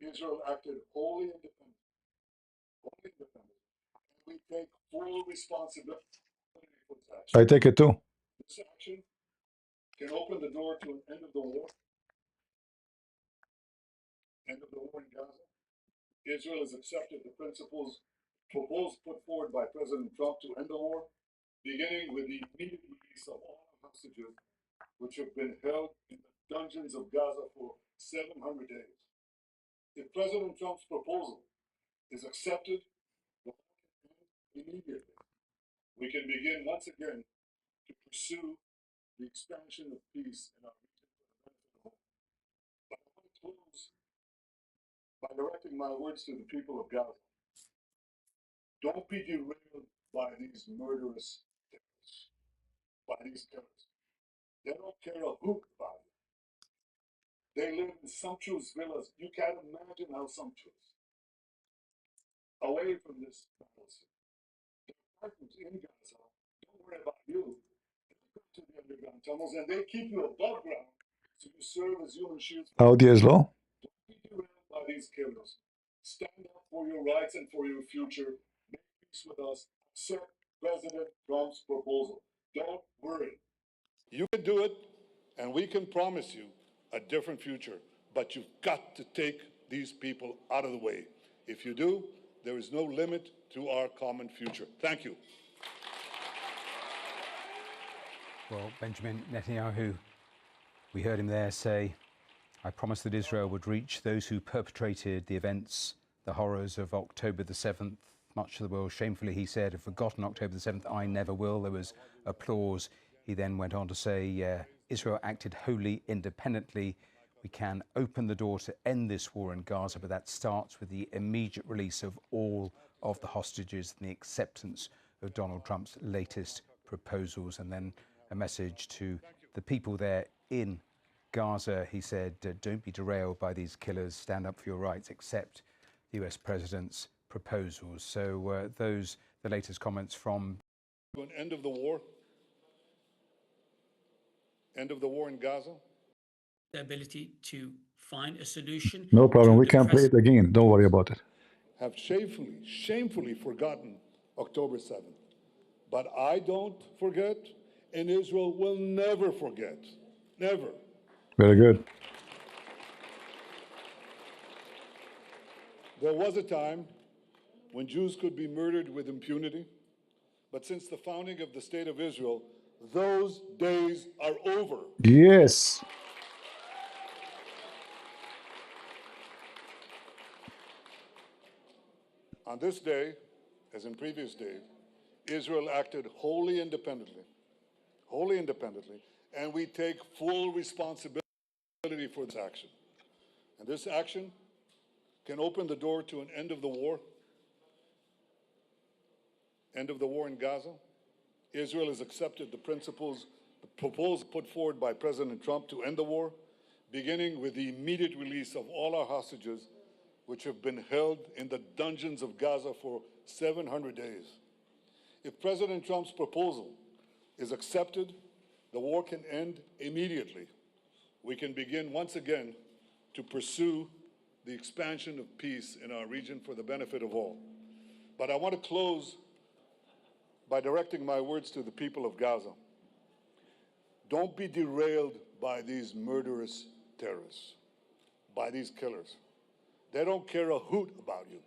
Israel acted wholly independent. And we take full responsibility for this action. I take it too. This action can open the door to an end of the war. End of the war in Gaza. Israel has accepted the principles proposed put forward by President Trump to end the war, beginning with the immediate release of all hostages which have been held in the dungeons of Gaza for 700 days. If President Trump's proposal is accepted, the war can end immediately. We can begin once again to pursue the expansion of peace in our region for the benefit of all. But I want to close by directing my words to the people of Gaza. Don't be derailed by these murderous terrorists, They don't care a hoot about you. They live in sumptuous villas. You can't imagine how sumptuous. Away from this battle scene. The apartments in Gaza don't worry about you. They go to the underground tunnels and they keep you above ground so you serve as human shields. Audi is low. Don't be derailed by these killers. Stand up for your rights and for your future. Make peace with us. Accept President Trump's proposal. Don't worry. You can do it, and we can promise you a different future. But you've got to take these people out of the way. If you do, there is no limit to our common future. Thank you. Well, Benjamin Netanyahu, we heard him there say, I promised that Israel would reach those who perpetrated the events, the horrors of October the 7th. Much of the world, shamefully, he said, have forgotten October the 7th. I never will. There was applause. He then went on to say, Israel acted wholly independently. We can open the door to end this war in Gaza, but that starts with the immediate release of all of the hostages and the acceptance of Donald Trump's latest proposals. And then a message to the people there in Gaza. He said, don't be derailed by these killers. Stand up for your rights. Accept the US president's proposals. So those the latest comments from An end of the war. End of the war in Gaza. The ability to find a solution. No problem. We can play it again. Don't worry about it. Have shamefully forgotten October 7th. But I don't forget, and Israel will never forget. Never. Very good. There was a time when Jews could be murdered with impunity, but since the founding of the State of Israel, those days are over. Yes. On this day, as in previous days, Israel acted wholly independently. wholly independently, and we take full responsibility for this action. And this action can open the door to an end of the war in Gaza. Israel has accepted the proposal put forward by President Trump to end the war, beginning with the immediate release of all our hostages, which have been held in the dungeons of Gaza for 700 days. If President Trump's proposal is accepted, the war can end immediately. We can begin once again to pursue the expansion of peace in our region for the benefit of all. But I want to close by directing my words to the people of Gaza. Don't be derailed by these murderous terrorists, by these killers. They don't care a hoot about you.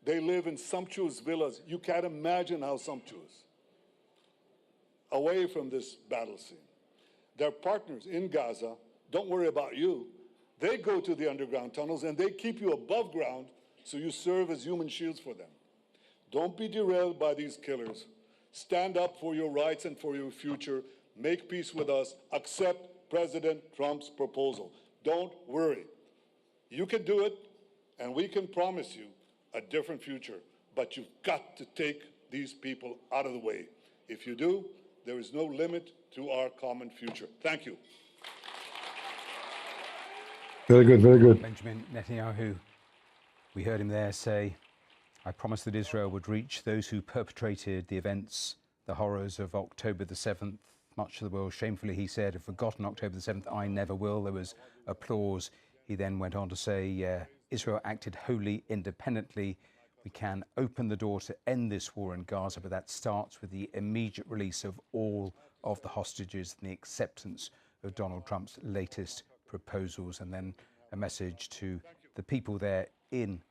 They live in sumptuous villas. You can't imagine how sumptuous, away from this battle scene. Their partners in Gaza don't worry about you. They go to the underground tunnels and they keep you above ground so you serve as human shields for them. Don't be derailed by these killers. Stand up for your rights and for your future. Make peace with us. Accept President Trump's proposal. Don't worry. You can do it, and we can promise you a different future. But you've got to take these people out of the way. If you do, there is no limit to our common future. Thank you. Very good, very good. Benjamin Netanyahu, we heard him there say, I promised that Israel would reach those who perpetrated the events, the horrors of October the 7th. Much of the world, shamefully, he said, have forgotten October the 7th. I never will. There was applause. He then went on to say, Israel acted wholly independently. We can open the door to end this war in Gaza, but that starts with the immediate release of all of the hostages and the acceptance of Donald Trump's latest proposals. And then a message to the people there in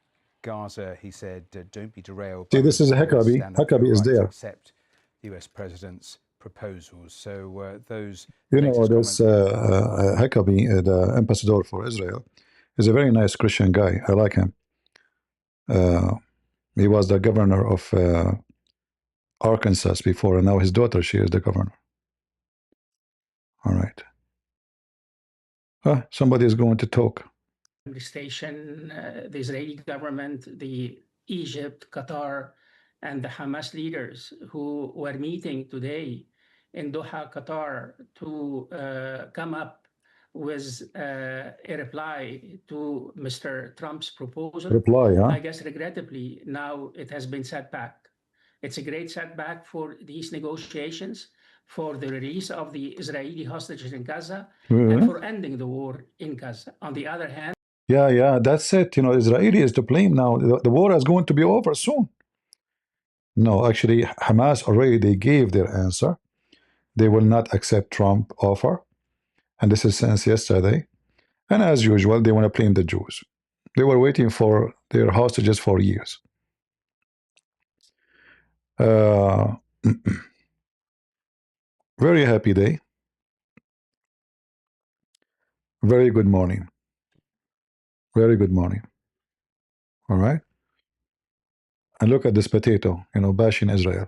Gaza. He said, don't be derailed. See, this is Huckabee. Huckabee is there. Accept the US president's proposals. So those... You know, this Huckabee, the ambassador for Israel, is a very nice Christian guy. I like him. He was the governor of Arkansas before, and now his daughter, she is the governor. All right. Somebody is going to talk. Station, the Israeli government, the Egypt, Qatar, and the Hamas leaders who were meeting today in Doha, Qatar, to come up with a reply to Mr. Trump's proposal. Reply, huh? I guess regrettably, now it has been set back. It's a great setback for these negotiations, for the release of the Israeli hostages in Gaza, and for ending the war in Gaza. On the other hand, yeah, that's it. You know, Israel is to blame now. The war is going to be over soon. No, actually, Hamas already, they gave their answer. They will not accept Trump offer. And this is since yesterday. And as usual, they want to blame the Jews. They were waiting for their hostages for years. Very happy day. Very good morning. Very good morning. All right. And look at this potato, you know, bashing Israel.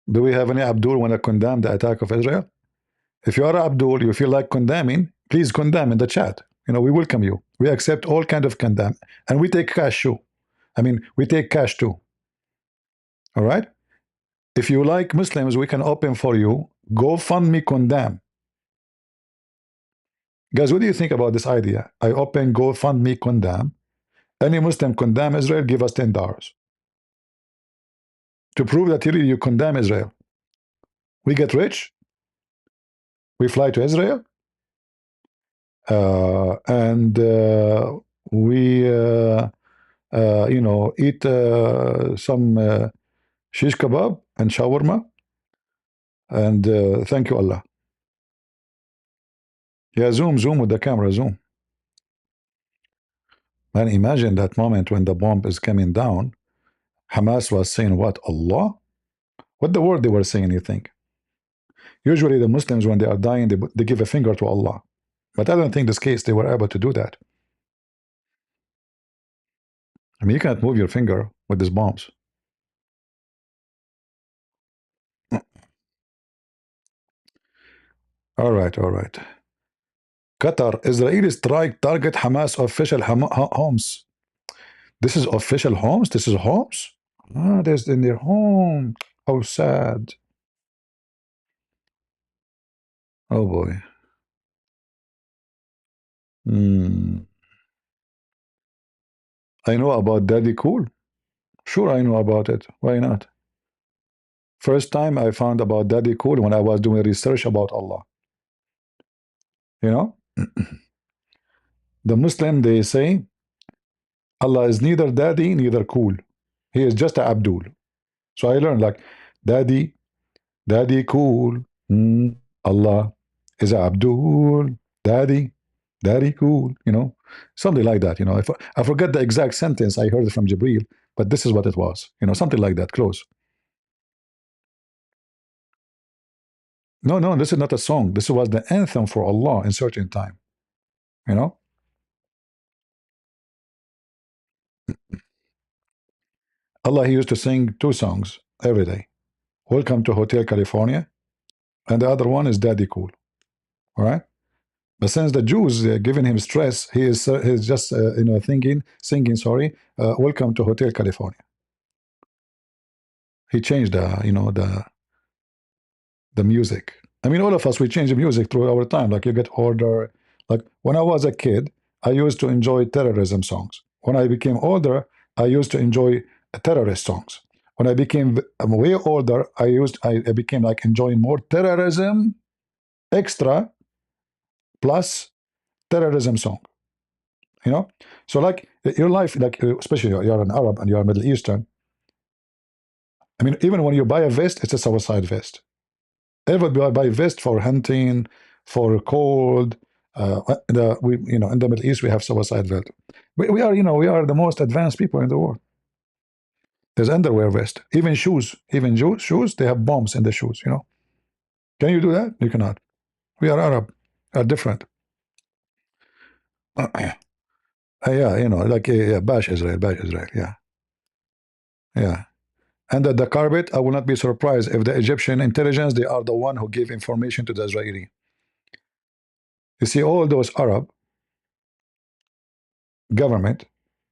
Do we have any Abdul want to condemn the attack of Israel? If you are Abdul, you feel like condemning, please condemn in the chat. You know, we welcome you. We accept all kind of condemn. And we take cash too. I mean, we take cash too. All right? If you like Muslims, we can open for you. GoFundMe condemn. Guys, what do you think about this idea? I open GoFundMe condemn. Any Muslim condemn Israel, give us $10. To prove that really you condemn Israel. We get rich. We fly to Israel. And we, you know, eat some shish kebab and shawarma. And thank you, Allah. Yeah, zoom with the camera, zoom. Man, imagine that moment when the bomb is coming down. Hamas was saying what? Allah? What the word they were saying, you think? Usually the Muslims, when they are dying, they give a finger to Allah. But I don't think this case they were able to do that. I mean, you can't move your finger with these bombs. All right, all right. Qatar, Israeli strike target Hamas official homes. This is official homes? This is homes? Ah, there's in their home. How sad. Oh boy. I know about Daddy Cool. Sure, I know about it. Why not? First time I found about Daddy Cool when I was doing research about Allah. You know? The Muslim, they say, Allah is neither daddy, neither cool. He is just a Abdul. So I learned like, daddy cool. Allah is a Abdul. Daddy cool. You know, something like that. You know, I forget the exact sentence. I heard it from Jibreel, but this is what it was. You know, something like that, close. No, this is not a song. This was the anthem for Allah in certain time. You know? Allah, he used to sing two songs every day. Welcome to Hotel California. And the other one is Daddy Cool. All right? But since the Jews giving him stress, he's just, you know, singing, welcome to Hotel California. He changed the, you know, the music. I mean, all of us, we change the music through our time. Like you get older. Like when I was a kid, I used to enjoy terrorism songs. When I became older, I used to enjoy terrorist songs. When I became way older, I became like enjoying more terrorism, extra, plus terrorism song. You know? So like your life, like especially you're an Arab and you're Middle Eastern. I mean, even when you buy a vest, it's a suicide vest. Everybody buy vest for hunting, for cold. We, you know, in the Middle East we have suicide vest. We are, you know, we are the most advanced people in the world. There's underwear vest, even shoes, shoes. They have bombs in the shoes. You know, can you do that? You cannot. We are Arab, are different. Yeah, you know, like bash Israel, yeah. And the carpet, I will not be surprised if the Egyptian intelligence, they are the one who gave information to the Israeli. You see, all those Arab government,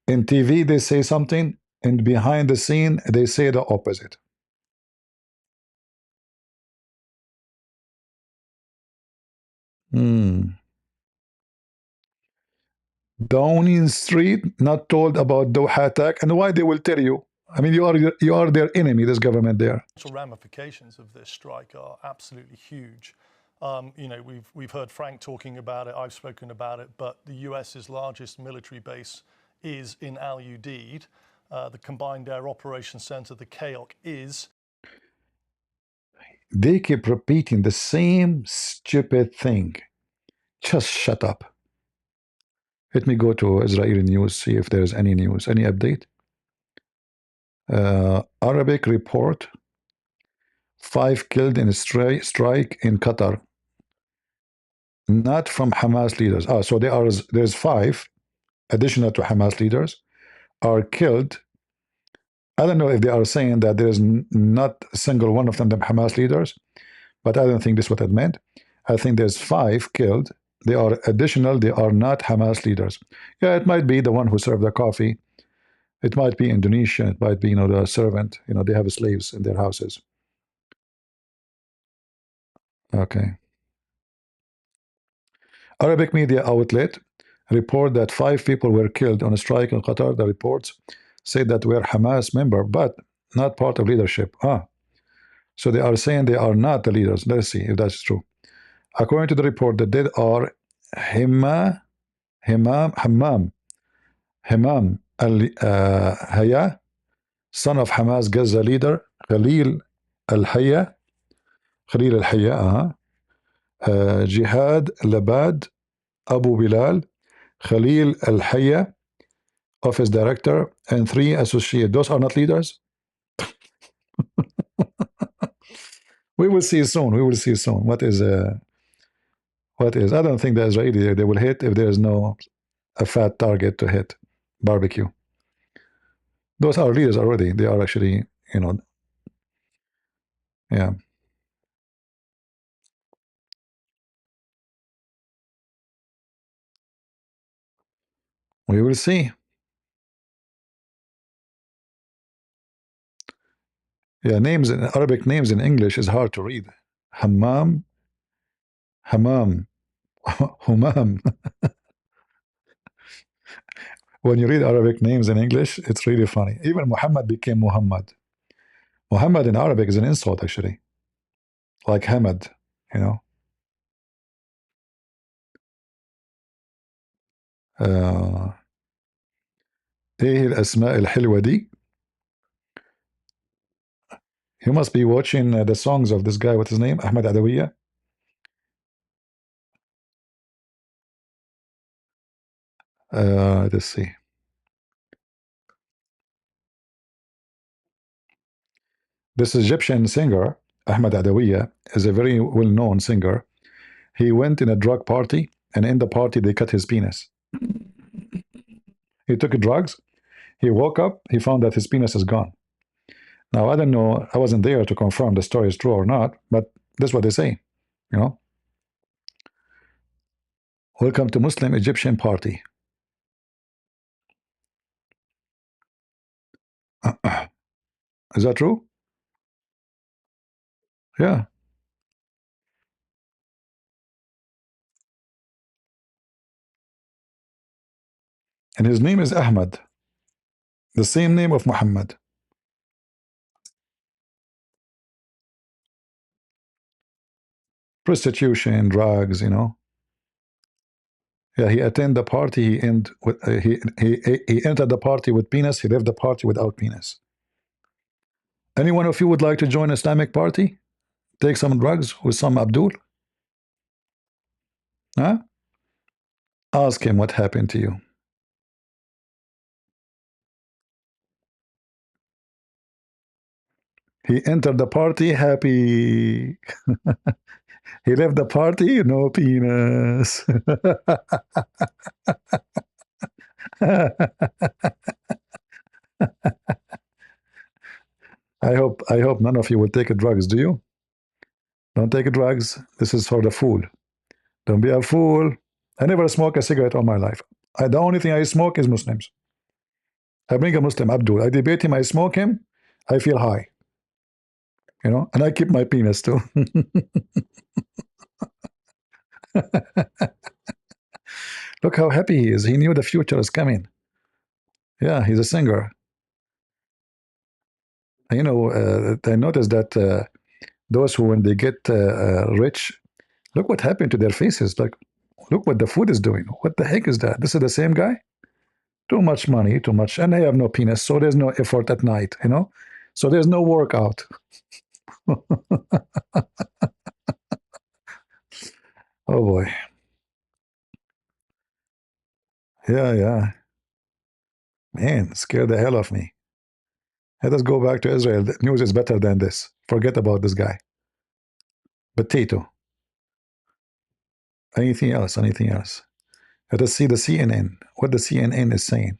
in TV they say something, and behind the scene they say the opposite. Downing Street not told about Doha attack, and why they will tell you? I mean, you are their enemy, this government there. The ramifications of this strike are absolutely huge. You know, we've heard Frank talking about it, I've spoken about it, but the US's largest military base is in Al Udeid. The Combined Air Operations Center, the KAOC, is. They keep repeating the same stupid thing. Just shut up. Let me go to Israeli news, see if there's any news, any update. Arabic report, 5 killed in a strike in Qatar. Not from Hamas leaders. So there's 5 additional to Hamas leaders are killed. I don't know if they are saying that there's not a single one of them Hamas leaders, but I don't think this is what it meant. I think there's 5 killed. They are additional. They are not Hamas leaders. Yeah, it might be the one who served the coffee. It might be Indonesian. It might be, you know, the servant. You know, they have slaves in their houses. Okay. Arabic media outlet report that 5 people were killed on a strike in Qatar. The reports say that were Hamas member, but not part of leadership. So they are saying they are not the leaders. Let's see if that's true. According to the report, the dead are Hammam al-Haya, son of Hamas Gaza leader Khalil al-Haya, Jihad Labad, Abu Bilal, Khalil al-Haya, office director, and 3 associates. Those are not leaders. We will see soon. We will see soon. What is? I don't think the Israeli they will hit if there is no a fat target to hit. Barbecue. Those are leaders already. They are actually, you know, yeah. We will see. Yeah, names in Arabic names in English is hard to read. Hammam, Hammam, Humam. When you read Arabic names in English, it's really funny. Even Muhammad became Muhammad. Muhammad in Arabic is an insult, actually. Like Hamad, you know. ايه الاسماء الحلوه دي. You must be watching the songs of this guy. What's his name? Ahmed Adawiya. Let's see. This Egyptian singer, Ahmed Adawiya, is a very well-known singer. He went in a drug party, and in the party they cut his penis. He took drugs. He woke up. He found that his penis is gone. Now, I don't know. I wasn't there to confirm the story is true or not, but that's what they say, you know. Welcome to Muslim Egyptian party. Is that true? Yeah. And his name is Ahmad, the same name of Muhammad. Prostitution, drugs, you know. Yeah, he attended the party. He entered the party with penis. He left the party without penis. Any one of you would like to join Islamic party? Take some drugs with some Abdul? Huh? Ask him what happened to you. He entered the party happy. He left the party, no penis. I hope none of you will take drugs, do you? Don't take drugs. This is for the fool. Don't be a fool. I never smoke a cigarette all my life. The only thing I smoke is Muslims. I bring a Muslim, Abdul. I debate him, I smoke him, I feel high. You know, and I keep my penis too. Look how happy he is. He knew the future is coming. Yeah, he's a singer. You know, I noticed that those who, when they get rich, look what happened to their faces. Like, look what the food is doing. What the heck is that? This is the same guy? Too much money, too much. And they have no penis, so there's no effort at night, you know? So there's no workout. Oh boy. Yeah. Man, scared the hell of me. Let us go back to Israel. The news is better than this. Forget about this guy. Potato. Anything else? Let us see the CNN. What the CNN is saying.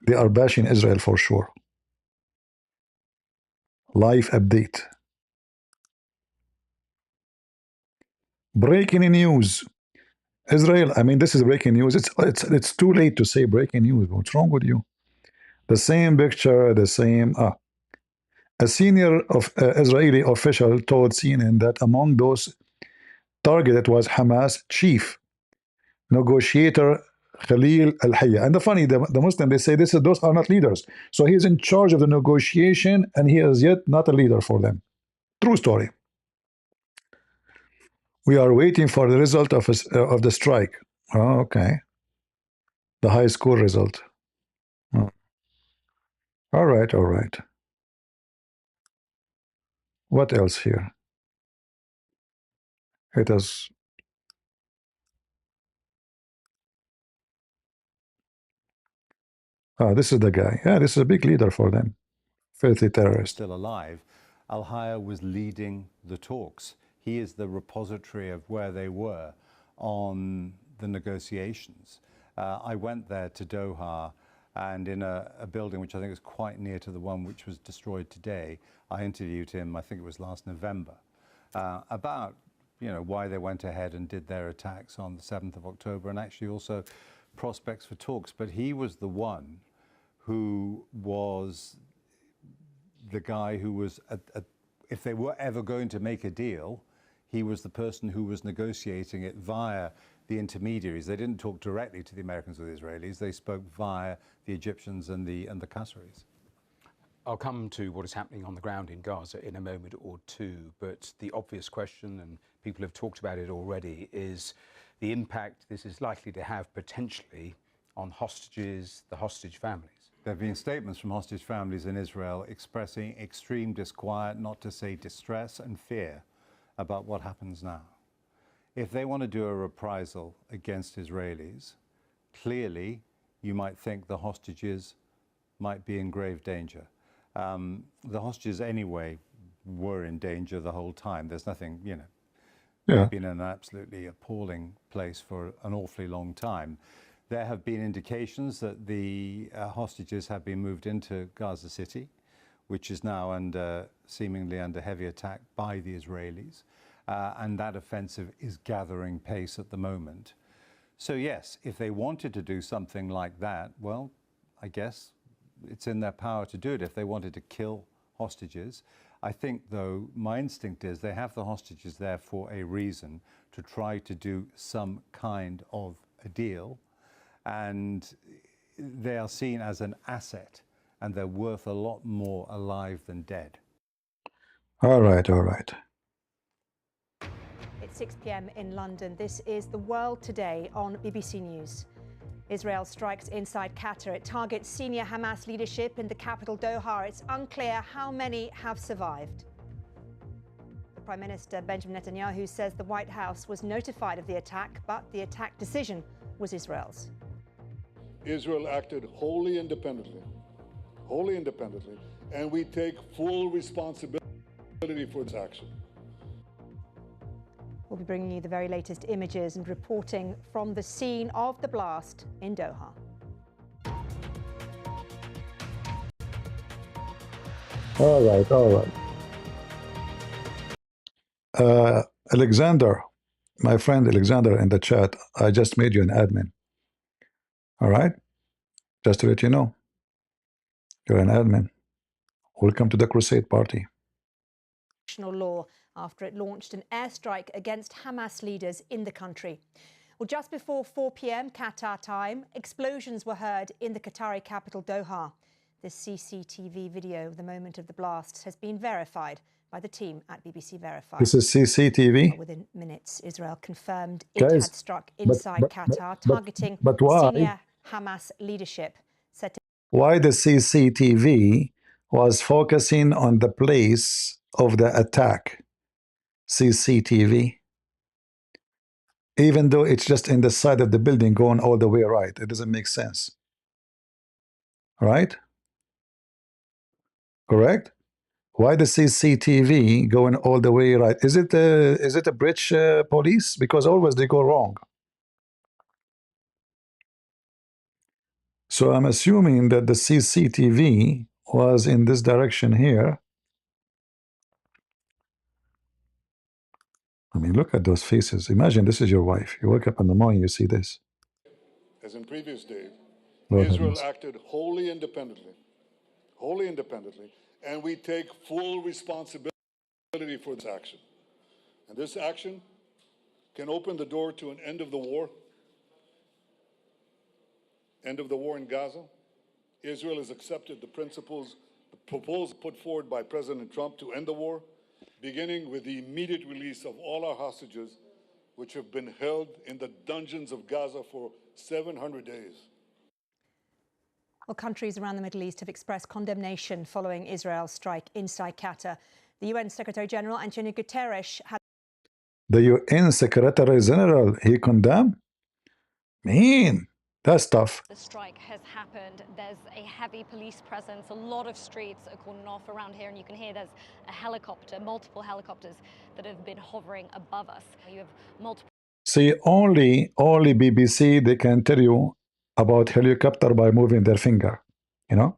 They are bashing Israel for sure. Live update. Breaking news. Israel, I mean, this is breaking news. It's too late to say breaking news. What's wrong with you? The same picture, the same. A senior Israeli official told CNN that among those targeted was Hamas chief negotiator Khalil al-Hayya. And the funny, the Muslim, they say those are not leaders. So he is in charge of the negotiation, and he is yet not a leader for them. True story. We are waiting for the result of the strike. Oh, okay. The high school result. Oh. All right. What else here? It is. This is the guy. Yeah, this is a big leader for them. Filthy terrorist. Still alive. Al-Hayya was leading the talks. He is the repository of where they were on the negotiations. I went there to Doha And in a building which I think is quite near to the one which was destroyed today, I interviewed him, I think it was last November, about why they went ahead and did their attacks on the 7th of October, and actually also prospects for talks. But he was the one who was the guy who was, if they were ever going to make a deal, he was the person who was negotiating it via the intermediaries. They didn't talk directly to the Americans or the Israelis. They spoke via the Egyptians and the Qataris. I'll come to what is happening on the ground in Gaza in a moment or two, but the obvious question, and people have talked about it already, is the impact this is likely to have potentially on hostages, the hostage families. There have been statements from hostage families in Israel expressing extreme disquiet, not to say distress and fear, about what happens now. If they want to do a reprisal against Israelis, clearly you might think the hostages might be in grave danger. The hostages anyway were in danger the whole time. There's nothing, they've been in an absolutely appalling place for an awfully long time. There have been indications that the hostages have been moved into Gaza City, which is now seemingly under heavy attack by the Israelis. And that offensive is gathering pace at the moment. So yes, if they wanted to do something like that, well, I guess it's in their power to do it if they wanted to kill hostages. I think, though, my instinct is they have the hostages there for a reason, to try to do some kind of a deal. And they are seen as an asset, and they're worth a lot more alive than dead. All right, all right. It's 6 p.m. in London. This is The World Today on BBC News. Israel strikes inside Qatar. It targets senior Hamas leadership in the capital Doha. It's unclear how many have survived. The Prime Minister Benjamin Netanyahu says the White House was notified of the attack, but the attack decision was Israel's. Israel acted wholly independently, and we take full responsibility for this action. We'll be bringing you the very latest images and reporting from the scene of the blast in Doha. All right. Alexander, my friend Alexander in the chat, I just made you an admin. All right? Just to let you know, you're an admin. Welcome to the Crusade Party. Law after it launched an airstrike against Hamas leaders in the country. Well, just before 4 p.m. Qatar time, explosions were heard in the Qatari capital Doha. This CCTV video of the moment of the blast has been verified by the team at BBC Verify. This is CCTV? Within minutes, Israel confirmed it had struck inside Qatar, targeting why? senior Hamas leadership. Why the CCTV was focusing on the place of the attack? CCTV, even though it's just in the side of the building going all the way right, it doesn't make sense, right? Correct? Why the CCTV going all the way right? Is it a British police? Because always they go wrong. So I'm assuming that the CCTV was in this direction here. I mean, look at those faces. Imagine this is your wife. You wake up in the morning, you see this. As in previous days, Lord Israel heavens. acted wholly independently, and we take full responsibility for this action. And this action can open the door to an end of the war in Gaza. Israel has accepted the principles, the proposal put forward by President Trump to end the war, beginning with the immediate release of all our hostages, which have been held in the dungeons of Gaza for 700 days. Well, countries around the Middle East have expressed condemnation following Israel's strike inside Qatar. The UN Secretary-General Antonio Guterres had... The UN Secretary General, he condemned? Man, that's tough. The strike has happened. There's a heavy police presence. A lot of streets are cordoned off around here, and you can hear there's a helicopter, multiple helicopters that have been hovering above us. You have multiple... See, only BBC, they can tell you about helicopter by moving their finger. You know?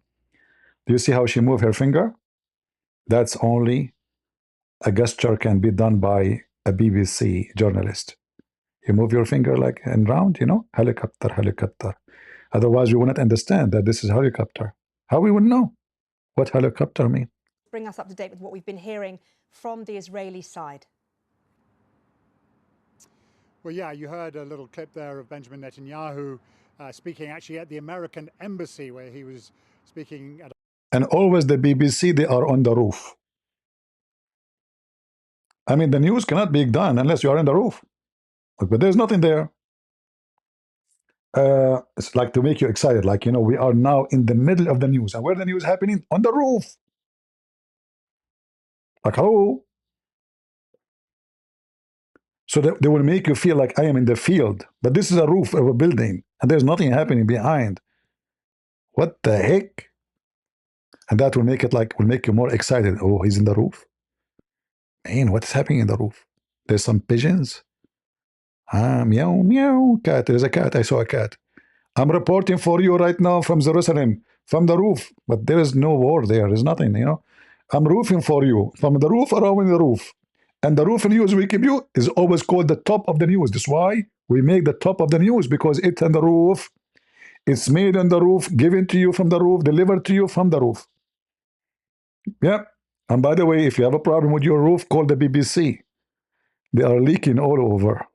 Do you see how she moved her finger? That's only a gesture can be done by a BBC journalist. You move your finger like and round, you know? Helicopter, helicopter. Otherwise, we will not understand that this is helicopter. How we would know what helicopter mean? Bring us up to date with what we've been hearing from the Israeli side. Well, yeah, you heard a little clip there of Benjamin Netanyahu speaking actually at the American embassy, where he was speaking at. And always the BBC, they are on the roof. I mean, the news cannot be done unless you are on the roof. But there's nothing there. It's like to make you excited, like, you know, we are now in the middle of the news. And where the news happening? On the roof. Like, how? So they will make you feel like I am in the field. But this is a roof of a building. And there's nothing happening behind. What the heck? And that will make it like, will make you more excited. Oh, he's in the roof. Man, what's happening in the roof? There's some pigeons. Ah, meow, meow. Cat. There's a cat. I saw a cat. I'm reporting for you right now from Jerusalem, from the roof. But there is no war there. There's nothing, you know. I'm roofing for you from the roof around the roof. And the roof news we give you is always called the top of the news. That's why we make the top of the news, because it's on the roof. It's made on the roof, given to you from the roof, delivered to you from the roof. Yeah. And by the way, if you have a problem with your roof, call the BBC. They are leaking all over.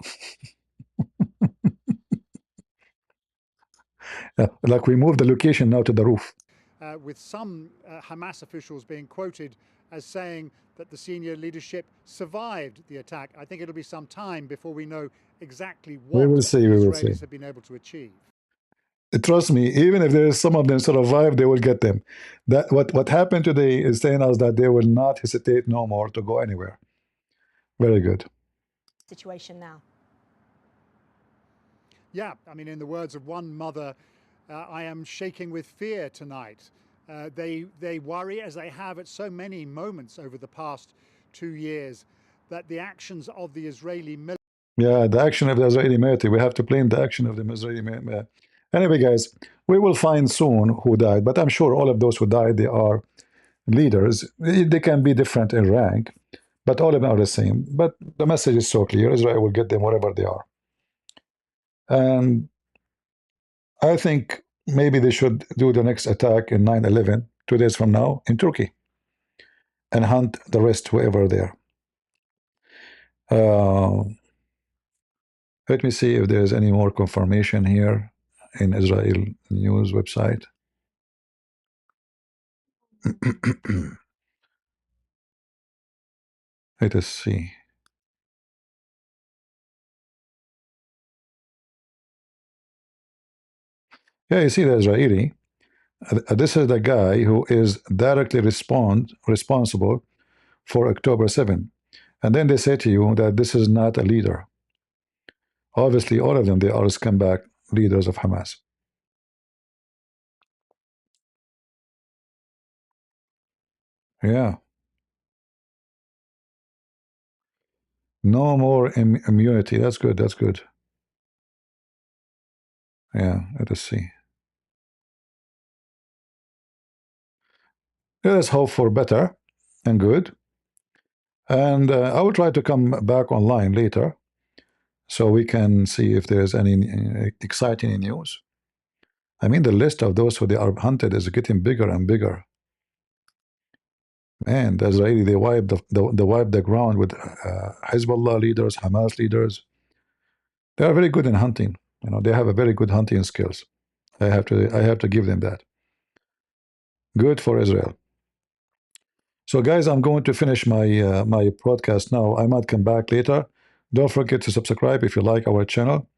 Yeah, like we moved the location now to the roof. With some Hamas officials being quoted as saying that the senior leadership survived the attack. I think it'll be some time before we know exactly what We will see. the We will Israelis see. have been able to achieve. Trust me, even if there is some of them survive, they will get them. That what happened today is telling us that they will not hesitate no more to go anywhere. Very good. Situation now. Yeah, I mean, in the words of one mother, I am shaking with fear tonight. They worry, as they have at so many moments over the past 2 years, that the actions of the Israeli military. Yeah, the action of the Israeli military. We have to blame the action of the Israeli military. Anyway, guys, we will find soon who died, but I'm sure all of those who died, they are leaders. They can be different in rank, but all of them are the same. But the message is so clear. Israel will get them wherever they are. And I think maybe they should do the next attack in 9/11, 2 days from now, in Turkey, and hunt the rest, whoever there. Let me see if there's any more confirmation here in Israel news website. Let us see. Yeah, you see the Israeli. This is the guy who is directly responsible for October 7. And then they say to you that this is not a leader. Obviously, all of them, they are scumbag leaders of Hamas. Yeah. No more immunity. That's good. That's good. Yeah, let us see. Let us hope for better and good. And I will try to come back online later so we can see if there's any exciting news. I mean, the list of those who they are hunted is getting bigger and bigger. Man, the Israeli, they wiped the ground with Hezbollah leaders, Hamas leaders. They are very good in hunting. You know, they have a very good hunting skills. I have to give them that. Good for Israel. So, guys, I'm going to finish my my broadcast now. I might come back later. Don't forget to subscribe if you like our channel.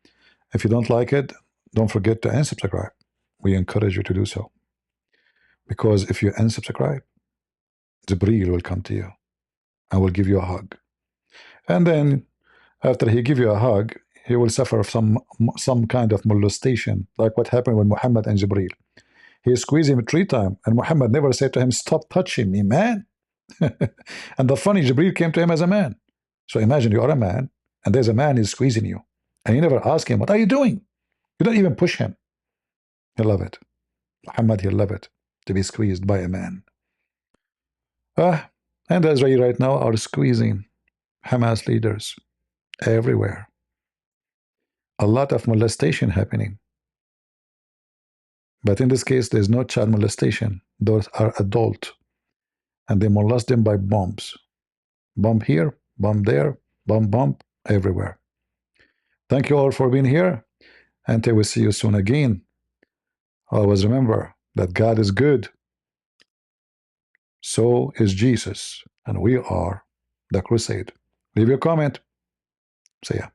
If you don't like it, don't forget to unsubscribe. We encourage you to do so. Because if you unsubscribe, Jibreel will come to you and will give you a hug. And then after he give you a hug, he will suffer some kind of molestation, like what happened with Muhammad and Jibreel. He squeezed him 3 times, and Muhammad never said to him, "Stop touching me, man." And the funny, Jibreel came to him as a man. So imagine you are a man, and there's a man who's squeezing you, and you never ask him, "What are you doing?" You don't even push him. He love it. Muhammad, he love it to be squeezed by a man. And Israel right now are squeezing Hamas leaders everywhere. A lot of molestation happening. But in this case, there's no child molestation. Those are adult. And they molest them by bombs. Bomb here, bomb there, bomb everywhere. Thank you all for being here. And I will see you soon again. Always remember that God is good. So is Jesus. And we are the crusade. Leave your comment. See ya.